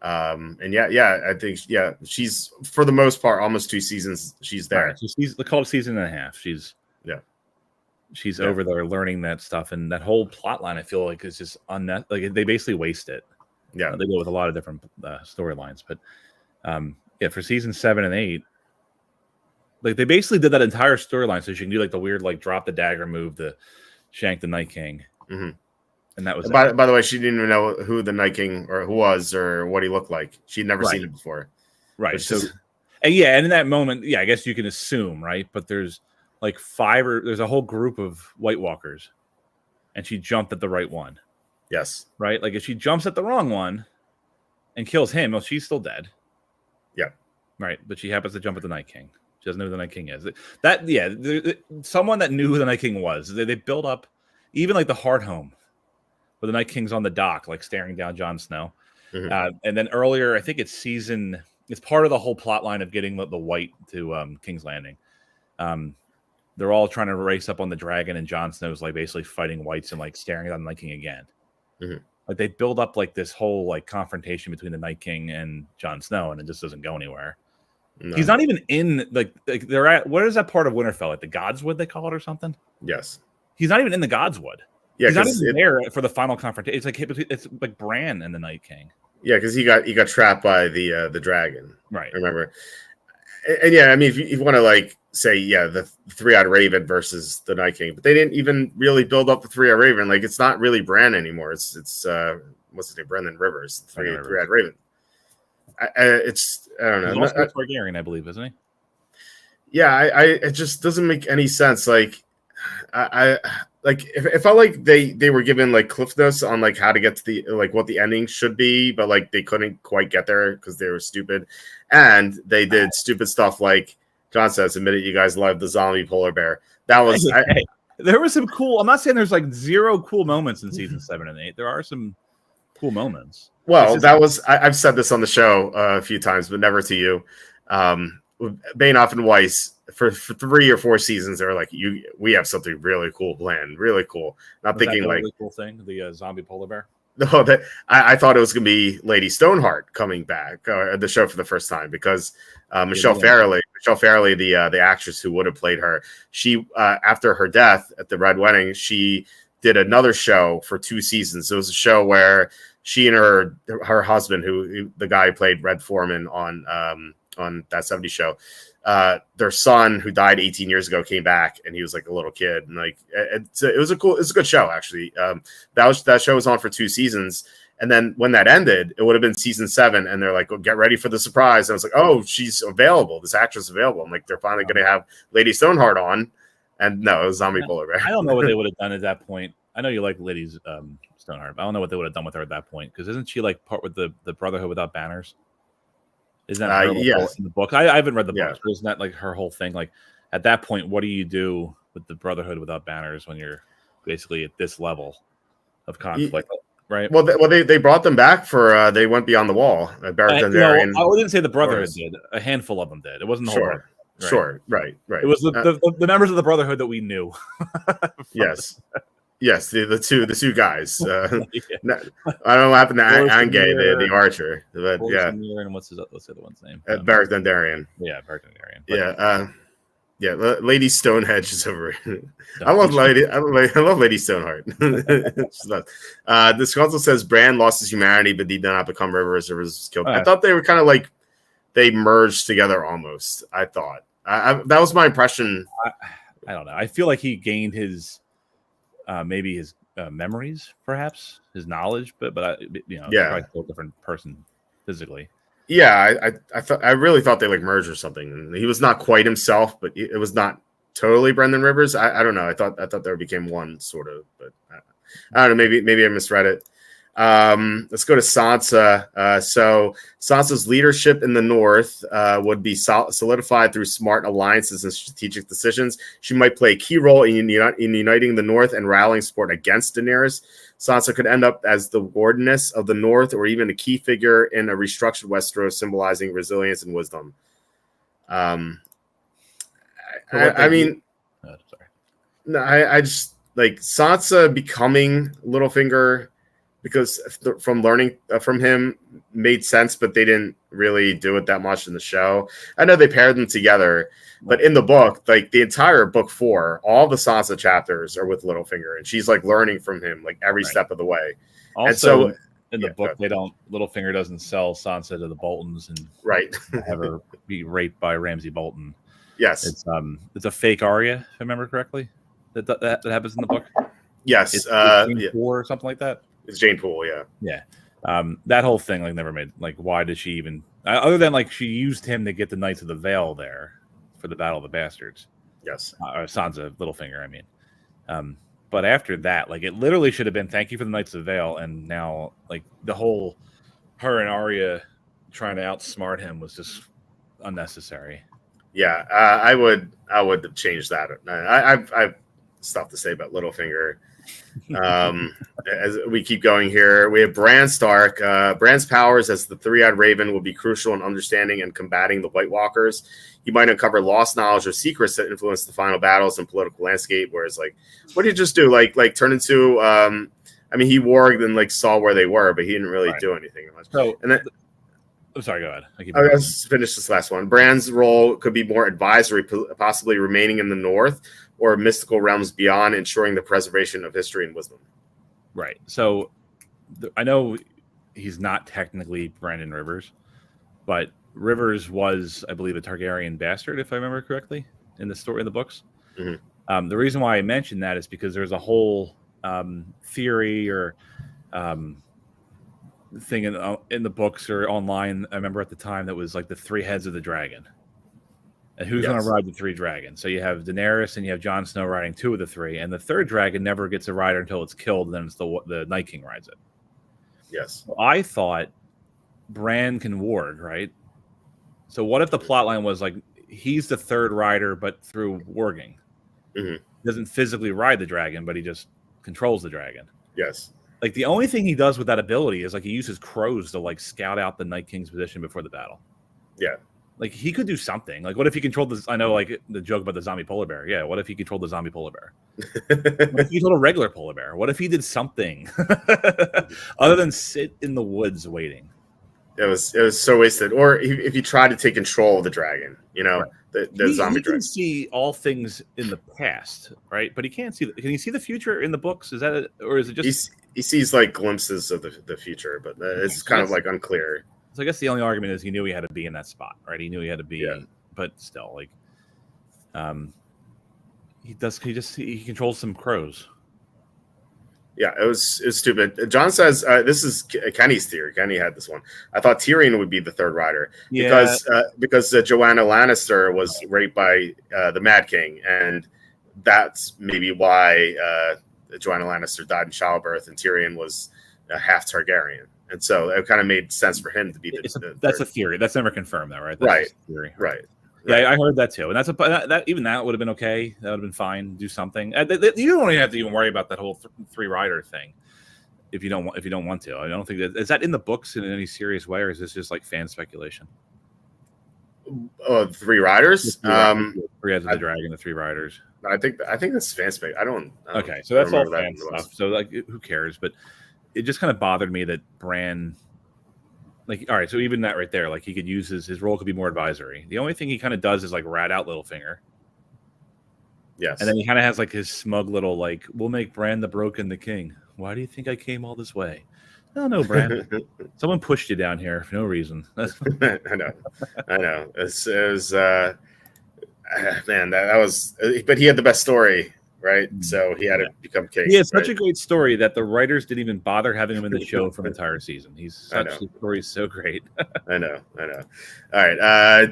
And I think she's for the most part almost 2 seasons she's there. Right, so she's called season and a half. She's over there learning that stuff, and that whole plot line I feel is just they basically waste it. Yeah, they go with a lot of different storylines, but for season 7 and 8, they basically did that entire storyline so she can do the weird drop the dagger move to shank the Night King. Mm-hmm. And that was by the way, she didn't even know who the Night King or who was or what he looked like. She'd never seen it before. Right. So, and in that moment, I guess you can assume, right? But there's there's a whole group of White Walkers, and she jumped at the right one. Yes. Right. If she jumps at the wrong one and kills him, well, she's still dead. Yeah. Right. But she happens to jump at the Night King. She doesn't know who the Night King is. Someone that knew who the Night King was. They built up even the Hard Home, where the Night King's on the dock, staring down Jon Snow. Mm-hmm. And then earlier, I think it's part of the whole plot line of getting the White to King's Landing. The they're all trying to race up on the dragon, and Jon Snow's like basically fighting whites and like staring at the Night King again. Mhm. Like they build up like this whole like confrontation between the Night King and Jon Snow, and it just doesn't go anywhere. No. He's not even in like they're at what is that part of Winterfell? Like the Godswood they call it or something? Yes. He's not even in the Godswood. Yeah, he's not even there for the final confrontation. It's like Bran and the Night King. Yeah, because he got trapped by the dragon. Right. Remember? And yeah, I mean, if you want to like say, yeah, the three-eyed raven versus the Night King, but they didn't even really build up the three-eyed raven. Like it's not really Bran anymore. It's what's his name? Brendan Rivers, three-eyed raven. I don't know. He's also Targaryen, I believe, isn't he? Yeah, it just doesn't make any sense. Like I like if it felt like they were given like cliff notes on like how to get to the like what the ending should be, but like they couldn't quite get there because they were stupid, and they did stupid stuff like John says, admitted you guys loved the zombie polar bear. That was there was some cool. I'm not saying there's like zero cool moments in season 7 and 8. There are some cool moments. Well, that was I've said this on the show a few times, but never to you. Bainoff and Weiss for 3 or 4 seasons, they were like, we have something really cool planned, really cool. Not was thinking that like really cool thing, the zombie polar bear. No, I thought it was going to be Lady Stoneheart coming back the show for the first time because Michelle Farrelly, the actress who would have played her, she after her death at the Red Wedding, she did another show for 2 seasons. It was a show where she and her husband, who the guy who played Red Foreman on that 70s show, their son who died 18 years ago came back, and he was like a little kid, and like it's a good show actually. That show was on for 2 seasons, and then when that ended, it would have been season 7, and they're like, oh, get ready for the surprise. And I was like, oh, she's available. This actress is available. I'm like, they're finally going to have Lady Stoneheart on, and no, it was zombie polar bear. I don't know what they would have done at that point. I know you like Lady Stoneheart, but I don't know what they would have done with her at that point, because isn't she like part with the Brotherhood Without Banners? Isn't that her yes. in the book? I haven't read the book. But isn't that like her whole thing? Like at that point, what do you do with the Brotherhood Without Banners when you're basically at this level of conflict? Right. Well, they brought them back for they went beyond the wall. Beric Dondarrion. I didn't say the Brotherhood did. A handful of them did. It wasn't the whole. Right. Sure. Right. It was the members of the Brotherhood that we knew. Yes. Yes, the two guys. I don't know what happened to Angay, the archer, but yeah. And what's the other one's name? Beric Dondarrion. Yeah, Beric Dondarrion. Yeah, Lady Stonehenge is over. I love Lady Stoneheart. This also says Bran lost his humanity, but did not become Rivers. Rivers was killed. I thought they were kind of like they merged together almost. I thought that was my impression. I don't know. I feel like he gained his. Maybe his memories, perhaps his knowledge, but probably a different person physically. Yeah, I really thought they like merged or something. And he was not quite himself, but it was not totally Brendan Rivers. I don't know. I thought they became one sort of, but I don't know. Maybe I misread it. Let's go to Sansa. So Sansa's leadership in the North would be solidified through smart alliances and strategic decisions. She might play a key role in uniting the North and rallying support against Daenerys. Sansa could end up as the wardeness of the North, or even a key figure in a restructured Westeros, symbolizing resilience and wisdom. I just like Sansa becoming Littlefinger, because from learning from him made sense, but they didn't really do it that much in the show. I know they paired them together, but in the book, like the entire book 4, all the Sansa chapters are with Littlefinger, and she's like learning from him like every step of the way. Also, and so in the book, Littlefinger doesn't sell Sansa to the Boltons and have her be raped by Ramsay Bolton. Yes, it's a fake Arya, if I remember correctly. That happens in the book. Yes, it's Jane Poole or something like that. It's Jane Poole, yeah. That whole thing like never made like why did she even other than like she used him to get the Knights of the Vale there for the Battle of the Bastards. Yes, Sansa Littlefinger. I mean, but after that, like it literally should have been thank you for the Knights of the Vale, and now like the whole her and Arya trying to outsmart him was just unnecessary. Yeah, I would have changed that. I've stuff to say about Littlefinger. As we keep going here, we have Bran Stark. Bran's powers as the three-eyed raven will be crucial in understanding and combating the White Walkers. He might uncover lost knowledge or secrets that influence the final battles and political landscape. Whereas, like, what did he just do? Like turn into? I mean, he warged and like saw where they were, but he didn't really do anything much. So, and then, I'm sorry. Go ahead. Let's finish this last one. Bran's role could be more advisory, possibly remaining in the north or mystical realms beyond, ensuring the preservation of history and wisdom. Right. So I know he's not technically Brandon Rivers, but Rivers was, I believe, a Targaryen bastard, if I remember correctly, in the story in the books. Mm-hmm. The reason why I mentioned that is because there's a whole theory or thing in the books or online. I remember at the time that was like the three heads of the dragon. And who's going to ride the three dragons? So you have Daenerys and you have Jon Snow riding two of the three, and the third dragon never gets a rider until it's killed, and then it's the Night King rides it. Yes. So I thought Bran can warg, right? So what if the plot line was like he's the third rider, but through warging? Mm-hmm. He doesn't physically ride the dragon, but he just controls the dragon. Yes. Like the only thing he does with that ability is like he uses crows to like scout out the Night King's position before the battle. Yeah. Like he could do something. Like what if he controlled this? I know like the joke about the zombie polar bear. Yeah. What if he controlled the zombie polar bear? What if he controlled a regular polar bear? What if he did something other than sit in the woods waiting? It was so wasted. Or if you try to take control of the dragon, you know, right. the zombie he dragon. Can see all things in the past, right? But he can't see. Can he see the future in the books? Is that it, or is it just he sees like glimpses of the future, but it's kind of like unclear. So I guess the only argument is he knew he had to be in that spot, right? He knew he had to be, but still, like, he controls some crows. Yeah, it was stupid. John says this is Kenny's theory. Kenny had this one. I thought Tyrion would be the third rider because Joanna Lannister was raped by the Mad King, and that's maybe why Joanna Lannister died in childbirth, and Tyrion was half Targaryen. And so it kind of made sense for him to be that's a theory. That's never confirmed, though, right? That's right. A theory. Right. Yeah, I heard that too, and that even that would have been okay. That would have been fine. Do something. You don't even have to even worry about that whole three rider thing if you don't want to. I don't think is that in the books in any serious way, or is this just like fan speculation? Three riders. Three heads of the dragon, the three riders. I think that's fan spec. I don't. Okay, so that's all fan stuff. So like, who cares? But it just kind of bothered me that Bran. Like, all right, so even that right there, like he could use his role could be more advisory. The only thing he kind of does is like rat out Littlefinger. Yes. And then he kind of has like his smug little like, we'll make Bran the Broken the king. Why do you think I came all this way? No, Bran. Someone pushed you down here for no reason. I know. It was man, that was, but he had the best story. Right, so he had to become king. He has such a great story that the writers didn't even bother having him in the show for an entire season. The story's so great. I know. All right,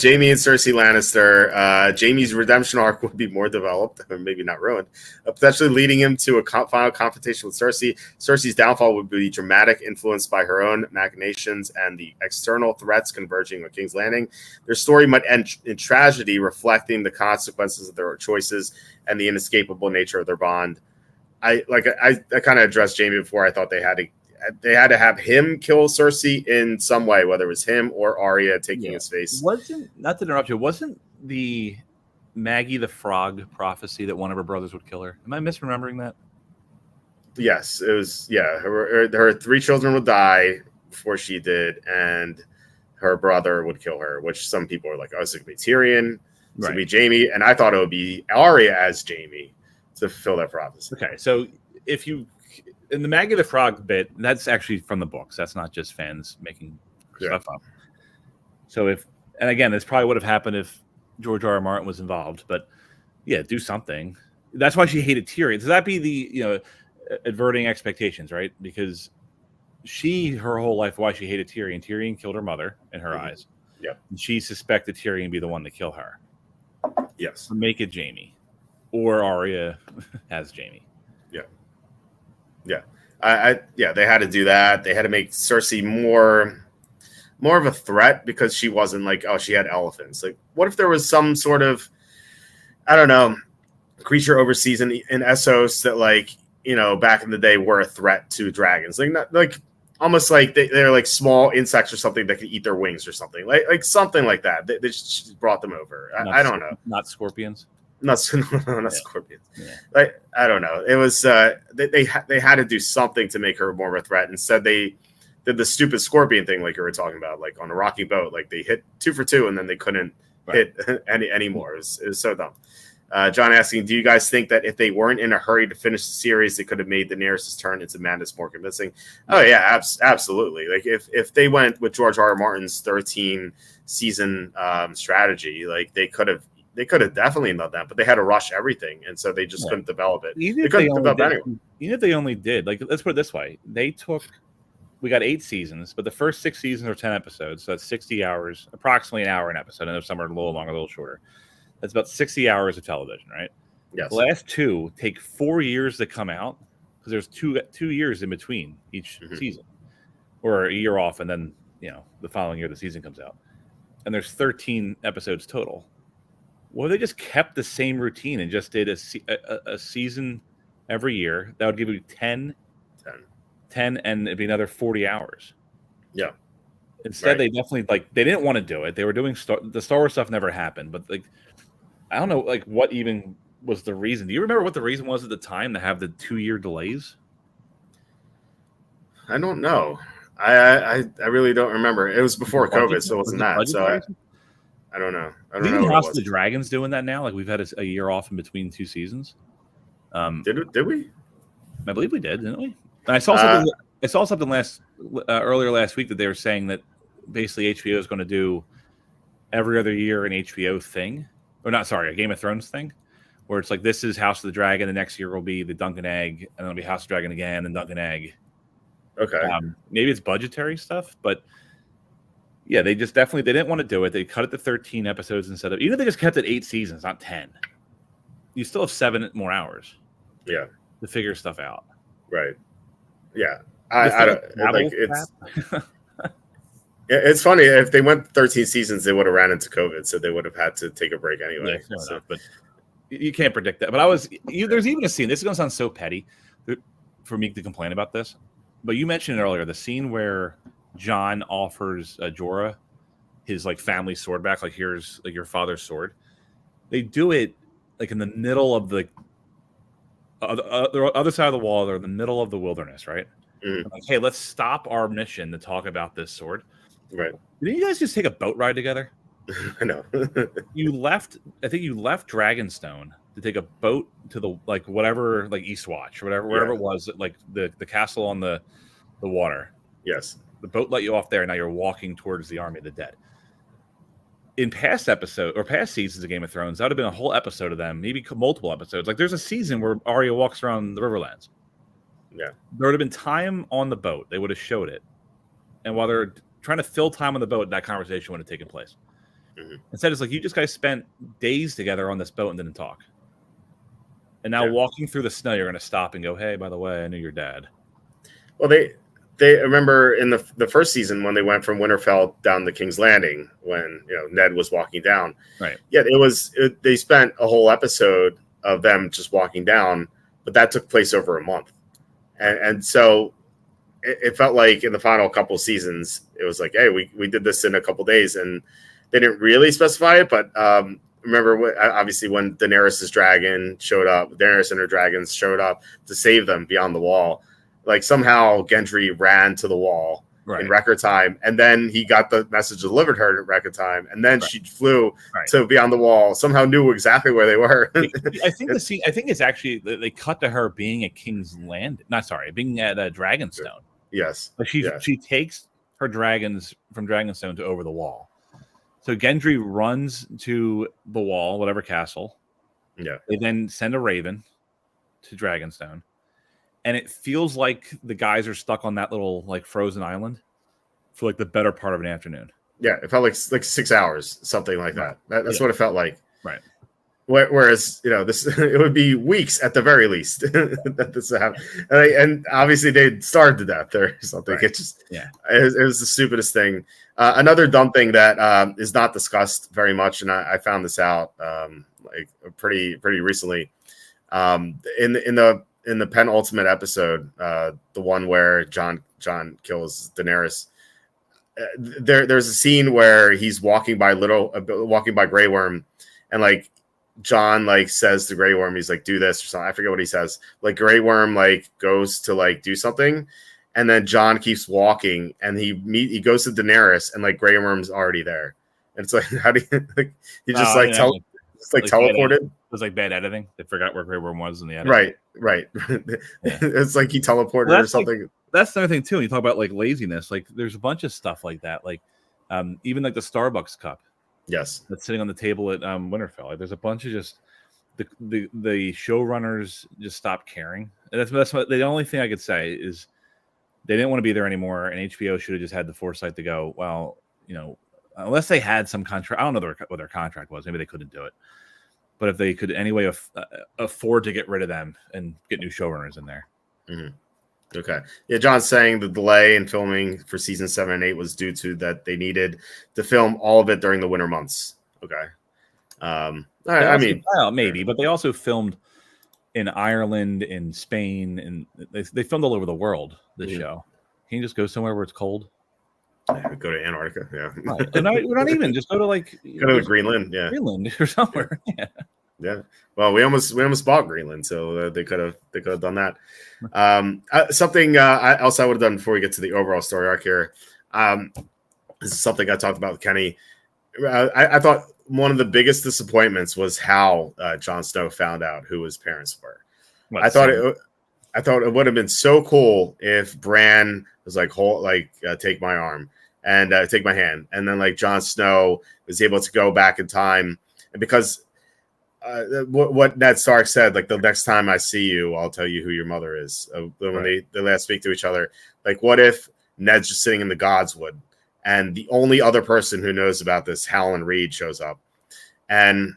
Jaime and Cersei Lannister. Jaime's redemption arc would be more developed, or maybe not ruined, potentially leading him to a final confrontation with Cersei. Cersei's downfall would be dramatic, influenced by her own machinations and the external threats converging on King's Landing. Their story might end in tragedy, reflecting the consequences of their choices and the inescapable nature of their bond. I kind of addressed Jaime before. I thought they had to have him kill Cersei in some way, whether it was him or Arya taking his face. Not to interrupt you, wasn't the Maggie the Frog prophecy that one of her brothers would kill her? Am I misremembering that? Yes, it was. Yeah, her three children would die before she did, and her brother would kill her. Which some people are like, "Oh, it's going to be Tyrion." It's going to be Jaime, and I thought it would be Arya as Jaime to fulfill that prophecy. Okay, so if you in the Maggie the Frog bit, that's actually from the books. That's not just fans making stuff up. So and again, this probably would have happened if George R. R. Martin was involved. But yeah, do something. That's why she hated Tyrion. So that'd be the averting expectations, right? Because her whole life, why she hated Tyrion. Tyrion killed her mother in her eyes. Yeah, and she suspected Tyrion to be the one to kill her. Yes. Make it Jaime. Or Arya as Jaime. Yeah. They had to do that. They had to make Cersei more of a threat because she wasn't like, oh, she had elephants. Like, what if there was some sort of, I don't know, creature overseas in Essos that, like, back in the day were a threat to dragons. Like not like almost like they're like small insects or something that could eat their wings or something like something like that. They just brought them over. I don't know. Not scorpions. Not scorpions. Yeah. Like I don't know. It was they had to do something to make her more of a threat. Instead, they did the stupid scorpion thing, like you were talking about, like on a rocking boat. Like they hit 2 for 2, and then they couldn't hit any more. It was so dumb. John asking, do you guys think that if they weren't in a hurry to finish the series, they could have made Daenerys' turn into madness more convincing? Oh yeah, absolutely. Like if they went with George R. R. Martin's 13 season strategy, like they could have definitely done that, but they had to rush everything, and so they just couldn't develop it. Even if they only did, like, let's put it this way: we got 8 seasons, but the first 6 seasons are 10 episodes, so that's 60 hours, approximately an hour an episode. I know some are a little longer, a little shorter. That's about 60 hours of television, right? Yes. The last 2 take 4 years to come out because there's two years in between each season, or a year off, and then the following year the season comes out, and there's 13 episodes total. Well, they just kept the same routine and just did a season every year. That would give you 10, and it'd be another 40 hours. Yeah. Instead, they definitely they didn't want to do it. They were doing the Star Wars stuff never happened, but I don't know what even was the reason. Do you remember what the reason was at the time to have the 2-year delays? I don't know. I really don't remember. It was before COVID, so it wasn't that. So I don't know. I don't know. House of the Dragons doing that now? Like we've had a year off in between 2 seasons. Did we? I believe we did, didn't we? And I saw something earlier last week that they were saying that basically HBO is going to do every other year an HBO thing, or not? Sorry, a Game of Thrones thing, where it's like this is House of the Dragon. The next year will be the Dunk and Egg, and then it'll be House of the Dragon again, and Dunk and Egg. Okay. Maybe it's budgetary stuff, but yeah, they didn't want to do it. They cut it to 13 episodes instead of, even if they just kept it 8 seasons, not 10. You still have 7 more hours. Yeah. To figure stuff out. Right. Yeah. I don't like it's. It's funny if they went 13 seasons, they would have ran into COVID, so they would have had to take a break anyway. Yeah, enough, but you can't predict that. But there's even a scene. This is going to sound so petty for me to complain about this, but you mentioned it earlier, the scene where Jon offers Jorah his family sword back, like here's your father's sword. They do it in the middle of the other side of the wall. They're in the middle of the wilderness, right? Like, hey, let's stop our mission to talk about this sword. Right. Didn't you guys just take a boat ride together? I know. I think you left Dragonstone to take a boat to the whatever Eastwatch or wherever it was, the castle on the water. Yes. The boat let you off there, and now you're walking towards the army of the dead. In past seasons of Game of Thrones, that would have been a whole episode of them, maybe multiple episodes. Like there's a season where Arya walks around the Riverlands. Yeah. There would have been time on the boat. They would have showed it. And while they're trying to fill time on the boat, that conversation would have taken place. Instead, it's like you just guys spent days together on this boat and didn't talk. And now walking through the snow, you're going to stop and go, hey, by the way, I knew your dad. Well, they remember in the first season when they went from Winterfell down to King's Landing when Ned was walking down. Right. Yeah, they spent a whole episode of them just walking down, but that took place over a month, and so it felt like in the final couple of seasons it was like, hey, we did this in a couple of days, and they didn't really specify it, but remember obviously when Daenerys' dragon showed up, Daenerys and her dragons showed up to save them beyond the wall. Like somehow Gendry ran to the wall in record time, and then he got the message delivered her in record time, and then she flew to beyond the wall. Somehow knew exactly where they were. I think the scene. I think it's actually they cut to her being at King's Land. Being at Dragonstone. Yes, but she takes her dragons from Dragonstone to over the wall. So Gendry runs to the wall, whatever castle. Yeah, they then send a raven to Dragonstone. And it feels like the guys are stuck on that little frozen island for the better part of an afternoon. Yeah, it felt like 6 hours, something like that. That's what it felt like. Right. Whereas this it would be weeks at the very least that this happened, and obviously they starved to death or something. Right. It was the stupidest thing. Another dumb thing that is not discussed very much, and I found this out pretty recently. In in the penultimate episode, the one where John kills Daenerys. There's a scene where he's walking by Grey Worm, and like John like says to Grey Worm, he's like, do this or something. I forget what he says. Like Grey Worm like goes to like do something, and then John keeps walking, and he goes to Daenerys, and like Grey Worm's already there. And it's like, how do you like he just teleported? It was like bad editing. They forgot where Grey Worm was in the edit. Right. It's like he teleported or something. That's the other thing too. When you talk about like laziness, like there's a bunch of stuff like that. Like even like the Starbucks cup. Yes. That's sitting on the table at Winterfell. Like, there's a bunch of just the showrunners just stopped caring. And that's what the only thing I could say is they didn't want to be there anymore, and HBO should have just had the foresight to go, well, unless they had some contract. I don't know what their contract was. Maybe they couldn't do it. But if they could anyway afford to get rid of them and get new showrunners in there. Mm-hmm. Okay. Yeah, John's saying the delay in filming for season 7 and 8 was due to that they needed to film all of it during the winter months. Okay. I mean, maybe, but they also filmed in Ireland, in Spain, and they filmed all over the world. This show. Can you just go somewhere where it's cold? Yeah, go to Antarctica. Yeah. Right. We're not even. Just go to go to Greenland. Yeah. Greenland or somewhere. Yeah. Well, we almost bought Greenland, so they could have done that. Something else I would have done before we get to the overall story arc here. This is something I talked about with Kenny. I thought one of the biggest disappointments was how Jon Snow found out who his parents were. I thought it would have been so cool if Bran was like, take my arm and take my hand, and then like Jon Snow was able to go back in time, and because what Ned Stark said, like, the next time I see you, I'll tell you who your mother is. When they last speak to each other, like, what if Ned's just sitting in the Godswood, and the only other person who knows about this, Howland Reed, shows up, and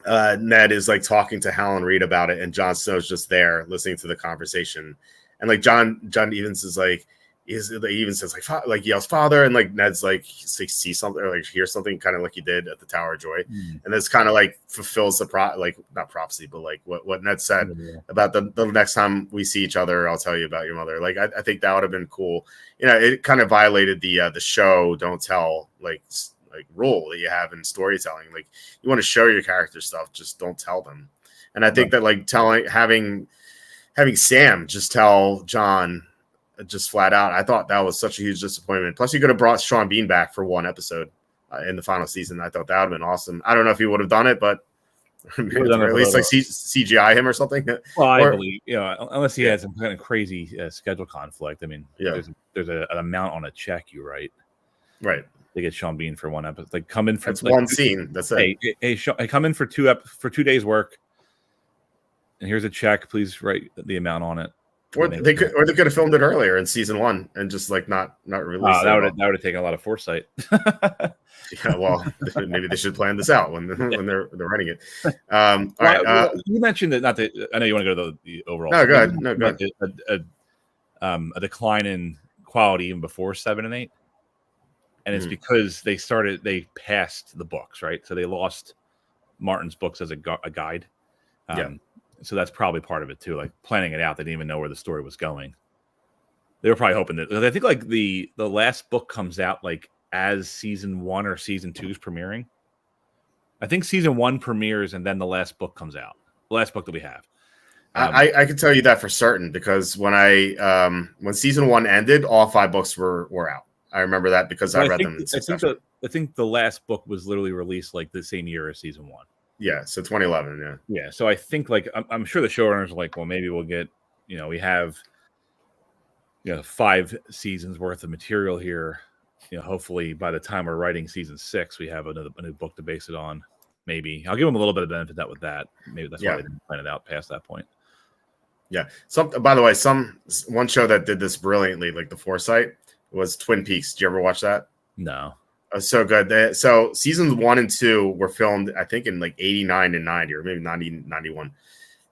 Ned is like talking to Howland Reed about it, and Jon Snow's just there listening to the conversation, and like John Evans is like. He even says like yells father, and like Ned's like see something or like hear something, kind of like he did at the Tower of Joy, and this kind of like fulfills the not prophecy, but like what Ned said about the next time we see each other, I'll tell you about your mother. Like I think that would have been cool. It kind of violated the show don't tell like rule that you have in storytelling. Like, you want to show your character stuff, just don't tell them. And I think that like having Sam just tell John. Just flat out, I thought that was such a huge disappointment. Plus, you could have brought Sean Bean back for one episode in the final season. I thought that would have been awesome. I don't know if he would have done it, but at least like CGI him or something. Well, I believe, unless he has some kind of crazy schedule conflict. I mean, there's an amount on a check you write, right? They get Sean Bean for one episode. Like, come in for one scene. That's it. Hey, come in for 2 days work, and here's a check. Please write the amount on it. Or they could have filmed it earlier in season 1 and just like not released. That would have taken a lot of foresight. Yeah, well, maybe they should plan this out when they're writing it. You mentioned that. Not that I know you want to go to the overall. No, go ahead. A decline in quality even before 7 and 8, and it's because they passed the books, right? So they lost Martin's books as a guide. So that's probably part of it too. Like, planning it out, they didn't even know where the story was going. They were probably hoping that. I think like the last book comes out like as season 1 or season 2 is premiering. I think season 1 premieres and then the last book comes out. The last book that we have. I can tell you that for certain because when season 1 ended, all 5 books were out. I remember that because I read them in succession. I think the last book was literally released like the same year as season 1. Yeah, so 2011, yeah. So I think like I'm sure the showrunners are like, well, maybe we'll get, we have 5 seasons worth of material here. Hopefully by the time we're writing season 6, we have a new book to base it on. Maybe I'll give them a little bit of benefit with that. Maybe that's why they didn't plan it out past that point. Yeah. By the way, one show that did this brilliantly, like the foresight, was Twin Peaks. Did you ever watch that? No. So good. So seasons 1 and 2 were filmed, I think, in like 89 and 90, or maybe 90, 91.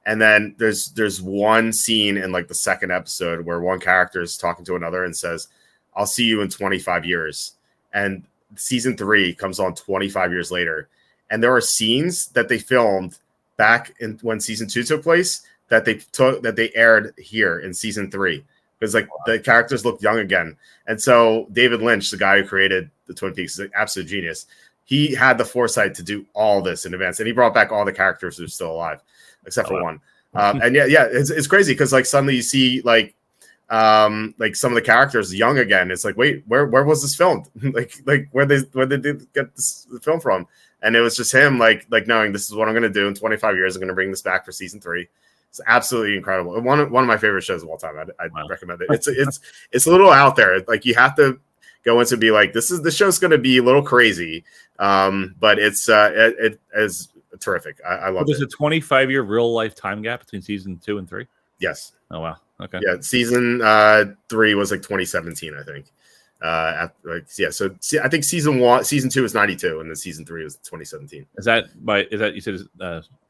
And then there's one scene in like the second episode where one character is talking to another and says, "I'll see you in 25 years." And season 3 comes on 25 years later. And there are scenes that they filmed back when season 2 took place that they aired here in season 3 because like the characters look young again. And so David Lynch, the guy who created the Twin Peaks, is an absolute genius. He had the foresight to do all this in advance, and he brought back all the characters who are still alive, except for one. And it's crazy because like suddenly you see like some of the characters young again. It's like, wait, where was this filmed? like where did they get the film from? And it was just him like knowing this is what I'm going to do in 25 years. I'm going to bring this back for season 3. It's absolutely incredible. One of my favorite shows of all time. I'd recommend it. It's a little out there. Like you have to go into be like, the show's going to be a little crazy, but it is terrific. I love it. There's a 25-year real life time gap between season 2 and 3. Yes. Oh wow. Okay. Yeah, season 3 was like 2017, I think. So I think season 2 was 92, and then season 3 was 2017. Is that you said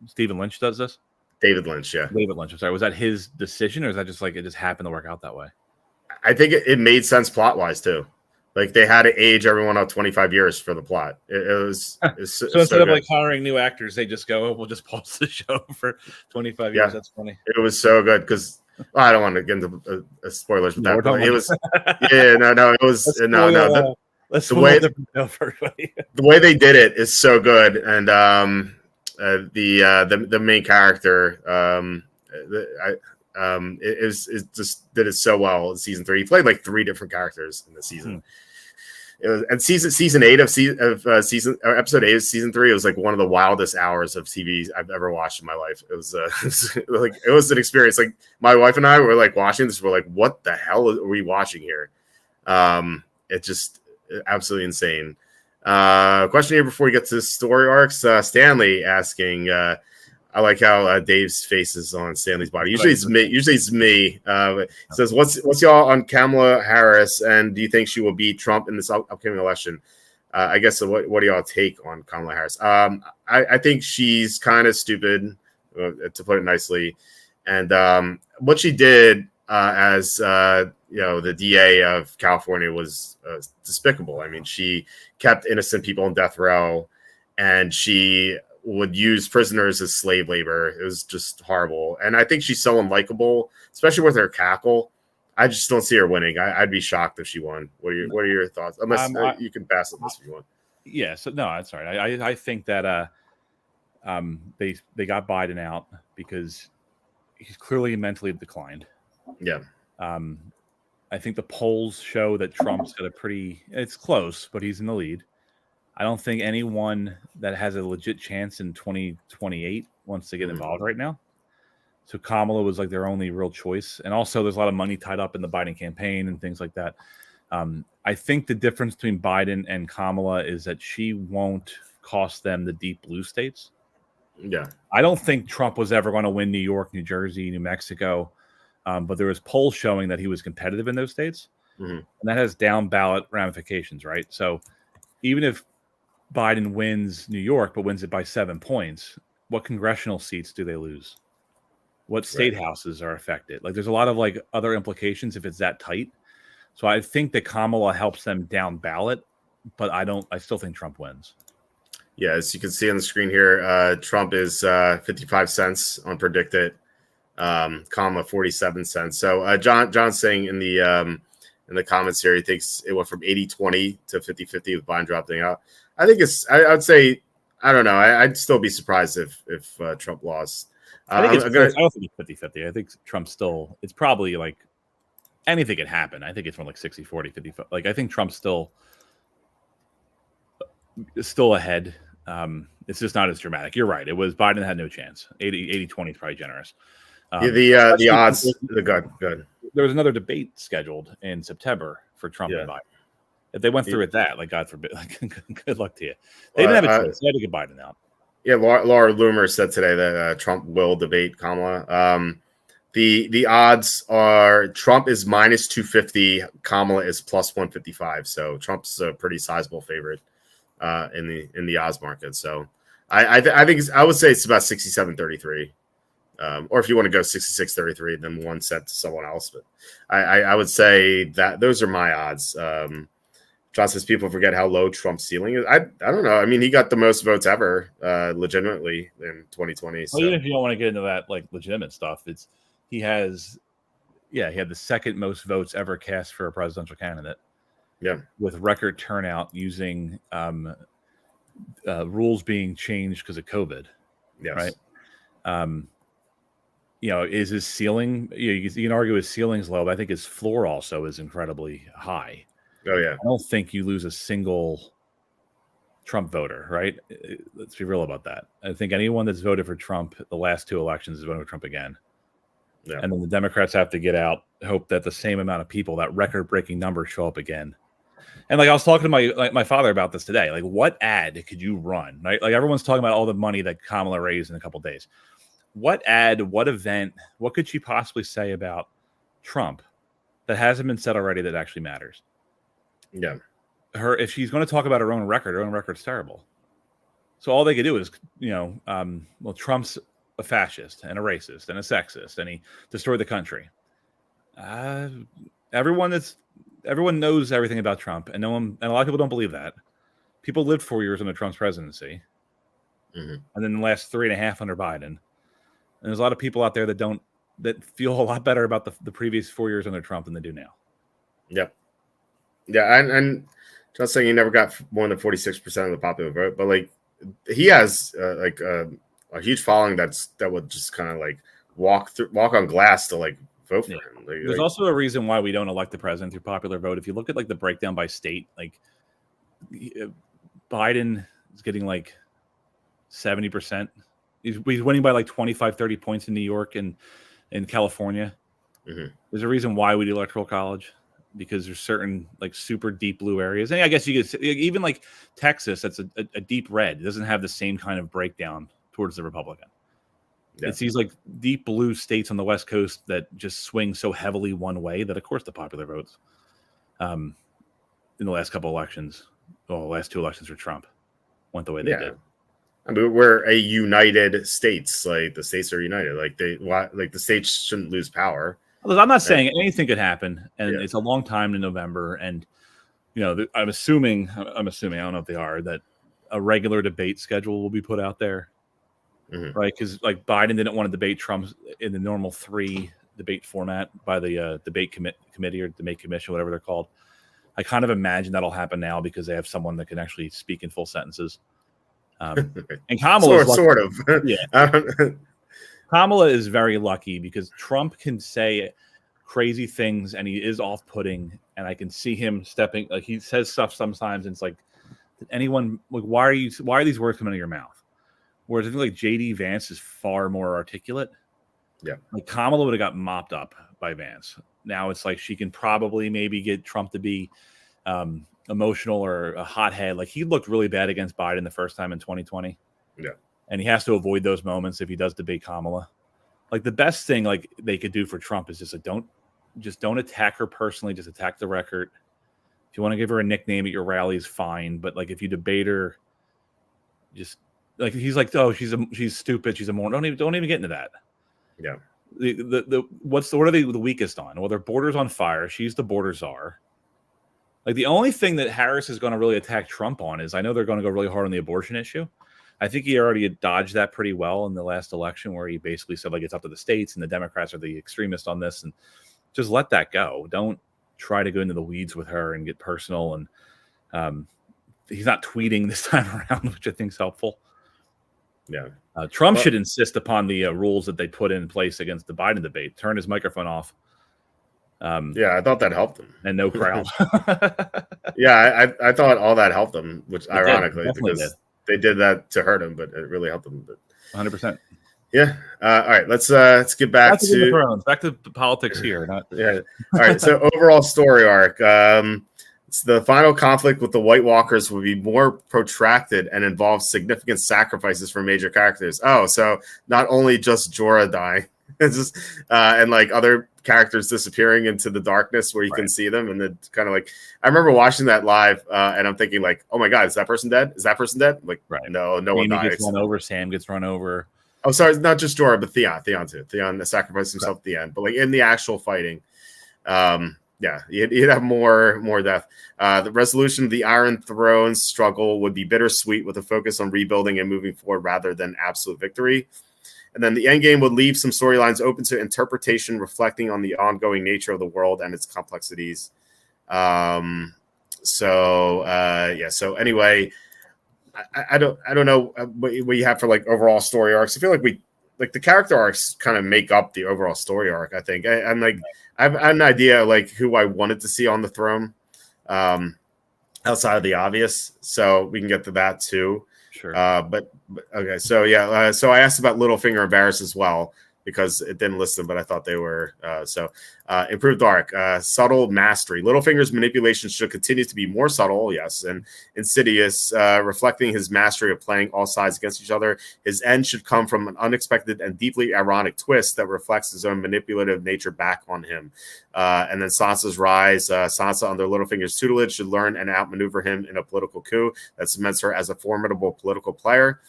Stephen Lynch does this? David Lynch, yeah. David Lynch. I'm sorry. Was that his decision, or is that just like it just happened to work out that way? I think it made sense plot wise too. Like they had to age everyone out 25 years for the plot. It was so instead of like hiring new actors, they just go, we'll just pause the show for 25 years. That's funny. It was so good because I don't want to get into spoilers with that. But it was it was the way they did it is so good, and the main character it just did it so well in season 3. He played like 3 different characters in the season. It was, and season 8 episode 8 of season 3. It was like one of the wildest hours of TV I've ever watched in my life. It was it was an experience. Like my wife and I were like watching this. We're like, what the hell are we watching here? It just absolutely insane. Question here before we get to story arcs. Stanley asking. I like how Dave's face is on Stanley's body. Usually it's me. It says, what's y'all on Kamala Harris, and do you think she will beat Trump in this upcoming election? I guess what do y'all take on Kamala Harris? I think she's kind of stupid, to put it nicely. And what she did as the DA of California was despicable. I mean, she kept innocent people in death row, and she would use prisoners as slave labor. It was just horrible. And I think she's so unlikable, especially with her cackle. I just don't see her winning. I'd be shocked if she won. What are your thoughts? Unless you can pass on this if you want. Yeah, so no, that's all right. I think that they got Biden out because he's clearly mentally declined. Yeah. I think the polls show that Trump's got it's close, but he's in the lead. I don't think anyone that has a legit chance in 2028 wants to get involved right now. So Kamala was like their only real choice. And also there's a lot of money tied up in the Biden campaign and things like that. I think the difference between Biden and Kamala is that she won't cost them the deep blue states. Yeah. I don't think Trump was ever going to win New York, New Jersey, New Mexico. But there was polls showing that he was competitive in those states. Mm-hmm. And that has down ballot ramifications, right? So even if Biden wins New York, but wins it by 7 points, what congressional seats do they lose? What state houses are affected? Like there's a lot of like other implications if it's that tight. So I think that Kamala helps them down ballot, but I still think Trump wins. Yeah, as you can see on the screen here, Trump is 55 cents on predicted, Kamala 47 cents. So John's saying in the comments here, he thinks it went from 80-20 to 50-50 with Biden dropping out. I think I would say, I don't know. I'd still be surprised if Trump lost. I don't think it's 50-50. I think Trump's still, it's probably like anything can happen. I think it's from like 60-40, 50. Like I think Trump's still ahead. It's just not as dramatic. You're right. It was Biden had no chance. 80-20 is probably generous. The odds, good. There was another debate scheduled in September for Trump and Biden. If they went through with that, like God forbid, like good luck to you. They didn't have a choice. They had to get Biden out. Yeah, Laura Loomer said today that Trump will debate Kamala. The odds are Trump is minus 250, Kamala is plus 155. So Trump's a pretty sizable favorite in the odds market. So I think I would say it's about 67-33. Or if you want to go 66-33, then one set to someone else. But I would say that those are my odds. John says people forget how low Trump's ceiling is. I don't know. I mean, he got the most votes ever, legitimately in 2020. So. Well, even if you don't want to get into that like legitimate stuff, he had the second most votes ever cast for a presidential candidate. Yeah, with record turnout using rules being changed because of COVID. Yes. Right. Is his ceiling? You can argue his ceiling's low, but I think his floor also is incredibly high. Oh yeah. I don't think you lose a single Trump voter, right? Let's be real about that. I think anyone that's voted for Trump the last two elections is voting for Trump again. Yeah. And then the Democrats have to get out, hope that the same amount of people, that record-breaking number, show up again. And like I was talking to my father about this today. Like, what ad could you run? Right? Like everyone's talking about all the money that Kamala raised in a couple of days. What ad, what event, what could she possibly say about Trump that hasn't been said already that actually matters? Yeah. If she's going to talk about her own record's terrible. So all they could do is, well, Trump's a fascist and a racist and a sexist, and he destroyed the country. Everyone knows everything about Trump, and a lot of people don't believe that. People lived 4 years under Trump's presidency, and then the last 3.5 under Biden. And there's a lot of people out there that feel a lot better about the previous 4 years under Trump than they do now. Yeah. Yeah, and just saying he never got more than 46% of the popular vote, but like he has a huge following that would just kind of like walk on glass to like vote for him. There's also a reason why we don't elect the president through popular vote. If you look at like the breakdown by state, like Biden is getting like 70%. He's winning by like 25, 30 points in New York and in California. There's a reason why we do electoral college. Because there's certain like super deep blue areas. And I guess you could even like Texas, that's a deep red. It doesn't have the same kind of breakdown towards the Republican. Yeah. It's these like deep blue states on the West Coast that just swing so heavily one way that, of course, the popular votes in the last couple elections, the last two elections for Trump went the way they did. I mean, we're a united states. Like the states are united. Like the states shouldn't lose power. I'm not saying anything could happen, and it's a long time to November. And I'm assuming I don't know if they are, that a regular debate schedule will be put out there, right? Because like Biden didn't want to debate Trump in the normal 3 debate format by the debate committee or debate commission, whatever they're called. I kind of imagine that'll happen now because they have someone that can actually speak in full sentences. And Kamala sort of. Kamala is very lucky because Trump can say crazy things and he is off-putting, and I can see him stepping, like he says stuff sometimes and it's like, did anyone, like, why are these words coming out of your mouth? Whereas I think like JD Vance is far more articulate. Yeah. Like Kamala would have got mopped up by Vance. Now it's like she can probably maybe get Trump to be emotional or a hothead. Like he looked really bad against Biden the first time in 2020. Yeah. And he has to avoid those moments if he does debate Kamala. Like the best thing like they could do for Trump is just like don't attack her personally, just attack the record. If you want to give her a nickname at your rallies, fine. But like if you debate her, just like he's like, oh, she's stupid, she's a moron. Don't even get into that. Yeah. What are they the weakest on? Well, their border's on fire. She's the border czar. Like the only thing that Harris is going to really attack Trump on is I know they're going to go really hard on the abortion issue. I think he already dodged that pretty well in the last election where he basically said, like, it's up to the states and the Democrats are the extremists on this, and just let that go. Don't try to go into the weeds with her and get personal. And he's not tweeting this time around, which I think is helpful. Yeah. Trump should insist upon the rules that they put in place against the Biden debate. Turn his microphone off. I thought that helped him. And no crowd. I thought all that helped him, which ironically, because they did that to hurt him, but it really helped him. But 100%. Yeah. All right. Let's get back to politics here. Yeah. All right. So overall story arc. The final conflict with the White Walkers will be more protracted and involve significant sacrifices for major characters. Oh, so not only just Jorah dying, it's just and like other characters disappearing into the darkness where you can see them, and then kind of like I remember watching that live, and I'm thinking like, oh my god, is that person dead? Is that person dead? Like, no one dies. Gets run over. Sam gets run over. Oh, sorry, not just Jorah, but Theon too. Theon sacrificed himself at the end, but like in the actual fighting, Yeah, you'd have more depth. The resolution of the Iron Throne struggle would be bittersweet, with a focus on rebuilding and moving forward rather than absolute victory. And then the endgame would leave some storylines open to interpretation, reflecting on the ongoing nature of the world and its complexities. So anyway, I don't know what you have for like overall story arcs. I feel like the character arcs kind of make up the overall story arc. I think I'm like I have an idea like who I wanted to see on the throne, outside of the obvious. So we can get to that too. Sure. But okay, so yeah, so I asked about Littlefinger and Varys as well, because it didn't list them, but I thought they were improved arc, subtle mastery. Littlefinger's manipulation should continue to be more subtle, yes, and insidious, reflecting his mastery of playing all sides against each other. His end should come from an unexpected and deeply ironic twist that reflects his own manipulative nature back on him. And then Sansa's rise. Sansa, under Littlefinger's tutelage, should learn and outmaneuver him in a political coup that cements her as a formidable political player.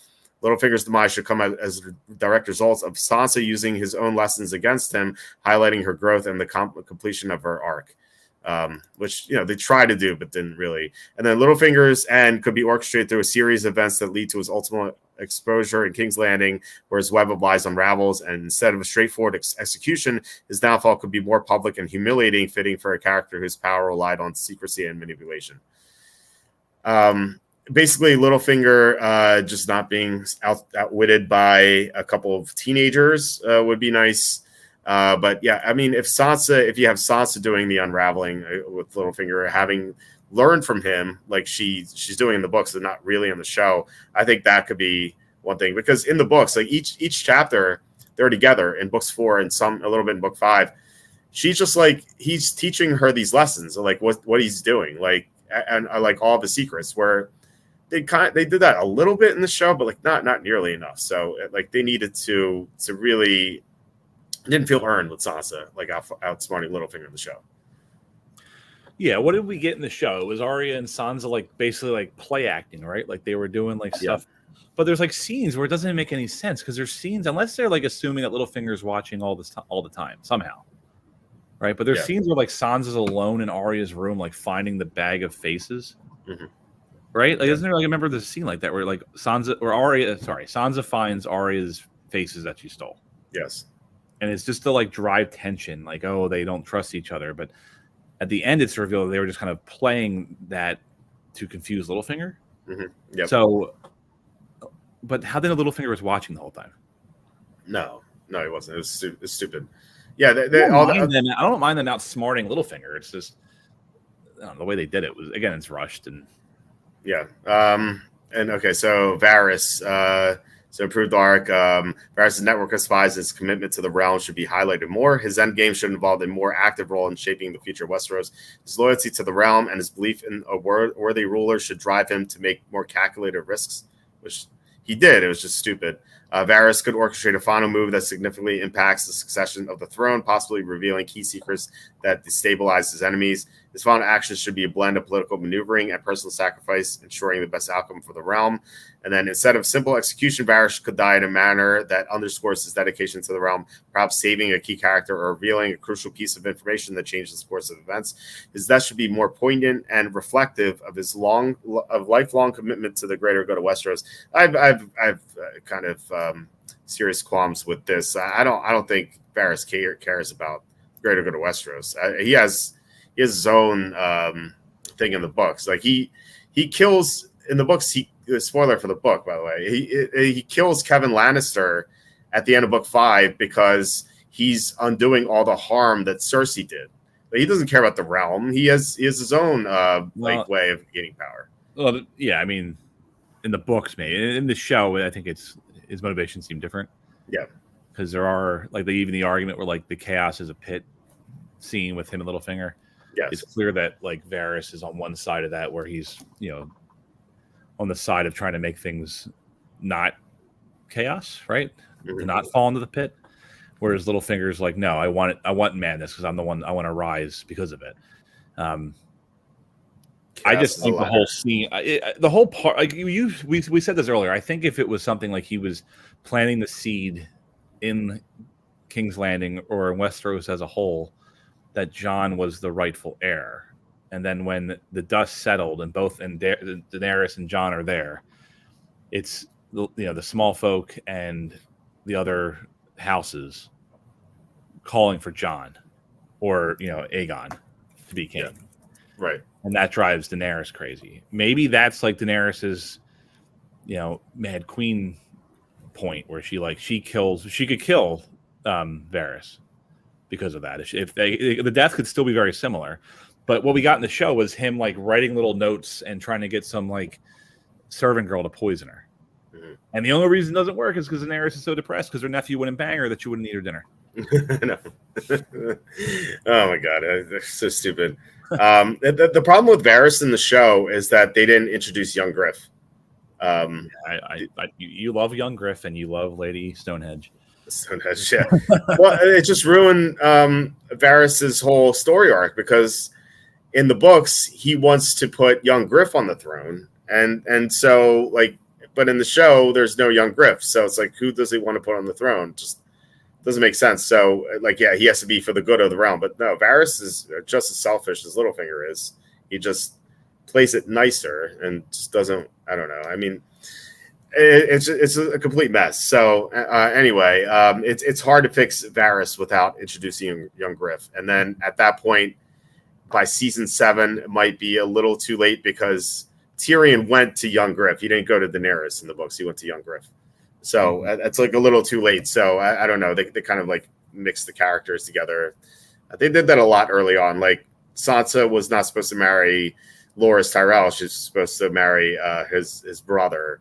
Littlefinger's demise should come as a direct result of Sansa using his own lessons against him, highlighting her growth and the completion of her arc, which they tried to do but didn't really. And then Littlefinger's end could be orchestrated through a series of events that lead to his ultimate exposure in King's Landing, where his web of lies unravels, and instead of a straightforward execution, his downfall could be more public and humiliating, fitting for a character whose power relied on secrecy and manipulation. Basically, Littlefinger just not being outwitted by a couple of teenagers would be nice. But yeah, I mean, if you have Sansa doing the unraveling with Littlefinger, having learned from him like she's doing in the books and not really in the show, I think that could be one thing. Because in the books, like each chapter, they're together in books 4 and a little bit in book 5. She's just like, he's teaching her these lessons, like what he's doing, like, and like all the secrets, where they did that a little bit in the show, but like not nearly enough. So like they needed to really, didn't feel earned with Sansa like outsmarting Littlefinger in the show. Yeah, what did we get in the show? It was Arya and Sansa like basically like play acting, right? Like they were doing like stuff. Yeah. But there's like scenes where it doesn't make any sense, because there's scenes, unless they're like assuming that Littlefinger's watching all the time somehow, right? But there's scenes where like Sansa's alone in Arya's room, like finding the bag of faces. Mm-hmm. Right? Like, isn't there like, I remember there's a scene like that where like Sansa finds Arya's faces that she stole. Yes. And it's just to like drive tension, like, oh, they don't trust each other. But at the end, it's revealed they were just kind of playing that to confuse Littlefinger. Mm-hmm. Yep. So, but how then Littlefinger was watching the whole time? No, he wasn't. It was stupid. Yeah, I don't mind them outsmarting Littlefinger. It's just the way they did it was, again, it's rushed. And yeah. And okay, so Varys, so improved arc. Varys' network of spies, his commitment to the realm should be highlighted more. His endgame should involve a more active role in shaping the future of Westeros. His loyalty to the realm and his belief in a worthy ruler should drive him to make more calculated risks, which he did. It was just stupid. Varys could orchestrate a final move that significantly impacts the succession of the throne, possibly revealing key secrets that destabilize his enemies. His final actions should be a blend of political maneuvering and personal sacrifice, ensuring the best outcome for the realm. And then instead of simple execution, Varys could die in a manner that underscores his dedication to the realm, perhaps saving a key character or revealing a crucial piece of information that changes the course of events. His death should be more poignant and reflective of his lifelong commitment to the greater good of Westeros. I've kind of serious qualms with this. I don't think Varys cares about the greater good of Westeros. He has his own thing in the books. Like he kills in the books. Spoiler for the book, by the way. He kills Kevin Lannister at the end of book 5 because he's undoing all the harm that Cersei did. But he doesn't care about the realm. He has his own way of gaining power. Well, yeah, I mean, in the books, maybe in the show, I think his motivations seem different. Yeah, because there are like even the argument where like the chaos is a pit scene with him and Littlefinger. Yes. It's clear that like Varys is on one side of that, where he's on the side of trying to make things not chaos, right? Mm-hmm. To not fall into the pit. Whereas Littlefinger's like, no, I want madness because I'm the one, I want to rise because of it. I just think the whole scene, the whole part, like we said this earlier. I think if it was something like he was planting the seed in King's Landing or in Westeros as a whole, that Jon was the rightful heir. And then when the dust settled and both Daenerys and Jon are there, it's the small folk and the other houses calling for Jon or Aegon to be king. Yeah. Right. And that drives Daenerys crazy. Maybe that's like Daenerys's Mad Queen point where she could kill Varys because of that. If the death could still be very similar. But what we got in the show was him writing little notes and trying to get some servant girl to poison her. Mm-hmm. And the only reason it doesn't work is because Daenerys is so depressed because her nephew wouldn't bang her that she wouldn't eat her dinner. No. Oh my god, they're so stupid. The problem with Varys in the show is that they didn't introduce young Griff. You love young Griff and you love Lady Stonehenge. Stonehenge, yeah. Well, it just ruined Varys's whole story arc because in the books he wants to put young Griff on the throne, and so but in the show there's no young Griff, so it's who does he want to put on the throne? Just doesn't make sense. So he has to be for the good of the realm. But no, Varys is just as selfish as Littlefinger is. He just plays it nicer and just doesn't. I don't know. I mean, it's a complete mess. So anyway, it's hard to fix Varys without introducing young Griff. And then at that point, by season 7, it might be a little too late because Tyrion went to young Griff. He didn't go to Daenerys in the books. He went to young Griff. So it's a little too late. So I don't know. They kind of mixed the characters together. They did that a lot early on. Sansa was not supposed to marry Loras Tyrell. She's supposed to marry his brother,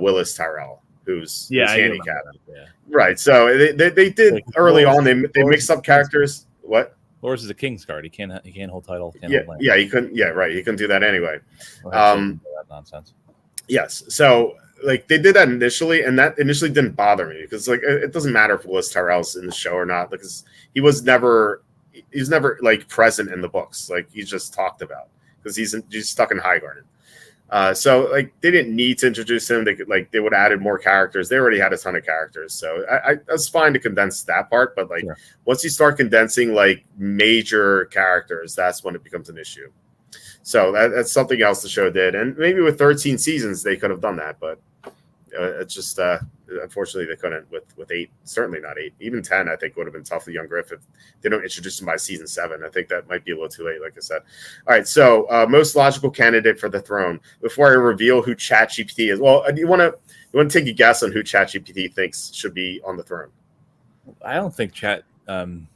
Willis Tyrell, who's handicapped. Yeah. Right. So they did early on. They mixed up characters. What? Loras is a Kingsguard. He can't hold title. Yeah, he couldn't. Yeah, right. He couldn't do that anyway. That nonsense. Yes. So they did that initially, and that initially didn't bother me because it doesn't matter if Willis Tyrell's in the show or not because he was never present in the books. He's just talked about because he's stuck in Highgarden. So they didn't need to introduce him. They could they would have added more characters. They already had a ton of characters, so I was fine to condense that part. But once you start condensing major characters, that's when it becomes an issue. So that's something else the show did, and maybe with 13 seasons they could have done that, but it's just unfortunately they couldn't with 8. Certainly not 8. Even 10, I think would have been tough for young Griff if they don't introduce him by season 7. I think that might be a little too late, like I said. All right, so most logical candidate for the throne. Before I reveal who ChatGPT is, well, do you want to take a guess on who ChatGPT thinks should be on the throne? I don't think GPT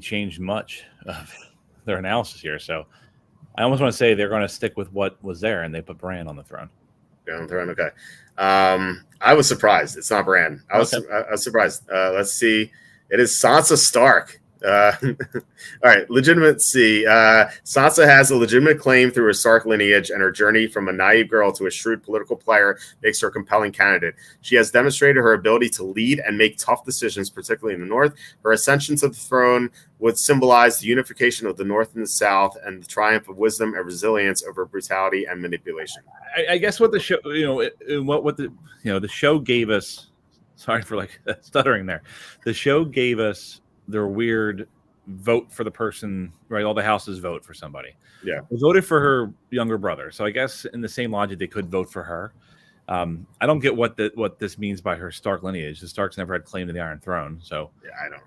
changed much of their analysis here, so I almost want to say they're going to stick with what was there, and they put Bran on the throne. On the throne, okay. I was surprised. It's not Bran. I was surprised. Let's see. It is Sansa Stark. All right, legitimacy. Sansa has a legitimate claim through her Stark lineage, and her journey from a naive girl to a shrewd political player makes her a compelling candidate. She has demonstrated her ability to lead and make tough decisions, particularly in the North. Her ascension to the throne would symbolize the unification of the North and the South, and the triumph of wisdom and resilience over brutality and manipulation. I guess what the show, what the show gave us. Sorry for stuttering there. The show gave us their weird vote for the person, right? All the houses vote for somebody. Yeah. They voted for her younger brother. So I guess in the same logic, they could vote for her. I don't get what this means by her Stark lineage. The Starks never had claim to the Iron Throne. So yeah, I don't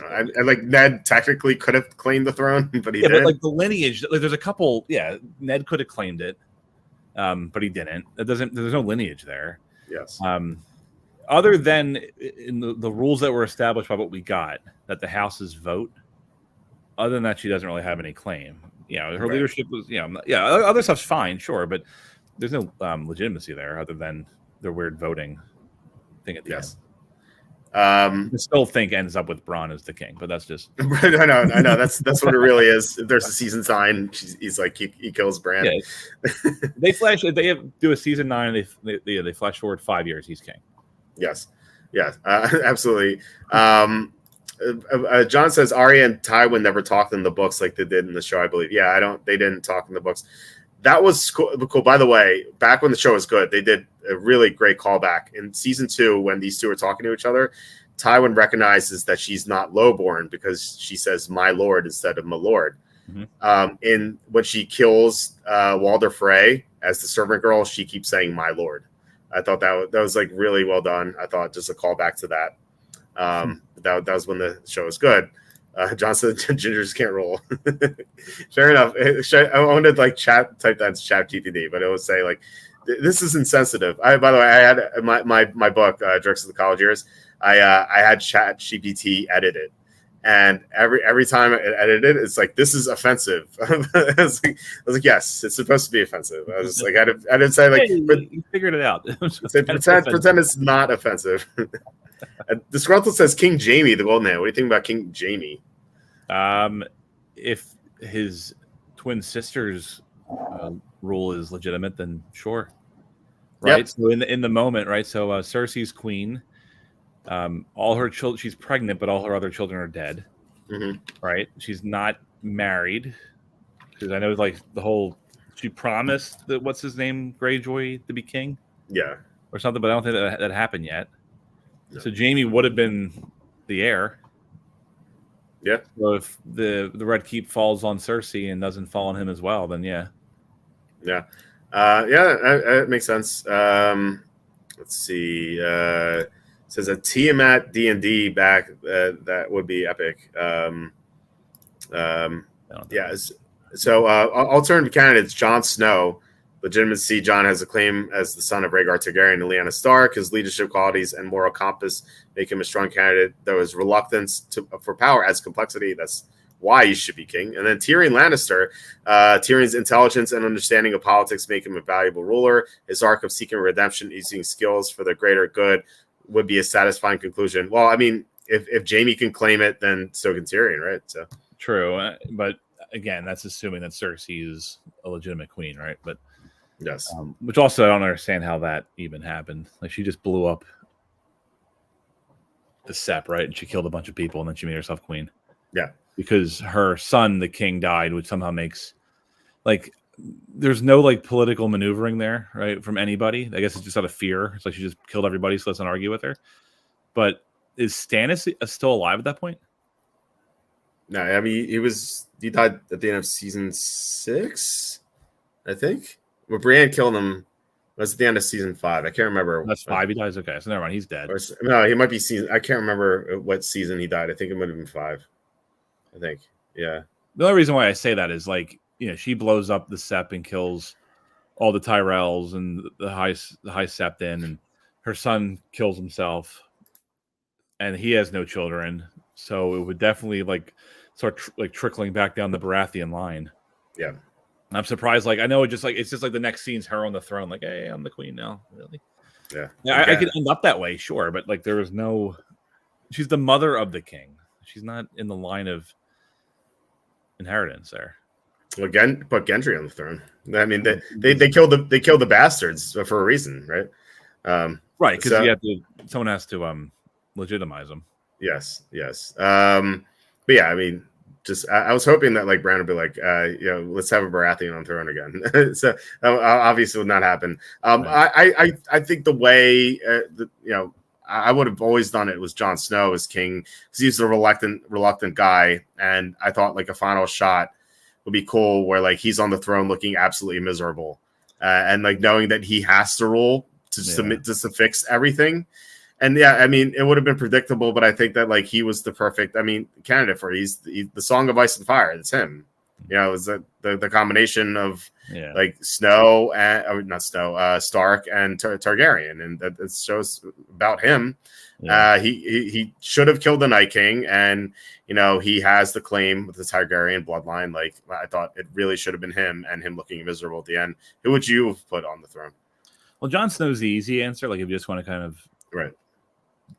know. Ned technically could have claimed the throne, but he didn't. But the lineage, there's a couple. Yeah, Ned could have claimed it, but he didn't. There's no lineage there. Yes. Other than in the rules that were established by what we got, that the houses vote. Other than that, she doesn't really have any claim. Her leadership was, other stuff's fine, sure, but there's no legitimacy there other than their weird voting thing at the end. I still think ends up with Bronn as the king, but that's just. I know. That's what it really is. If there's a season 9, he's he kills Bran. Yeah. They do a season 9, and they flash forward 5 years. He's king. Yes, absolutely. John says Arya and Tywin never talked in the books like they did in the show, I believe. Yeah, they didn't talk in the books. That was cool. By the way, back when the show was good, they did a really great callback in season 2 when these two were talking to each other. Tywin recognizes that she's not lowborn because she says "my lord" instead of "my lord." In when she kills Walder Frey as the servant girl, she keeps saying "my lord." I thought that was like really well done. I thought just a callback to that. That was when the show was good. John said gingers can't roll. Fair enough. I wanted to like type that into chat GTD, but it would say like this is insensitive. By the way, I had my book, Jerks of the College Years. I had chat GPT edit it. And every time I edited it, it's like, this is offensive. I was like, yes, it's supposed to be offensive. I was just like, I didn't say like, hey, you figured it out. pretend it's not offensive. Disgruntled says King Jaime, the Golden Man. What do you think about King Jaime? If his twin sister's rule is legitimate, then sure. Right. Yep. So in the moment, right? So Cersei's queen. All her children, she's pregnant, but all her other children are dead. Right? She's not married because I know like she promised that what's his name, Greyjoy, to be king, or something, but I don't think that happened yet. No. So Jaime would have been the heir. Yeah. So if the Red Keep falls on Cersei and doesn't fall on him as well, then yeah. That makes sense. Let's see. Says a Tiamat D&D back. That would be epic. So alternative candidates: Jon Snow. Legitimacy: Jon has a claim as the son of Rhaegar Targaryen and Lyanna Stark. His leadership qualities and moral compass make him a strong candidate, though his reluctance for power adds complexity. That's why he should be king. And then Tyrion Lannister. Tyrion's intelligence and understanding of politics make him a valuable ruler. His arc of seeking redemption, using skills for the greater good, would be a satisfying conclusion. Well, I mean, if Jaime can claim it, then so can Tyrion, right? So true, but again, that's assuming that Cersei is a legitimate queen, right? But yes, which also I don't understand how that even happened. Like she just blew up the Sept, right? And she killed a bunch of people, and then she made herself queen. Yeah, because her son, the king, died, which somehow makes like. There's no like political maneuvering there, right? From anybody. I guess it's just out of fear. It's like she just killed everybody, so let's not argue with her. But is Stannis still alive at that point? No, I mean he died at the end of season 6, I think. Well, Brienne killed him. It was at the end of season 5. I can't remember. That's 5. He dies. Okay, so never mind. He's dead. No, he might be season. I can't remember what season he died. I think it might have been 5. I think. Yeah. The only reason why I say that is like, she blows up the Sept and kills all the Tyrells and the high Septon, and her son kills himself, and he has no children. So it would definitely like start trickling back down the Baratheon line. Yeah, I'm surprised. Like I know it's just like the next scene's her on the throne. Like, hey, I'm the queen now. Really? Yeah. I could end up that way, sure, but like there is no. She's the mother of the king. She's not in the line of inheritance there. Well, again, put Gendry on the throne. I mean, they killed the bastards for a reason, right? Right, because someone has to legitimize them. Yes. But yeah, I mean, just I was hoping that like Bran would be like, let's have a Baratheon on the throne again. So obviously would not happen. Right. I think the way I would have always done it was Jon Snow as king because he's a reluctant guy, and I thought like a final shot would be cool where like he's on the throne looking absolutely miserable and like knowing that he has to rule to submit just to fix everything. And yeah, I mean, it would have been predictable, but I think that like he was the perfect, candidate for it. He's the Song of Ice and Fire. It's him. It was the combination of like Snow and Stark and Targaryen, and that shows about him. Yeah. He should have killed the Night King, and he has the claim with the Targaryen bloodline. Like I thought, it really should have been him, and him looking miserable at the end. Who would you have put on the throne? Well, Jon Snow's the easy answer. Like if you just want to kind of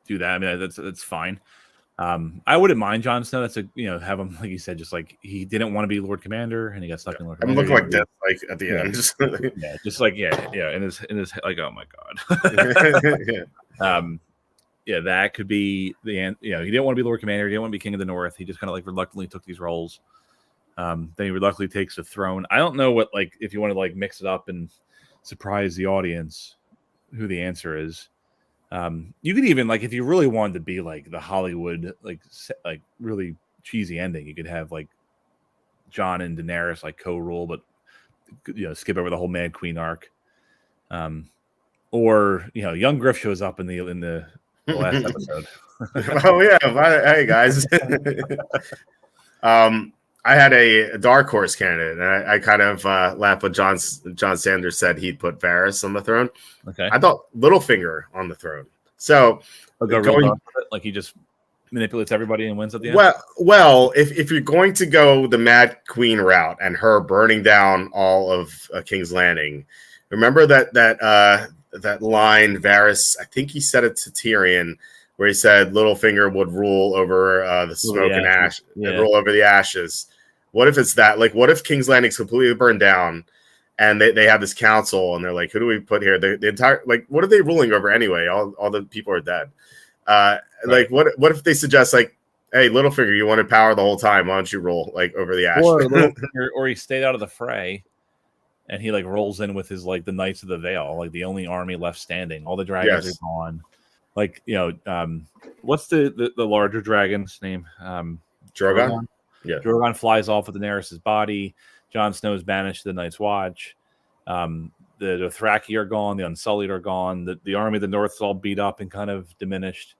do that, I mean that's fine. I wouldn't mind Jon Snow. That's have him like you said, just like he didn't want to be Lord Commander and he got stuck in Lord Commander. I'm looking like this, like at the end. Just like in his like, oh my god. That could be the end. He didn't want to be Lord Commander. He didn't want to be King of the North. He just kind of like reluctantly took these roles. Then he reluctantly takes the throne. I don't know what like if you want to like mix it up and surprise the audience, who the answer is. You could even like if you really wanted to be like the Hollywood like really cheesy ending, you could have like Jon and Daenerys like co-rule, but skip over the whole Mad Queen arc. Or young Griff shows up in the last episode. Oh yeah, hey guys. I had a dark horse candidate, and I kind of laughed when John Sanders said he'd put Varys on the throne. Okay, I thought Littlefinger on the throne. So like he just manipulates everybody and wins at the end. Well, if you're going to go the Mad Queen route and her burning down all of King's Landing, remember that line Varys, I think he said it to Tyrion, where he said Littlefinger would rule over the smoke and ash, and rule over the ashes. What if it's that? Like, what if King's Landing's completely burned down, and they have this council, and they're like, who do we put here? The entire, like, what are they ruling over anyway? All the people are dead. Right. Like, what if they suggest, like, hey, Littlefinger, you wanted power the whole time. Why don't you rule, like, over the ash? Or he stayed out of the fray. And he like rolls in with his like the Knights of the Vale, like the only army left standing. All the dragons are gone. Like what's the larger dragon's name? Drogon. Yeah, Drogon flies off with Daenerys' body. Jon Snow's banished to the Night's Watch. The Dothraki are gone. The Unsullied are gone. The army of the North is all beat up and kind of diminished.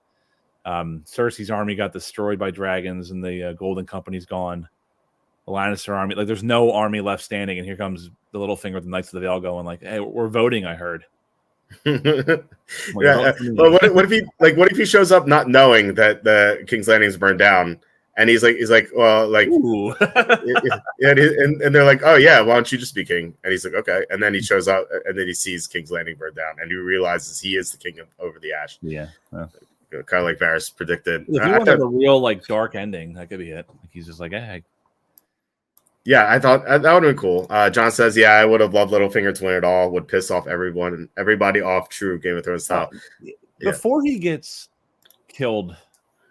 Cersei's army got destroyed by dragons, and the Golden Company's gone. The Lannister army, like there's no army left standing, and here comes the Littlefinger with the Knights of the Vale going like, "Hey, we're voting." I heard. Yeah. Well, what if he shows up not knowing that the King's Landing is burned down, and he's like, well, like, and they're like, oh yeah, why don't you just be king? And he's like, okay, and then he shows up, and then he sees King's Landing burned down, and he realizes he is the king over the ash. Yeah. Kind of like Varys predicted. If you want a real like dark ending, that could be it. Like he's just like, hey. Yeah, I thought that would have been cool. John says, yeah, I would have loved Littlefinger to win it all. Would piss off everybody off true Game of Thrones style. Before he gets killed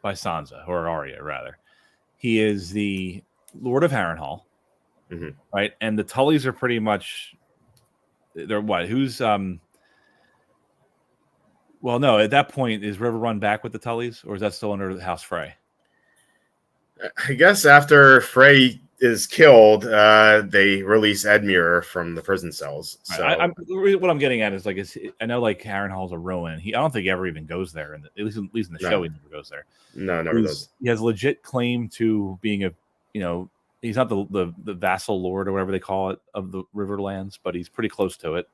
by Sansa, or Arya, rather, he is the Lord of Harrenhal, right? And the Tullys are pretty much, they're what? Who's, well, no, at that point, is River Run back with the Tullys, or is that still under House Frey? I guess after Frey is killed, they release Edmure from the prison cells. So what I'm getting at is like, I know like Harrenhal's a ruin. I don't think he ever even goes there, and at least in the show, he never goes there. No, never does. He has legit claim to being he's not the vassal lord or whatever they call it of the Riverlands, but he's pretty close to it.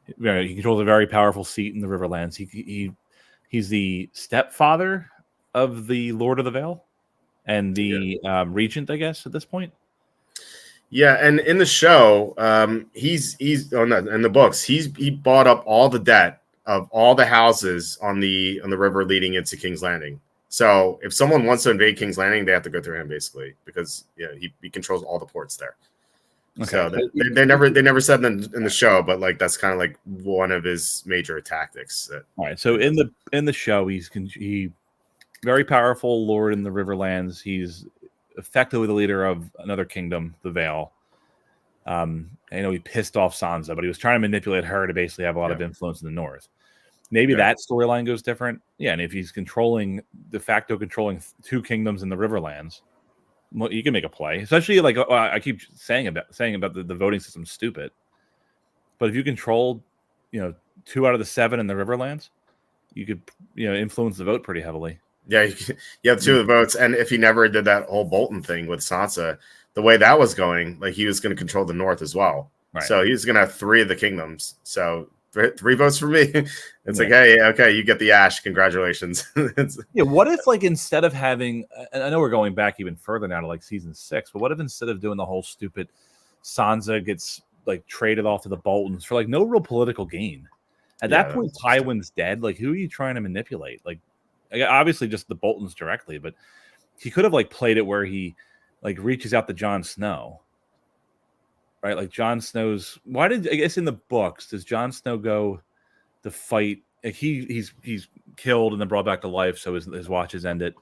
He controls a very powerful seat in the Riverlands. He's the stepfather of the Lord of the Vale. And the regent, I guess, at this point. Yeah, and in the show, he's in the books, he bought up all the debt of all the houses on the river leading into King's Landing. So if someone wants to invade King's Landing, they have to go through him basically, because he controls all the ports there. Okay. So they never said in the show, but like that's kind of like one of his major tactics. All right. So in the show, he very powerful lord in the Riverlands. He's effectively the leader of another kingdom, the Vale. I know he pissed off Sansa, but he was trying to manipulate her to basically have a lot of influence in the North. Maybe that storyline goes different. Yeah, and if he's de facto controlling two kingdoms in the Riverlands, well, you can make a play. Especially like I keep saying about the voting system stupid. But if you control, 2 out of the 7 in the Riverlands, you could influence the vote pretty heavily. Yeah, you have 2 of the votes, and if he never did that whole Bolton thing with Sansa, the way that was going, like he was going to control the North as well. Right. So he's going to have 3 of the kingdoms. So 3 votes for me. It's like, hey, okay, you get the ash. Congratulations. What if, like, instead of having, and I know we're going back even further now to like season 6, but what if instead of doing the whole stupid Sansa gets like traded off to the Boltons for like no real political gain? At that point, Tywin's dead. Like, who are you trying to manipulate? Like, obviously just the Boltons directly, but he could have like played it where he like reaches out to Jon Snow, right? Like Jon Snow's, I guess in the books, does Jon Snow go to fight? Like he's killed and then brought back to life, so his watch is ended.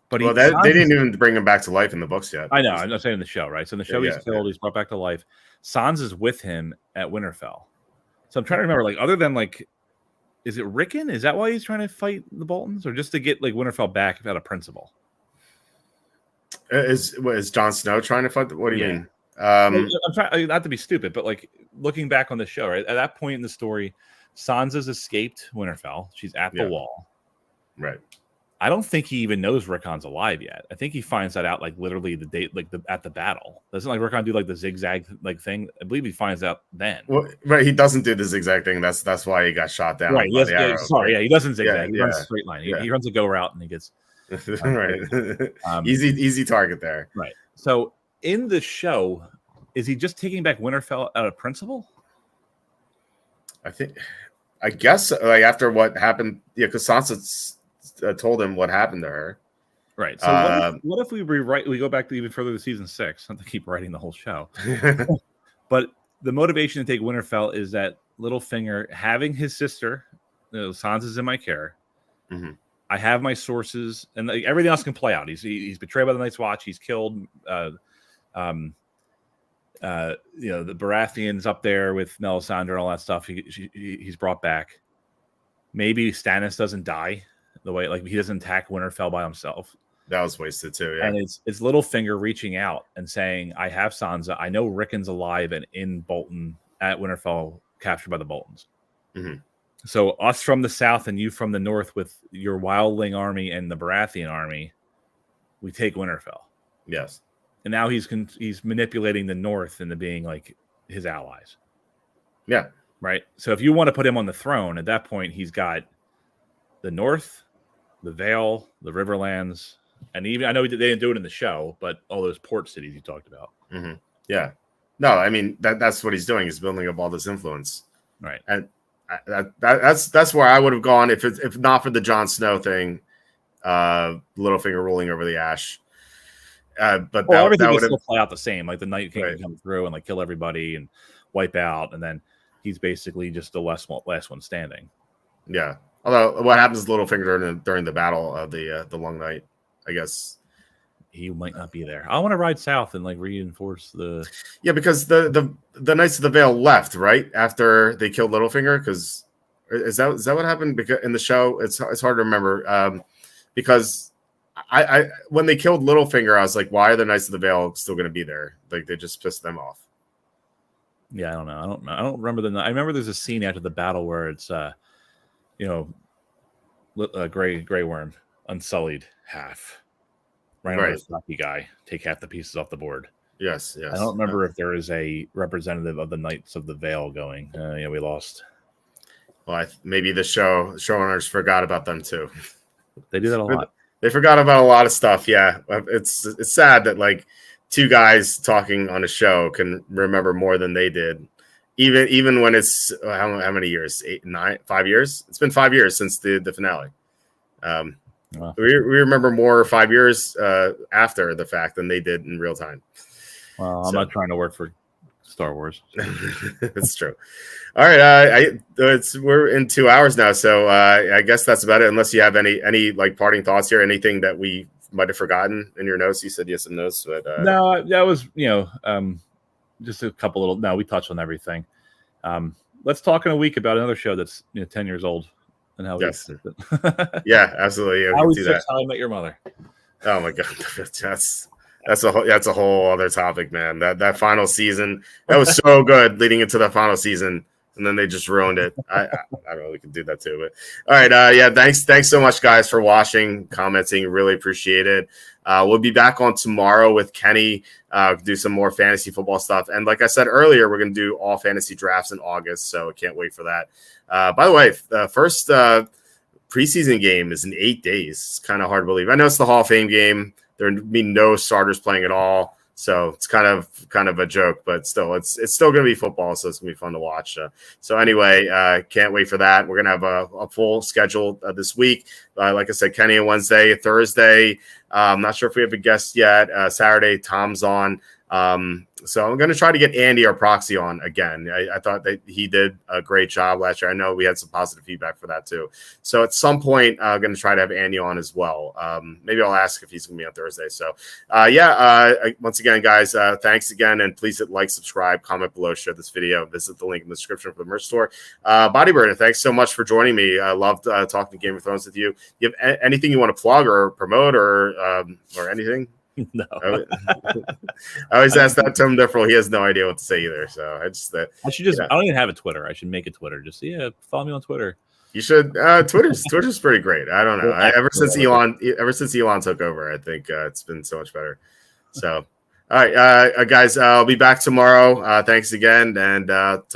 But they didn't even bring him back to life in the books yet. I know. I'm not saying in the show, right? So in the show, he's killed. He's brought back to life. Sansa's with him at Winterfell. So I'm trying to remember, like, other than like is it Rickon? Is that why he's trying to fight the Boltons, or just to get like Winterfell back out of principle? Is Jon Snow trying to fight? What do you mean? I'm trying not to be stupid, but like looking back on the show, right at that point in the story, Sansa's escaped Winterfell. She's at the wall. Right. I don't think he even knows Rickon's alive yet. I think he finds that out like literally the date, like at the battle. Doesn't like Rickon do like the zigzag like thing? I believe he finds out then. Well, right, he doesn't do the zigzag thing. That's why he got shot down. Right. By the arrow. Sorry, he doesn't zigzag. He runs a straight line. He runs a go route and he gets right. Easy target there. Right. So in the show, is he just taking back Winterfell out of principle? I guess like after what happened, because Sansa told him what happened to her. Right. So what if we rewrite? We go back to even further to season 6. Not to keep writing the whole show, but the motivation to take Winterfell is that Littlefinger having his sister, Sansa's in my care. Mm-hmm. I have my sources, and like, everything else can play out. He's betrayed by the Night's Watch. He's killed. The Baratheons up there with Melisandre and all that stuff. He's brought back. Maybe Stannis doesn't die the way, like he doesn't attack Winterfell by himself. That was wasted too. Yeah. And it's Littlefinger reaching out and saying, "I have Sansa. I know Rickon's alive and in Bolton at Winterfell, captured by the Boltons." Mm-hmm. So us from the south and you from the north with your wildling army and the Baratheon army, we take Winterfell. Yes. And now he's manipulating the north into being like his allies. Yeah. Right. So if you want to put him on the throne, at that point, he's got the north, the Vale, the Riverlands, and even, I know they didn't do it in the show, but all those port cities you talked about. Mm-hmm. Yeah. No, I mean, that's what he's doing. He's building up all this influence. Right. And that's where I would have gone if not for the Jon Snow thing, Littlefinger rolling over the ash. But everything would still play out the same. Like the Night King would come through and like kill everybody and wipe out, and then he's basically just the last one standing. Yeah. Although what happens to Littlefinger during the battle of the Long Night? I guess he might not be there. I want to ride south and like reinforce the. Yeah, because the Knights of the Vale left right after they killed Littlefinger. Because is that what happened? Because in the show, it's hard to remember. Because I when they killed Littlefinger, I was like, why are the Knights of the Vale still going to be there? Like they just pissed them off. Yeah, I don't know. I don't remember I remember there's a scene after the battle where it's Grey Worm unsullied half. Right. Lucky guy take half the pieces off the board. Yes. I don't remember if there is a representative of the Knights of the Vale going. We lost. Well, maybe the showrunners forgot about them too. They do that a lot. They forgot about a lot of stuff. Yeah, it's sad that like two guys talking on a show can remember more than they did. Even when it's how many years? 5 years? It's been 5 years since the finale. Wow. We remember more 5 years after the fact than they did in real time. Well, I'm not trying to work for Star Wars. It's true. All right, we're in 2 hours now, so I guess that's about it. Unless you have any like parting thoughts here, anything that we might have forgotten in your notes. You said you had some notes, but no, that was just a couple little. No, we touched on everything. Let's talk in a week about another show that's 10 years old and how. Yes. Yeah, absolutely. Yeah, how we fixed How I Met Your Mother. Oh my god, that's a whole other topic, man. That final season, that was so good leading into the final season, and then they just ruined it. I don't know, we can do that too, but all right. Yeah, thanks so much, guys, for watching, commenting. Really appreciate it. We'll be back on tomorrow with Kenny, do some more fantasy football stuff. And like I said earlier, we're going to do all fantasy drafts in August, so I can't wait for that. By the way, the first preseason game is in 8 days. It's kind of hard to believe. I know it's the Hall of Fame game. There will be no starters playing at all, so it's kind of a joke, but still, it's still going to be football, so it's going to be fun to watch. So anyway, can't wait for that. We're going to have a full schedule this week. Like I said, Kenny on Wednesday, Thursday. I'm not sure if we have a guest yet. Saturday, Tom's on. So I'm going to try to get Andy, our proxy, on again. I thought that he did a great job last year. I know we had some positive feedback for that too. So at some point, I'm going to try to have Andy on as well. Maybe I'll ask if he's going to be on Thursday. So once again, guys, thanks again. And please hit like, subscribe, comment below, share this video. Visit the link in the description for the merch store. Bodyburner, thanks so much for joining me. I loved talking Game of Thrones with you. You have anything you want to plug or promote or anything? No. I always ask that to him. Therefore, he has no idea what to say either. So I should just. I don't even have a Twitter. I should make a Twitter. Just follow me on Twitter. You should. Twitter's pretty great. I don't know. Ever since Elon took over, I think it's been so much better. So, all right, guys, I'll be back tomorrow. Thanks again, and have